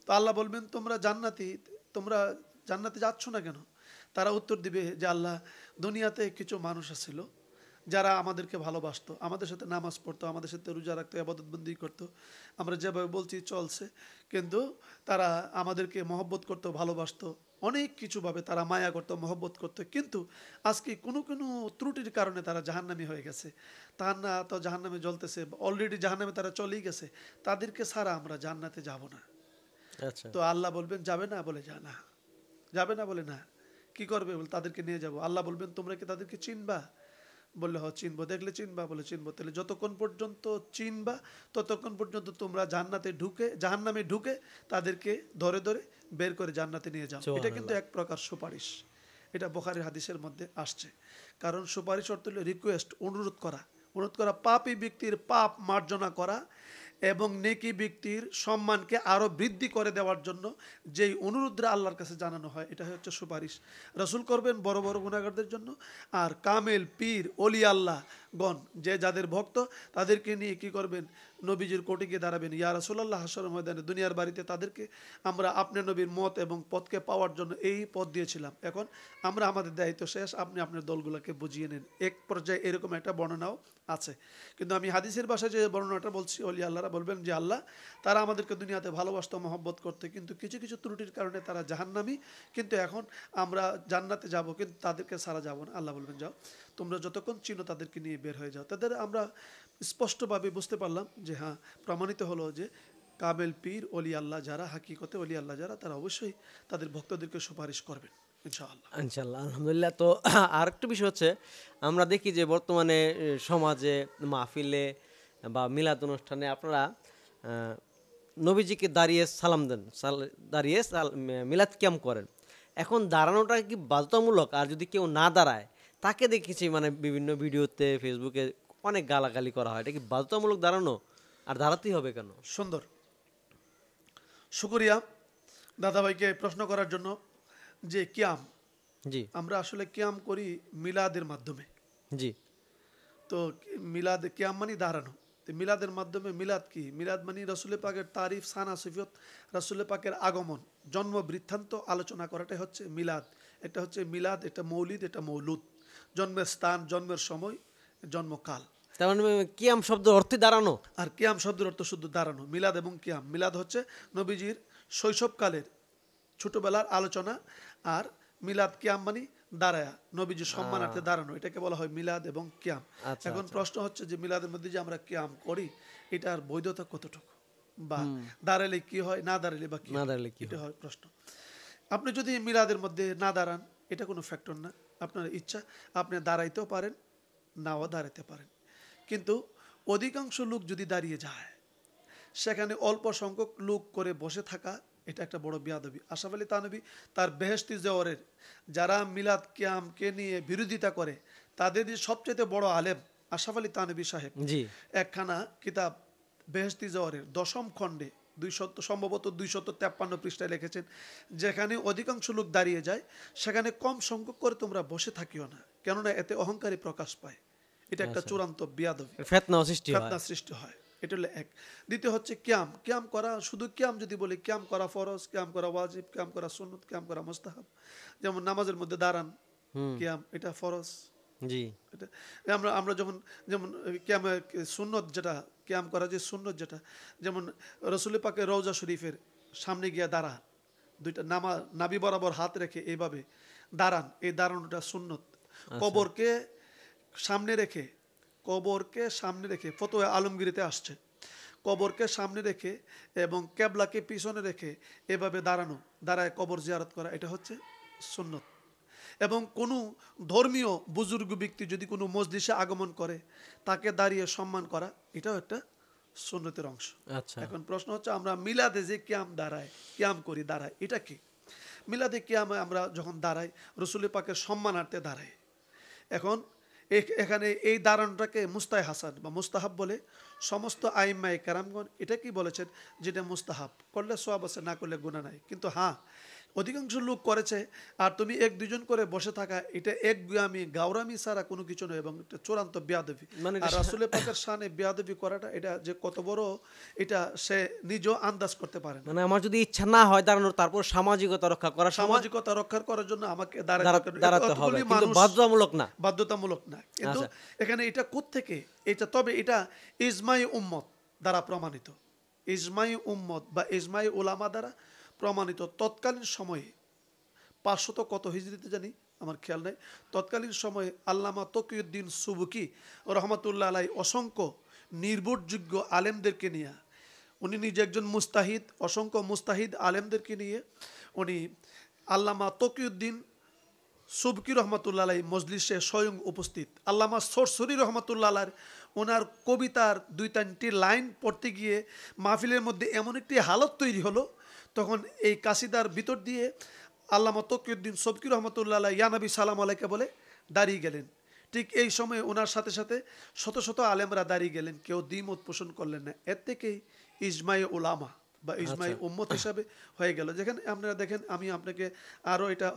তো আল্লাহ বলবেন, তোমরা জান্নাতি, তোমরা জান্নাতে যাচ্ছ না কেন? তারা উত্তর দিবে যে আল্লাহ, দুনিয়াতে কিছু মানুষ ছিল যারা আমাদেরকে ভালোবাসতো, আমাদের সাথে নামাজ পড়তো, আমাদের সাথে রোজা রাখতো, ইবাদতবন্দি করতো, আমরা যেভাবে বলছি চলছে, কিন্তু তারা আমাদেরকে মহব্বত করতো, ভালোবাসতো, অনেক কিছুভাবে তারা মায়া করতো, মহব্বত করতো। কিন্তু আজকে কোনো কোনো ত্রুটির কারণে তারা জাহান্নামী হয়ে গেছে, তার না তো জাহান্নামে জ্বলতেছে, অলরেডি জাহান্নামে তারা চলেই গেছে, তাদেরকে ছাড়া আমরা জান্নাতে যাব না। আচ্ছা। তো আল্লাহ বলবেন যাবে না, বলে যা না, যাবে না, বলে না, কি করবে? বলে তাদেরকে নিয়ে যাব। আল্লাহ বলবেন তোমরা কি তাদেরকে চিনবা? বললে হ চিনবো। দেখলে চিনবা? বলে চিনবো। তাহলে যতক্ষণ পর্যন্ত চিনবা ততক্ষণ পর্যন্ত তোমরা জান্নাতে ঢুকে, জাহান্নামে ঢুকে তাদেরকে ধরে ধরে বের করে জান্নাতে নিয়ে যাও। এটা কিন্তু এক প্রকার সুপারিশ। এটা বুখারীর হাদিসের মধ্যে আসছে। কারণ সুপারিশ অর্থ হলো রিকোয়েস্ট, অনুরোধ করা, অনুরোধ করা, পাপী ব্যক্তির পাপ মার্জনা করা, এবং নেকি ব্যক্তির সম্মানকে আরো বৃদ্ধি করে দেওয়ার জন্য যেই অনুরোধটা আল্লাহর কাছে জানানো হয়, এটা হচ্ছে সুপারিশ। রাসূল করবেন বড় বড় গুনাহগারদের জন্য, আর কামেল পীর অলি আল্লাহ গণ যে যাদের ভক্ত তাদেরকে নিয়ে কি করবেন, নবীজির কোর্টে গিয়ে দাঁড়াবেন, ইয়া রাসূলুল্লাহ হাসরের ময়দানে দুনিয়ার বাড়িতে তাদেরকে আমরা আপনার নবীর মত এবং পথকে পাওয়ার জন্য এই পথ দিয়েছিলাম, এখন আমরা আমাদের দায়িত্ব শেষ, আপনি আপনার দলগুলোকে বুঝিয়ে নেন। এক পর্যায়ে এরকম একটা বর্ণনাও আছে, কিন্তু আমি হাদিসের ভাষায় যে বর্ণনাটা বলছি, অলি আল্লাহরা বলবেন যে আল্লাহ তারা আমাদেরকে দুনিয়াতে ভালোবাসতো, মহব্বত করতে, কিন্তু কিছু কিছু ত্রুটির কারণে তারা জাহান্নামী, কিন্তু এখন আমরা জান্নাতে যাব, কিন্তু তাদেরকে সারা যাব না। আল্লাহ বলবেন যাও তোমরা যতক্ষণ চিনো তাদেরকে নিয়ে বের হয়ে যাও। তাদের আমরা স্পষ্টভাবে বুঝতে পারলাম যে হ্যাঁ, প্রমাণিত হলো যে কামেল পীর অলি আল্লাহ যারা, হাকিকতে অলি আল্লাহ যারা, তারা অবশ্যই তাদের ভক্তদেরকে সুপারিশ করবেন ইনশাআল্লাহ। ইনশাল্লাহ, আলহামদুলিল্লাহ। তো আরেকটা বিষয় হচ্ছে, আমরা দেখি যে বর্তমানে সমাজে মাহফিলে বা মিলাদ অনুষ্ঠানে আপনারা নবীজিকে দাঁড়িয়ে সালাম দেন, দাঁড়িয়ে মিলাদ কিয়াম করেন। এখন দাঁড়ানোটা কি বাধ্যতামূলক? আর যদি কেউ না দাঁড়ায়, তাকে দেখেছি মানে বিভিন্ন ভিডিওতে ফেসবুকে অনেক গালাগালি করা হয়, এটা কি বাধ্যতামূলক দাঁড়ানো? আর দাঁড়াতেই হবে কেন? সুন্দর, শুকরিয়া দাদাভাইকে প্রশ্ন করার জন্য। যে কিয়াম, জি আমরা আসলে কিয়াম করি মিলাদের মাধ্যমে। জি তো মিলাদ কিয়াম মানে দাঁড়ানো। তো মিলাদের মাধ্যমে, মিলাদ কি? মিলাদ মানে রসুল পাকের তারিফ, সানা সিফত, রসুল পাকের আগমন, জন্ম বৃত্তান্ত আলোচনা করাটাই হচ্ছে মিলাদ। এটা হচ্ছে মিলাদ, এটা মৌলিদ, এটা মৌলুদ। জন্মের স্থান, জন্মের সময়, জন্মকাল। তার মানে কিয়াম শব্দের অর্থে দাঁড়ানো। আর কিয়াম শব্দের অর্থ শুধু দাঁড়ানো। মিলাদ এবং কিয়াম, মিলাদ হচ্ছে নবীজির শৈশবকালের ছোটবেলার আলোচনা, আর মিলাদ কিয়াম মানে দাঁড়ায়া নবীজির সম্মানার্থে দাঁড়ানো, এটাকে বলা হয় মিলাদ এবং কিয়াম। আচ্ছা, এখন আচ্ছা। প্রশ্ন হচ্ছে যে মিলাদের মধ্যে যে আমরা কিয়াম করি, এটার বৈধতা কতটুকু, বা দাঁড়ালে কি হয়, না দাঁড়ালে বা কি না হয়, দাঁড়ালে কি এটা হয় প্রশ্ন। আপনি যদি মিলাদের মধ্যে না দাঁড়ান, এটা কোনো ফ্যাক্টর না, আপনার ইচ্ছা, আপনি দাঁড়াইতেও পারেন, নাও দাঁড়াইতে পারেন। কিন্তু অধিকাংশ লোক যদি দাঁড়িয়ে যায়, সেখানে অল্প সংখ্যক লোক করে বসে থাকা, এটা একটা বড় বিয়াদবি। আশরাফ আলী থানভী তার বেহেশতি জওহরের, যারা মিলাদ কিয়ামকে নিয়ে বিরোধিতা করে, তাদের যে সবচেয়ে বড় আলেম আশরাফ আলী থানভী সাহেব, জি একখানা কিতাব বেহেশতি জওহরের 10ম খণ্ডে 200 সম্ভবত 253 পৃষ্ঠায় লিখেছেন, যেখানে অধিকাংশ লোক দাঁড়িয়ে যায়, সেখানে কম সংখ্যক করে তোমরা বসে থাকিও না, কেননা এতে অহংকারী প্রকাশ পায়। এটা একটা চূড়ান্ত বিয়াদবি, ফেতনা সৃষ্টি হয়। ফেতনা সৃষ্টি হয়। এটা হলো এক। দ্বিতীয় হচ্ছে কিয়াম। কিয়াম করা, শুধু কিয়াম যদি বলি, কিয়াম করা ফরজ, কিয়াম করা ওয়াজিব, কিয়াম করা সুন্নত, কিয়াম করা মুস্তাহাব। যেমন নামাজের মধ্যে দাঁড়ান, কিয়াম, এটা ফরজ। জি এটা আমরা আমরা যখন, যেমন কিয়াম সুন্নত যেটা, কিয়াম করা যে সুন্নত যেটা, যেমন রসুল পাকের রওজা শরীফের সামনে গিয়ে দাঁড়ান, দুইটা নাভি বরাবর হাত রেখে এইভাবে দাঁড়ান, এই দাঁড়ানোটা সুন্নত। কবরকে সামনে রেখে ফতোয়া আলমগীরিতে আসছে, কবরকে সামনে রেখে এবং কেবলাকে পিছনে রেখে এভাবে দাঁড়ায় কবর জিয়ারত করা, এটা হচ্ছে সুন্নত। এবং কোনো ধর্মীয় বুজুর্গ ব্যক্তি যদি কোনো মজলিসে আগমন করে, তাকে দাঁড়িয়ে সম্মান করা, এটাও একটা সুন্নতের অংশ। আচ্ছা, এখন প্রশ্ন হচ্ছে, আমরা মিলাদে যে কিয়াম করি, দাঁড়াই, এটা কি? মিলাদে কিয়ামে আমরা যখন দাঁড়াই, রসুল পাকের সম্মানার্থে দাঁড়াই। এখন এখানে এই দাঁড়ানোটাকে মুস্তাহ হাসান বা মুস্তাহাব বলে সমস্ত আইম্মায়ে কেরামগণ এটা কি বলেছেন, যেটা মুস্তাহাব, করলে সওয়াব আছে, না করলে গুনাহ নাই। কিন্তু হ্যাঁ, অধিকাংশ লোক করেছে, আর তুমি 1-2 জন করে বসে থাকা, এটা গাওরামি ছাড়া কোনো কিছু নয়, এবং এটা চূড়ান্ত বেয়াদবি। মানে আর রাসূলের পাকের শানে বেয়াদবি করাটা, এটা যে কত বড়, এটা সে নিজেও আন্দাজ করতে পারে না। মানে আমার যদি ইচ্ছা না হয় দাঁড়ানোর, তারপর সামাজিকতা রক্ষা করার সময় সামাজিকতা রক্ষা করার জন্য আমাকে দাঁড়াতে হবে, কিন্তু বাধ্যতামূলক না। বাধ্যতামূলক না। কিন্তু এখানে এটা কোত্থেকে, এটা তবে এটা ইজমাই উম্মত দ্বারা প্রমাণিত, ইজমাই উম্মত বা ইজমাই উলামা দ্বারা প্রমাণিত। তৎকালীন সময়ে 500 কত হিজরিতে জানি, আমার খেয়াল নাই, তৎকালীন সময়ে আল্লামা তকিউদ্দিন সুবুকি রহমতুল্লাহ আলাই অসংখ্য নির্ভরযোগ্য আলেমদেরকে নিয়ে, উনি নিজে একজন মুস্তাহিদ, অসংখ্য মুস্তাহিদ আলেমদেরকে নিয়ে উনি আল্লামা তকিউদ্দিন সুবকি রহমতুল্লাহ আলাই মজলিসে স্বয়ং উপস্থিত। আল্লামা সরসরি রহমতুল্লাহ আলার ওনার কবিতার 2-3টি লাইন পড়তে গিয়ে মাহফিলের মধ্যে এমন একটি হালত তৈরি হলো, তখন এই কাসিদার ভিতর দিয়ে আল্লামা তকিউদ্দিন সুবকি রহমতুল্লাহ আলাই ইয়া নবী সালাম আলাইকে বলে দাঁড়িয়ে গেলেন। ঠিক এই সময় ওনার সাথে সাথে শত শত আলেমরা দাঁড়িয়ে গেলেন, কেউ দ্বিমত পোষণ করলেন না। এর থেকেই ইজমাই উলামা বা ইজমাই উম্মত হিসাবে হয়ে গেল। যেখানে আপনারা দেখেন, আমি আপনাকে আরও এটা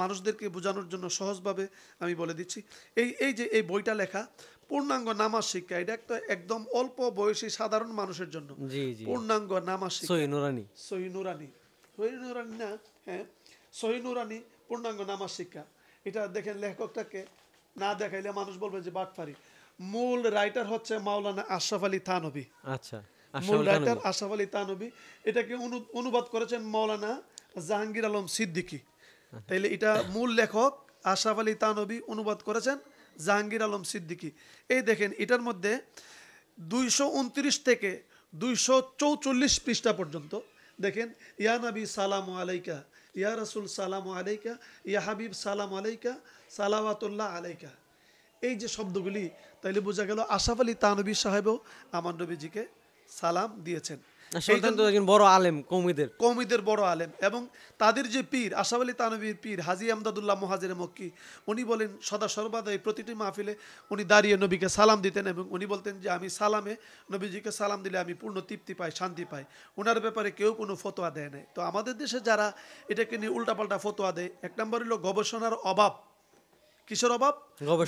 মানুষদেরকে বোঝানোর জন্য সহজভাবে আমি বলে দিচ্ছি। এই যে এই বইটা লেখা পূর্ণাঙ্গ নামাজ শিক্ষা, এটা একটা একদম অল্প বয়সী সাধারণ মানুষের জন্য জি জি পূর্ণাঙ্গ নামাজ শিক্ষা। সহি নুরানি। সহি নুরানি, সহি নুরানি না, হ্যাঁ সহি নুরানি পূর্ণাঙ্গ নামাজ শিক্ষা। এটা দেখেন লেখকটাকে না দেখাইলে মানুষ বলবে যে বাটপারি। মূল রাইটার হচ্ছে মাওলানা আশরাফ আলী থানভী। আচ্ছা, মূল রাইটার আশরাফ আলী থানভী। এটাকে অনুবাদ করেছেন মাওলানা জাহাঙ্গীর আলম সিদ্দিকী। তাইলে এটা মূল লেখক আশরাফ আলী থানভী, অনুবাদ করেছেন জাহাঙ্গীর আলম সিদ্দিকী। এই দেখেন এটার মধ্যে 229 থেকে 244 পৃষ্ঠা পর্যন্ত দেখেন, ইয়া নবী সালামু আলাইকা, ইয়া রাসূল সালামু আলাইকা, ইয়া হাবিব সালাম আলাইকা, সালাওয়াতুল্লাহ আলাইকা। এই যে শব্দগুলি, তাইলে বোঝা গেল আশরাফ আলী থানভী সাহেবও আমার নবীজিকে সালাম দিয়েছেন। একজন বড় আলেম, কওমিদের বড় আলেম। এবং তাদের যে পীর, আশরাফ আলী থানভীর পীর হাজী আমদাদুল্লাহ মুহাজিরে মক্কি, উনি বলেন সদা সর্বদা এই প্রতিটি মাহফিলে উনি দাঁড়িয়ে নবীকে সালাম দিতেন এবং উনি বলতেন যে আমি সালামে নবীজিকে সালাম দিলে আমি পূর্ণ তৃপ্তি পাই, শান্তি পাই। ওনার ব্যাপারে কেউ কোনো ফতোয়া দেয় নাই। তো আমাদের দেশে যারা এটাকে নিয়ে উল্টাপাল্টা ফতোয়া দেয়, এক নম্বর হলো গবেষণার অভাব। কিসের অভাব?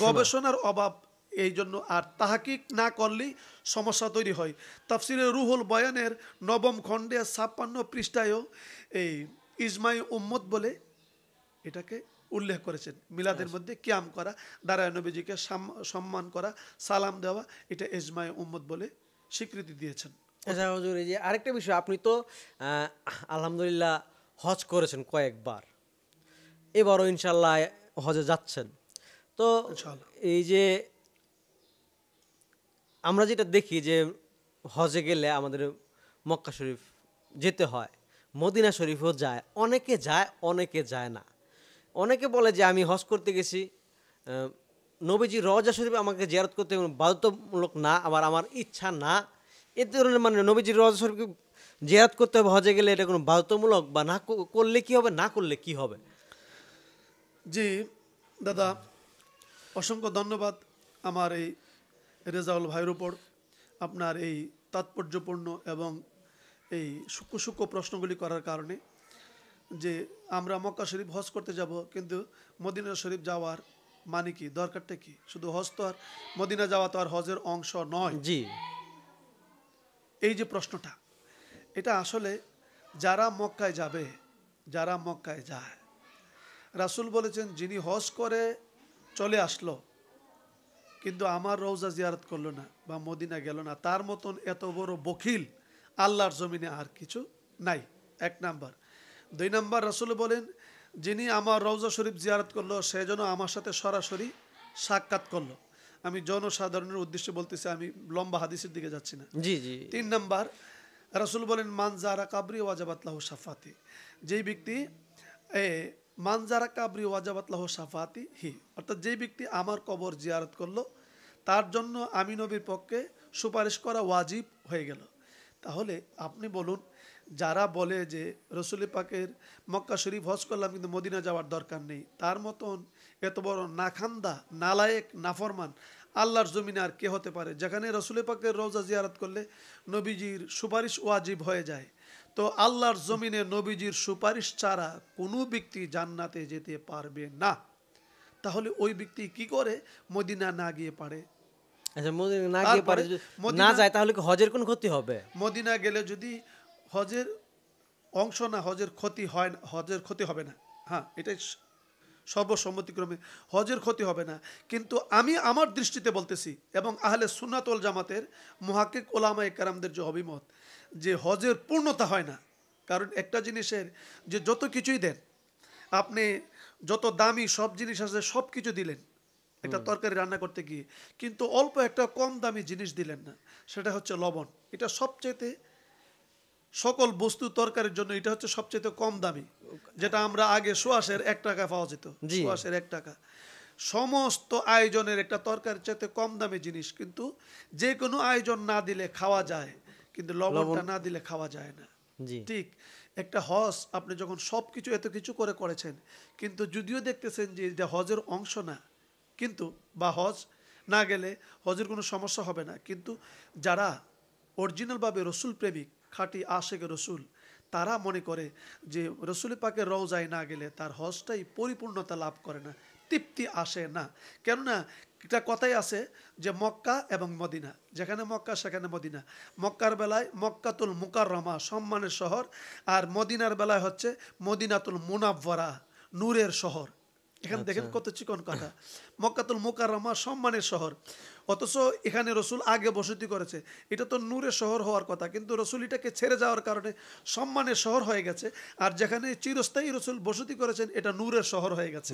গবেষণার অভাব। এই জন্য আর তাহাকিক না করলেই সমস্যা তৈরি হয়। তাফসিরে রুহুল বয়ানের 9ম খণ্ডে 56 পৃষ্ঠায়ও এই ইজমাই উম্মত বলে এটাকে উল্লেখ করেছেন। মিলাদের মধ্যে কিয়াম করা, দাঁড়ায় নবীজিকে সম্মান করা, সালাম দেওয়া, এটা ইজমাই উম্মত বলে স্বীকৃতি দিয়েছেন। আচ্ছা হুজুর, এই যে আরেকটা বিষয়, আপনি তো আলহামদুলিল্লাহ হজ করেছেন কয়েকবার, এবারও ইনশাল্লাহ হজে যাচ্ছেন। তো এই যে আমরা যেটা দেখি যে হজে গেলে আমাদের মক্কা শরীফ যেতে হয়, মদিনা শরীফও যায়, অনেকে যায় না। অনেকে বলে যে আমি হজ করতে গেছি, নবীজি রওজা শরীফ আমাকে জিয়ারত করতে বাধ্যতামূলক না, আবার আমার ইচ্ছা না, এ ধরনের মানে নবীজির রওজা শরীফকে জিয়ারত করতে হবে হজে গেলে, এটা কোনো বাধ্যতামূলক বা না করলে কি হবে, না করলে কি হবে? জি দাদা, অসংখ্য ধন্যবাদ আমার এই রেজাউল ভাইয়ের উপর আপনার এই তাৎপর্যপূর্ণ এবং এই সূক্ষ্ম সূক্ষ্ম প্রশ্নগুলি করার কারণে। যে আমরা মক্কা শরীফ হজ করতে যাব, কিন্তু মদিনা শরীফ যাওয়ার মানে কি, দরকারটা কি? শুধু হজ তো আর মদিনা যাওয়া তো আর হজের অংশ নয়। জি, এই যে প্রশ্নটা, এটা আসলে যারা মক্কায় যাবে, যারা মক্কায় যায়, রাসূল বলেছেন যিনি হজ করে চলে আসলো কিন্তু আমার রওজা জিয়ারত করলো না বা মদিনা গেল না, তার মতন এত বড় বখিল আল্লাহর জমিনে আর কিছু নাই। 1 নাম্বার। 2 নাম্বার, রাসূল বলেন যিনি আমার রওজা শরীফ জিয়ারত করলো সে যেন আমার সাথে সরাসরি সাক্ষাৎ করলো। আমি জনসাধারণের উদ্দেশ্যে বলতেছি, আমি লম্বা হাদিসের দিকে যাচ্ছি না। জি জি। 3 নাম্বার, রাসূল বলেন মান যারা কাবরি ওয়াজাবাত লাহু শাফাতি, যেই ব্যক্তি মান যারা কাবরি ওয়াজাবাত লাহু শাফাতি হি, অর্থাৎ যেই ব্যক্তি আমার কবর জিয়ারত করলো তার জন্য আমি নবীর পক্ষে সুপারিশ করা ওয়াজিব হয়ে গেল। তাহলে আপনি বলুন, যারা বলে যে রসুল পাকের মক্কা শরীফ হজ করলাম কিন্তু মদিনা যাওয়ার দরকার নেই, তার মতন এত বড় নাখান্দা, নালায়েক, নাফরমান আল্লাহর জমিনে আর কে হতে পারে? যেখানে রসুল পাকের রওজা জিয়ারত করলে নবীজির সুপারিশ ওয়াজিব হয়ে যায়, তো আল্লাহর জমিনে নবীজির সুপারিশ ছাড়া কোনো ব্যক্তি জান্নাতে যেতে পারবে না। তাহলে ওই ব্যক্তি কি করে মদিনা না গিয়ে পারে? আচ্ছা, মদিনা না গিয়ে পারে, না যায়, তাহলে কি হজের কোনো ক্ষতি হবে? মদিনা গেলে যদি হজের অংশ না, হজের ক্ষতি হয় না, হজের ক্ষতি হবে না। হ্যাঁ, এটাই সর্বসম্মতিক্রমে হজের ক্ষতি হবে না। কিন্তু আমি আমার দৃষ্টিতে বলতেছি, এবং আহলে সুন্নাত ওয়াল জামাতের মুহাক্কিক ওলামায়ে কেরামদের যে অভিমত, যে হজের পূর্ণতা হয় না। কারণ একটা জিনিসের যে যত কিছুই দেন, আপনি যত দামি সব জিনিস আছে সব কিছু দিলেন একটা তরকারি রান্না করতে গিয়ে, কিন্তু অল্প একটা কম দামি জিনিস দিলেন না, সেটা হচ্ছে লবণ। এটা সবচেয়ে সকল বস্তু তরকারির জন্য এটা হচ্ছে সবচেয়ে কম দামি, যেটা আমরা আগে সোয়াশের 1 টাকা পাওয়া যেত, সোয়াশের 1 টাকা। সমস্ত আয়োজনের একটা তরকারির চাইতে কম দামি জিনিস, কিন্তু যে কোনো আয়োজন না দিলে খাওয়া যায়, কিন্তু লবণটা না দিলে খাওয়া যায় না। ঠিক একটা হজ আপনি যখন সবকিছু এত কিছু করে করেছেন, কিন্তু যদিও দেখতেছেন যে এটা হজের অংশ না, কিন্তু বা হজ না গেলে হজের কোনো সমস্যা হবে না, কিন্তু যারা অরিজিনালভাবে রসুল প্রেমিক, খাঁটি আশেক রসুল, তারা মনে করে যে রসুল পাকের রওজায় না গেলে তার হজটাই পরিপূর্ণতা লাভ করে না, তৃপ্তি আসে না। কেননা একটা কথাই আছে যে মক্কা এবং মদিনা, যেখানে মক্কা সেখানে মদিনা। মক্কার বেলায় মক্কাতুল মুকাররমা, সম্মানের শহর, আর মদিনার বেলায় হচ্ছে মদিনাতুল মুনাব্বারা, নূরের শহর। এখানে দেখেন কত চিকন কথা, মক্কাতুল মুকাররমা সম্মানের শহর, অথচ এখানে রসুল আগে বসতি করেছে। এটা তো নূরের শহর হওয়ার কথা, কিন্তু রসুল এটাকে ছেড়ে যাওয়ার কারণে সম্মানের শহর হয়ে গেছে। আর যেখানে চিরস্থায়ী রসুল বসতি করেছেন এটা নূরের শহর হয়ে গেছে।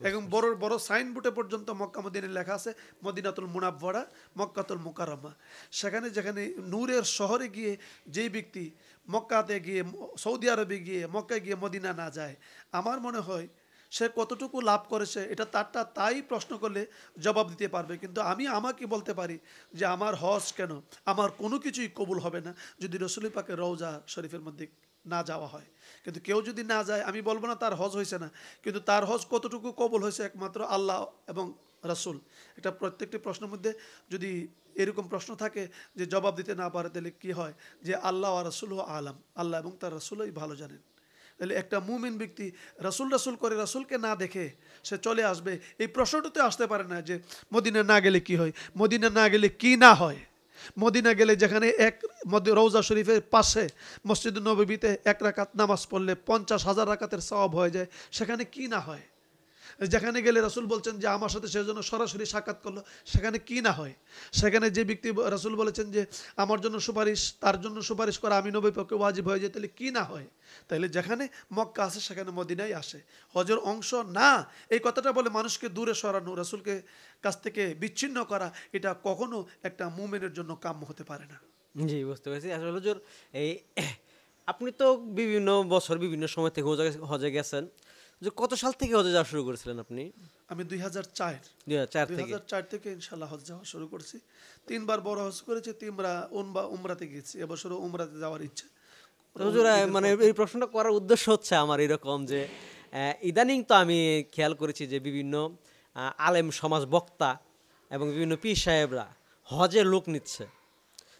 এবং বড় বড় সাইনবোর্ডে পর্যন্ত মক্কা মদিনায় লেখা আছে মদিনাতুল মুনাব্বারা মক্কাতুল মুকাররমা। সেখানে যেখানে নূরের শহরে গিয়ে যেই ব্যক্তি মক্কাতে গিয়ে, সৌদি আরবে গিয়ে, মক্কায় গিয়ে মদিনা না যায়, আমার মনে হয় সে কতটুকু লাভ করেছে এটা তারটা তাই প্রশ্ন করলে জবাব দিতে পারবে। কিন্তু আমি আমাকে বলতে পারি যে আমার হজ কেন, আমার কোনো কিছুই কবুল হবে না যদি রসুল পাকের রওজা শরীফের মধ্যে না যাওয়া হয়। কিন্তু কেউ যদি না যায়, আমি বলবো না তার হজ হয়েছে না, কিন্তু তার হজ কতটুকু কবুল হয়েছে একমাত্র আল্লাহ এবং রাসূল। এটা প্রত্যেকটি প্রশ্নের মধ্যে যদি এরকম প্রশ্ন থাকে যে জবাব দিতে না পারে, তাহলে কি হয় যে আল্লাহ আর রাসূল আলাম, আল্লাহ এবং তার রাসূলই ভালো জানেন। তাহলে একটা মুমিন ব্যক্তি রাসূল রাসূল করে রাসূলকে না দেখে সে চলে আসবে, এই প্রশ্নটাতে আসতে পারে না যে মদিনা না গেলে কি হয়, মদিনা না গেলে কি না হয়। মদিনা গেলে যেখানে রওজা শরীফের পাশে মসজিদ নববীতে 1 রাকাত নামাজ পড়লে 50,000 রাকাতের সওয়াব হয়ে যায়, সেখানে কি না হয়। যেখানে গেলে রাসূল বলছেন যে আমার সাথে সেজন্য সরাসরি সাক্ষাৎ করলো, সেখানে কি না হয়। সেখানে যে ব্যক্তি রাসূল বলেছেন যে আমার জন্য সুপারিশ, তার জন্য সুপারিশ করা আমি নবীর পক্ষে ওয়াজিব হয়ে যায়, তাহলে কি না হয়। তাহলে যেখানে মক্কা আছে সেখানে মদিনাই আসে, হজের অংশ না। এই কথাটা বলে মানুষকে দূরে সরানো, রাসূলকে কাছ থেকে বিচ্ছিন্ন করা, এটা কখনো একটা মুমিনের জন্য কাম্য হতে পারে না। জি, বুঝতে পেরেছি। আসলে হুজুর, এই আপনি তো বিভিন্ন বছর বিভিন্ন সময় থেকে হজে গেছেন, যে কত সাল থেকে হজে যাওয়া শুরু করেছিলেন আপনি? আমি 2004 2004 থেকে। 2004 থেকে ইনশাল্লাহ হজ যাওয়া শুরু করছি। 3বার বড় হজ করেছি, 3বার উমরাতে গেছি, এবছরও উমরাতে যাওয়ার ইচ্ছা। তো হুজুর, মানে এই প্রশ্নটা করার উদ্দেশ্য হচ্ছে আমার এরকম যে ইদানিং তো আমি খেয়াল করেছি যে বিভিন্ন আলেম সমাজ বক্তা এবং বিভিন্ন পীর সাহেবরা হজে লোক নিচ্ছে,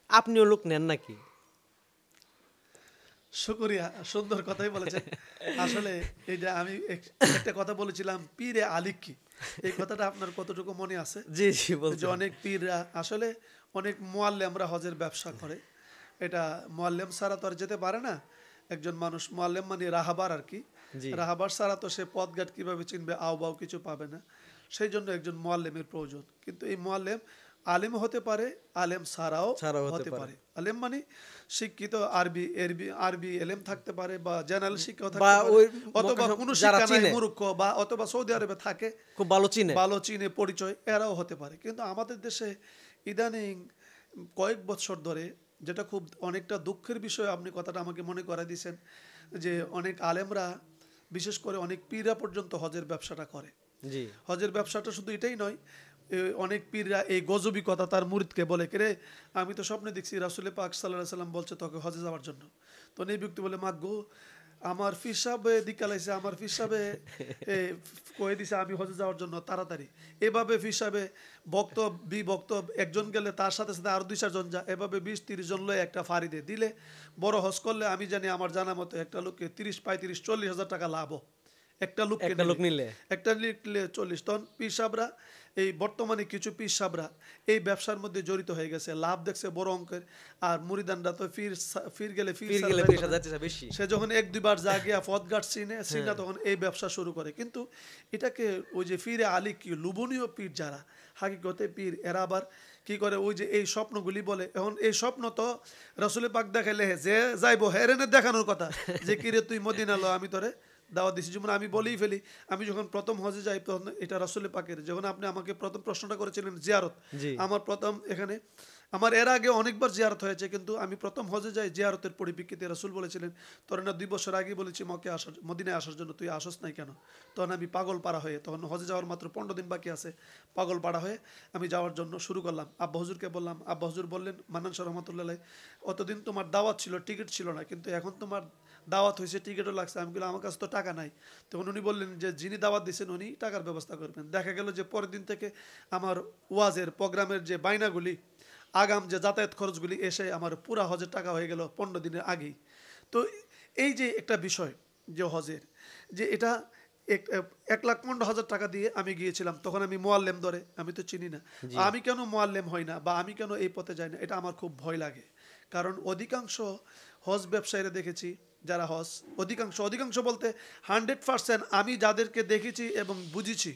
আপনিও লোক নেন নাকি? শুকরিয়া, সুন্দর কথাই বলেছেন। আসলে এইটা আমি একটা কথা বলেছিলাম, পীরে আলিক কি, এই কথাটা আপনার কতটুকু মনে আছে? জি জি, যে বলছি। অনেক পীররা আসলে অনেক মুআল্লিমরা হজের ব্যবসা করে। এটা মুআল্লিম ছাড়া তো আর যেতে পারে না একজন মানুষ। মুআল্লিম মানে রাহাবার আর কি। জি রাহাবার ছাড়া তো সে পথঘাট কিভাবে চিনবে, আও বাও কিছু পাবে না। সেই জন্য একজন মুআল্লিমের প্রয়োজন। কিন্তু এই মুআল্লিম আলেম হতে পারে, আলেম ছাড়াও ছাড়াও হতে হতে পারে। পারে। আলেম মানে শিক্ষিত, আরবি এলেম থাকতে পারে, বা জেনারেল শিক্ষাও বা থাকতে পারে, ওই অথবা মক্কা কোনো যারা শিক্ষা নাই, চিনে, মূর্খ, বা অথবা সৌদি আরবে থাকে, খুব ভালো চিনে। ভালো চীনে পরিচয়, এরাও হতে পারে। কিন্তু আমাদের দেশে ইদানিং কয়েক বছর ধরে, যেটা খুব অনেকটা দুঃখের বিষয়, আপনি কথাটা আমাকে মনে করাই দিয়েছেন, যে অনেক আলেমরা, বিশেষ করে অনেক পীররা পর্যন্ত হজের ব্যবসাটা করে। জি হজের ব্যবসাটা শুধু এটাই নয়, অনেক পীররা এই গজবি কথা তার মুরিদকে বলে, কে রে, আমি তো স্বপ্নে দেখছি রাসূল পাক সাল্লাল্লাহু আলাইহি সাল্লাম বলছে তোকে হজে যাওয়ার জন্য। তো এই ব্যক্তি বলে, মাগো আমার ফির সাহেবে দিকালাইছে, আমার ফির সাহেবে কয়ে দিছে আমি হজে যাওয়ার জন্য তাড়াতাড়ি। এভাবে ফির সাহেবে বিভক্ত, একজন গেলে তার সাথে সাথে আরো 2-4 জন যা, এভাবে 20-30 জন লয়ে একটা ফাড়িতে দিলে, বড় হজ করলে আমি জানি আমার জানা মতো একটা লোককে 30-35-40 হাজার টাকা লাভ। একটা লোক নিলে একটা লিখলে 40 টন। পীর সাহেবরা, এই বর্তমানে কিছু পীর সাহেবরা এই ব্যবসার মধ্যে জড়িত হয়ে গেছে, লাভ দেখছে বড় অঙ্কের। আর মুরিদানরা তো ফির গেলে বেশি। সে যখন 1-2 বার যা গিয়া পথঘাট চিনা তখন এই ব্যবসা শুরু করে। কিন্তু এটাকে ওই যে ফিরে আলী কি লোভনীয় পীর যারা হাকিকতে পীর, এরা আবার কি করে, ওই যে এই স্বপ্নগুলি বলে। এখন এই স্বপ্ন তো রাসূল পাক দেখাইলে যে যাইবো হেরেনে দেখানোর কথা, যে কিরে তুই মদিনা লো, আমি তোরে দাওয়াত দিছি। যেমন আমি বলেই ফেলি, আমি যখন প্রথম হজে যাই, তখন এটা রাসূল পাকের, যখন আপনি আমাকে প্রথম প্রশ্নটা করেছিলেন জিয়ারত, জি আমার প্রথম এখানে আমার এর আগে অনেকবার জিয়ারত হয়েছে, কিন্তু আমি প্রথম হজে যাই জিয়ারতের পরিপ্রেক্ষিতে রাসূল বলেছিলেন তোর না 2 বছর আগে বলেছি মদিনায় আসার জন্য, তুই আসস নাই কেন? তখন আমি পাগল পাড়া হয়ে, তখন হজে যাওয়ার মাত্র 15 দিন বাকি আছে, পাগল পাড়া হয়ে আমি যাওয়ার জন্য শুরু করলাম। আব্বা হুজুরকে বললাম, আব্বা হুজুর বললেন মান্নান শাহ রহমাতুল্লাহ আলাইহি, অতদিন তোমার দাওয়াত ছিল, টিকিট ছিল না, কিন্তু এখন তোমার দাওয়াত হয়েছে, টিকিটও লাগছে। আমি বললাম আমার কাছে তো টাকা নাই। তখন উনি বললেন যে যিনি দাওয়াত দিয়েছেন উনি টাকার ব্যবস্থা করবেন। দেখা গেল যে পরের দিন থেকে আমার ওয়াজের প্রোগ্রামের যে বাইনাগুলি, আগাম যে যাতায়াত খরচগুলি এসে আমার পুরা হজের টাকা হয়ে গেল 15 দিনের আগেই। তো এই যে একটা বিষয় যে হজের, যে এটা 1,15,000 টাকা দিয়ে আমি গিয়েছিলাম, তখন আমি মোয়াল্লেম ধরে, আমি তো চিনি না, আমি কেন মোয়াল্লেম হই না বা আমি কেন এই পথে যাই না, এটা আমার খুব ভয় লাগে। কারণ অধিকাংশ হজ ব্যবসায়ীরা দেখেছি যারা অধিকাংশ বলতে 100% আমি যাদেরকে দেখেছি এবং বুঝেছি,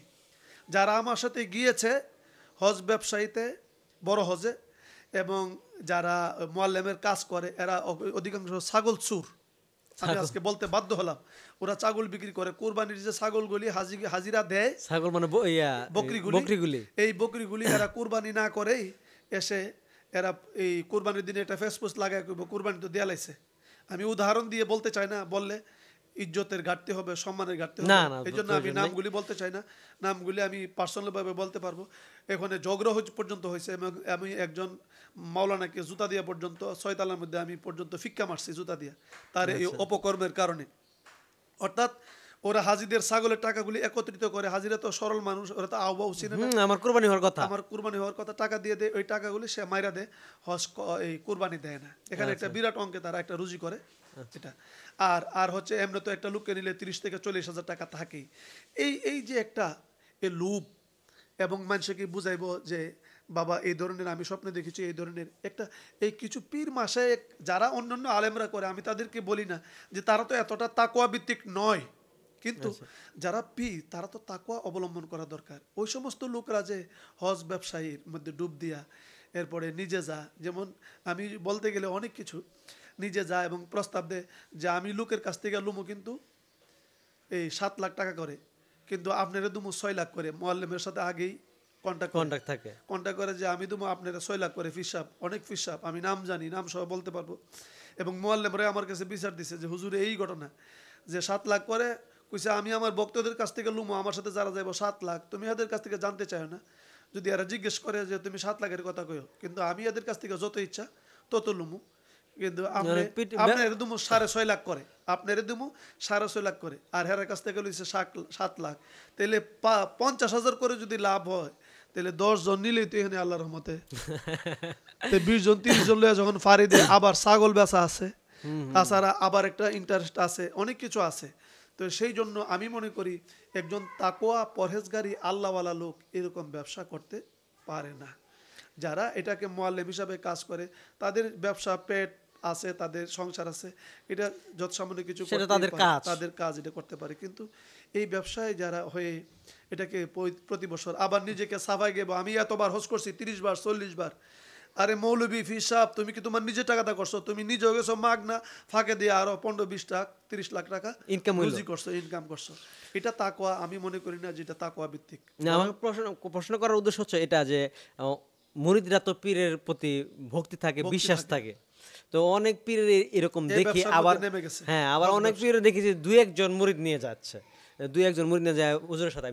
যারা আমার সাথে গিয়েছে হজ ব্যবসায়ীতে, বড় হজে, এবং যারা মোয়াল্লেমের কাজ করে, এরা অধিকাংশ ছাগল চুর। আমি আজকে বলতে বাধ্য হলাম, ওরা ছাগল বিক্রি করে। কোরবানির যে ছাগলগুলি হাজিরা দেয়, ছাগল মানে বকরিগুলি, এই বকরিগুলি এরা কোরবানি না করেই এসে এরা এই কোরবানির দিনে একটা ফেসফুস লাগায় কোরবানি তো দেয়া লাইছে। আমি উদাহরণ দিয়ে বলতে চাই না, বললে ইজ্জতের ঘাটতি হবে, সম্মানের ঘাটতি হবে, এই জন্য আমি নামগুলি বলতে চাই না। নামগুলি আমি পার্সোনাল ভাবে বলতে পারবো। এখানে ঝগড়া পর্যন্ত হয়েছে, আমি একজন মাওলানাকে জুতা দিয়া পর্যন্ত 6 তালার মধ্যে আমি পর্যন্ত ফিক্কা মারছি জুতা দিয়া, তার এই অপকর্মের কারণে। অর্থাৎ ওরা হাজিদের ছাগলের টাকাগুলি একত্রিত করে, হাজিরা তো সরল মানুষ, ওরা তো আহ্বাও চিনে না, আমার কুরবানি হওয়ার কথা, টাকা দিয়ে দেয়, ওই টাকাগুলি সে মাইরা দেয়, এই কুরবানি দেয় না। এখানে একটা বিরাট অঙ্কে তারা একটা রুজি করে এটা। আর হচ্ছে এমনি তো একটা লোককে নিলে 30 থেকে 40,000 টাকা থাকেই। এই যে একটা লোভ, এবং মানুষকে বুঝাইবো যে বাবা এই ধরনের, আমি স্বপ্নে দেখেছি এই ধরনের একটা, এই কিছু পীর মাসে যারা অন্যান্য আলেমরা করে, আমি তাদেরকে বলি না যে তারা তো এতটা তাকওয়া ভিত্তিক নয়, কিন্তু যারা পীর তারা তো তাকওয়া অবলম্বন করা দরকার। ওই সমস্ত লোকরা যে হজ ব্যবসায়ীর মধ্যে ডুব দিয়া এরপরে নিজে যা, যেমন আমি বলতে গেলে অনেক কিছু, নিজে যা এবং প্রস্তাব দেয় যে আমি লোকের কাছ থেকে লুমো কিন্তু এই 7 লাখ টাকা করে, কিন্তু আপনারা দুমো 6 লাখ করে, মোয়াল্লেমের সাথে আগেই কন্ট্যাক্ট করে যে আমি দুমো আপনারা 6 লাখ করে ফিসাব, অনেক ফিসাব, আমি নাম জানি, নাম সহ বলতে পারবো। এবং মোয়াল্লেমরা আমার কাছে বিচার দিছে যে হুজুর এই ঘটনা যে 7 লাখ করে কইছে, আমি আমার ভক্তদের কাছ থেকে লুমো, আমার সাথে যারা যাইব 7 লাখ, তুমি এদের কাছ থেকে জানতে চাও না, যদি এরা জিজ্ঞেস করে যে তুমি 7 লাখের কথা কইও, কিন্তু আমি এদের কাছ থেকে যত ইচ্ছা তত লুমু, কিন্তু আপনার দুমু 6.5 লাখ করে, আপনার দুমু 6.5 লাখ করে, আর হেরার কাছ থেকে লইছে 7 লাখ। তাহলে 50,000 করে যদি লাভ হয়, তাহলে 10 জন নিলেই তো এখানে আল্লাহর রহমতে 20 জন 30 জন লয়ে যখন ফাড়ি দেয়, আবার ছাগল বেচা আছে, তাছাড়া আবার একটা ইন্টারেস্ট আছে, অনেক কিছু আছে। তো সেই জন্য আমি মনে করি একজন তাকওয়া পরহেজগারী আল্লাহওয়ালা লোক এরকম ব্যবসা করতে পারে না। যারা এটাকে মোয়াল্লেম হিসাবে কাজ করে, তাদের ব্যবসা, পেট আছে, তাদের সংসার আছে, এটা যৎসামান্য কিছু তাদের কাজ এটা করতে পারে। কিন্তু এই ব্যবসায় যারা হয়ে এটাকে প্রতি বছর আবার নিজেকে সাফাই গেব, আমি এতবার হজ করছি 30 বার 40 বার, আরে মৌলবী ফি সাহেব, তুমি কি তোমার নিজের টাকাটা করছো? তুমি নিজে গেছো মাগ না, ফাঁকে দিয়ে আরো 15-20 লাখ 30 লাখ টাকা ইনকাম করছো। এটা তাকওয়া আমি মনে করি না যেটা তাকওয়া ভিত্তিক। আমার প্রশ্ন করার উদ্দেশ্য হচ্ছে এটা যে মুরিদরা তো পীরের প্রতি ভক্তি থাকে, বিশ্বাস থাকে, তো অনেক পীরের এরকম দেখি, আবার অনেক পীরের দেখেছি 2-1 মুরিদ নিয়ে যাচ্ছে, 2-1 মুরিদ নিয়ে যায় হুজুরের সাথে।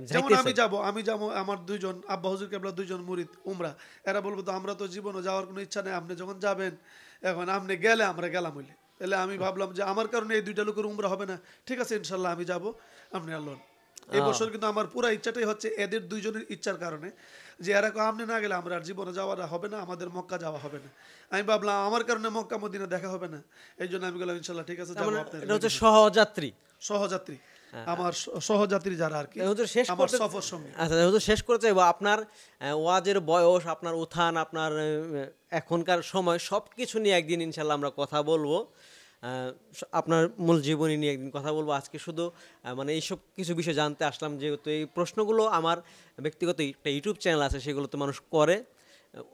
আমি যাব আমার 2 জন আব্বা হুজুর কেবলা 2 জন মুরিদ উমরা, এরা বলবো তো আমরা তো জীবনে যাওয়ার কোনো ইচ্ছা নেই, আপনি যখন যাবেন, এখন আপনি গেলে আমরা গেলাম হইলে, তাহলে আমি ভাবলাম যে আমার কারণে এই 2টা লোকের উমরা হবে না, ঠিক আছে ইনশাল্লাহ আমি যাব, আপনি আল্লাহ। এই বছর কিন্তু আমার পুরো ইচ্ছাটাই হচ্ছে এদের 2 জনের ইচ্ছার কারণে, যে এরা আপনি না গেলে আমরা আর জীবনে যাওয়া হবে না, আমাদের মক্কা যাওয়া হবে না। আমি ভাবলাম আমার কারণে মক্কা মদিনা দেখা হবে না, এই জন্য আমি বললাম ইনশাল্লাহ ঠিক আছে যাবো। এটা হচ্ছে সহযাত্রী আমার সহযাত্রী যারা আর কি, আমার সফর সঙ্গী। আচ্ছা হুজুর, শেষ করতে চাইবো, আপনার ওয়াজের বয়স, আপনার উত্থান, আপনার এখনকার সময় সবকিছু নিয়ে একদিন ইনশাল্লাহ আমরা কথা বলবো, আপনার মূল জীবনী নিয়ে একদিন কথা বলবো। আজকে শুধু মানে এইসব কিছু বিষয় জানতে আসলাম, যেহেতু এই প্রশ্নগুলো আমার ব্যক্তিগত একটা ইউটিউব চ্যানেল আছে, সেগুলো তো মানুষ করে,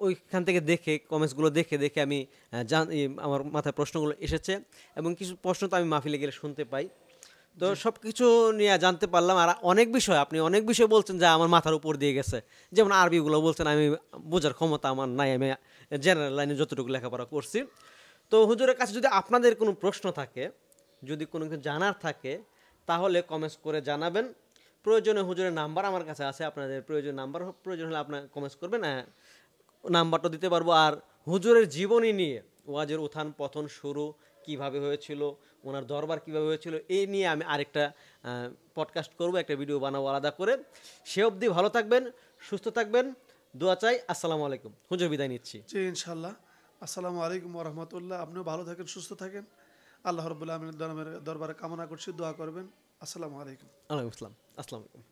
ওইখান থেকে দেখে কমেন্টসগুলো দেখে আমি আমার মাথায় প্রশ্নগুলো এসেছে, এবং কিছু প্রশ্ন তো আমি মাহফিলে গেলে শুনতে পাই, তো সব কিছু নিয়ে জানতে পারলাম। আর আপনি অনেক বিষয় বলছেন যা আমার মাথার উপর দিয়ে গেছে, যেমন আরবিগুলো বলছেন, আমি বোঝার ক্ষমতা আমার নাই, আমি জেনারেল লাইনে যতটুকু লেখাপড়া করছি। তো হুজুরের কাছে যদি আপনাদের কোনো প্রশ্ন থাকে, যদি কোনো কিছু জানার থাকে, তাহলে কমেন্টস করে জানাবেন। প্রয়োজনে হুজুরের নাম্বার আমার কাছে আছে, আপনাদের প্রয়োজন হলে আপনার কমেন্টস করবেন, নাম্বারটা দিতে পারবো। আর হুজুরের জীবনী নিয়ে, ওয়াজের উত্থান পতন শুরু কিভাবে হয়েছিল, ওনার দরবার কিভাবে হয়েছিল, এই নিয়ে আমি আরেকটা পডকাস্ট করব, একটা ভিডিও বানাবো আলাদা করে। সে অবধি ভালো থাকবেন, সুস্থ থাকবেন, দোয়া চাই। আসসালামু আলাইকুম। হুজুর বিদায় নিচ্ছি। জি ইনশাল্লাহ। আসসালামু আলাইকুম ওরহমতুল্লাহ। আপনিও ভালো থাকেন, সুস্থ থাকেন। আল্লাহ রবুল্লা আলমীর দরবারে কামনা করছি, দোয়া করবেন। আসসালামু আলাইকুম। আলাইকুম আসসালাম। আসসালামু আলাইকুম।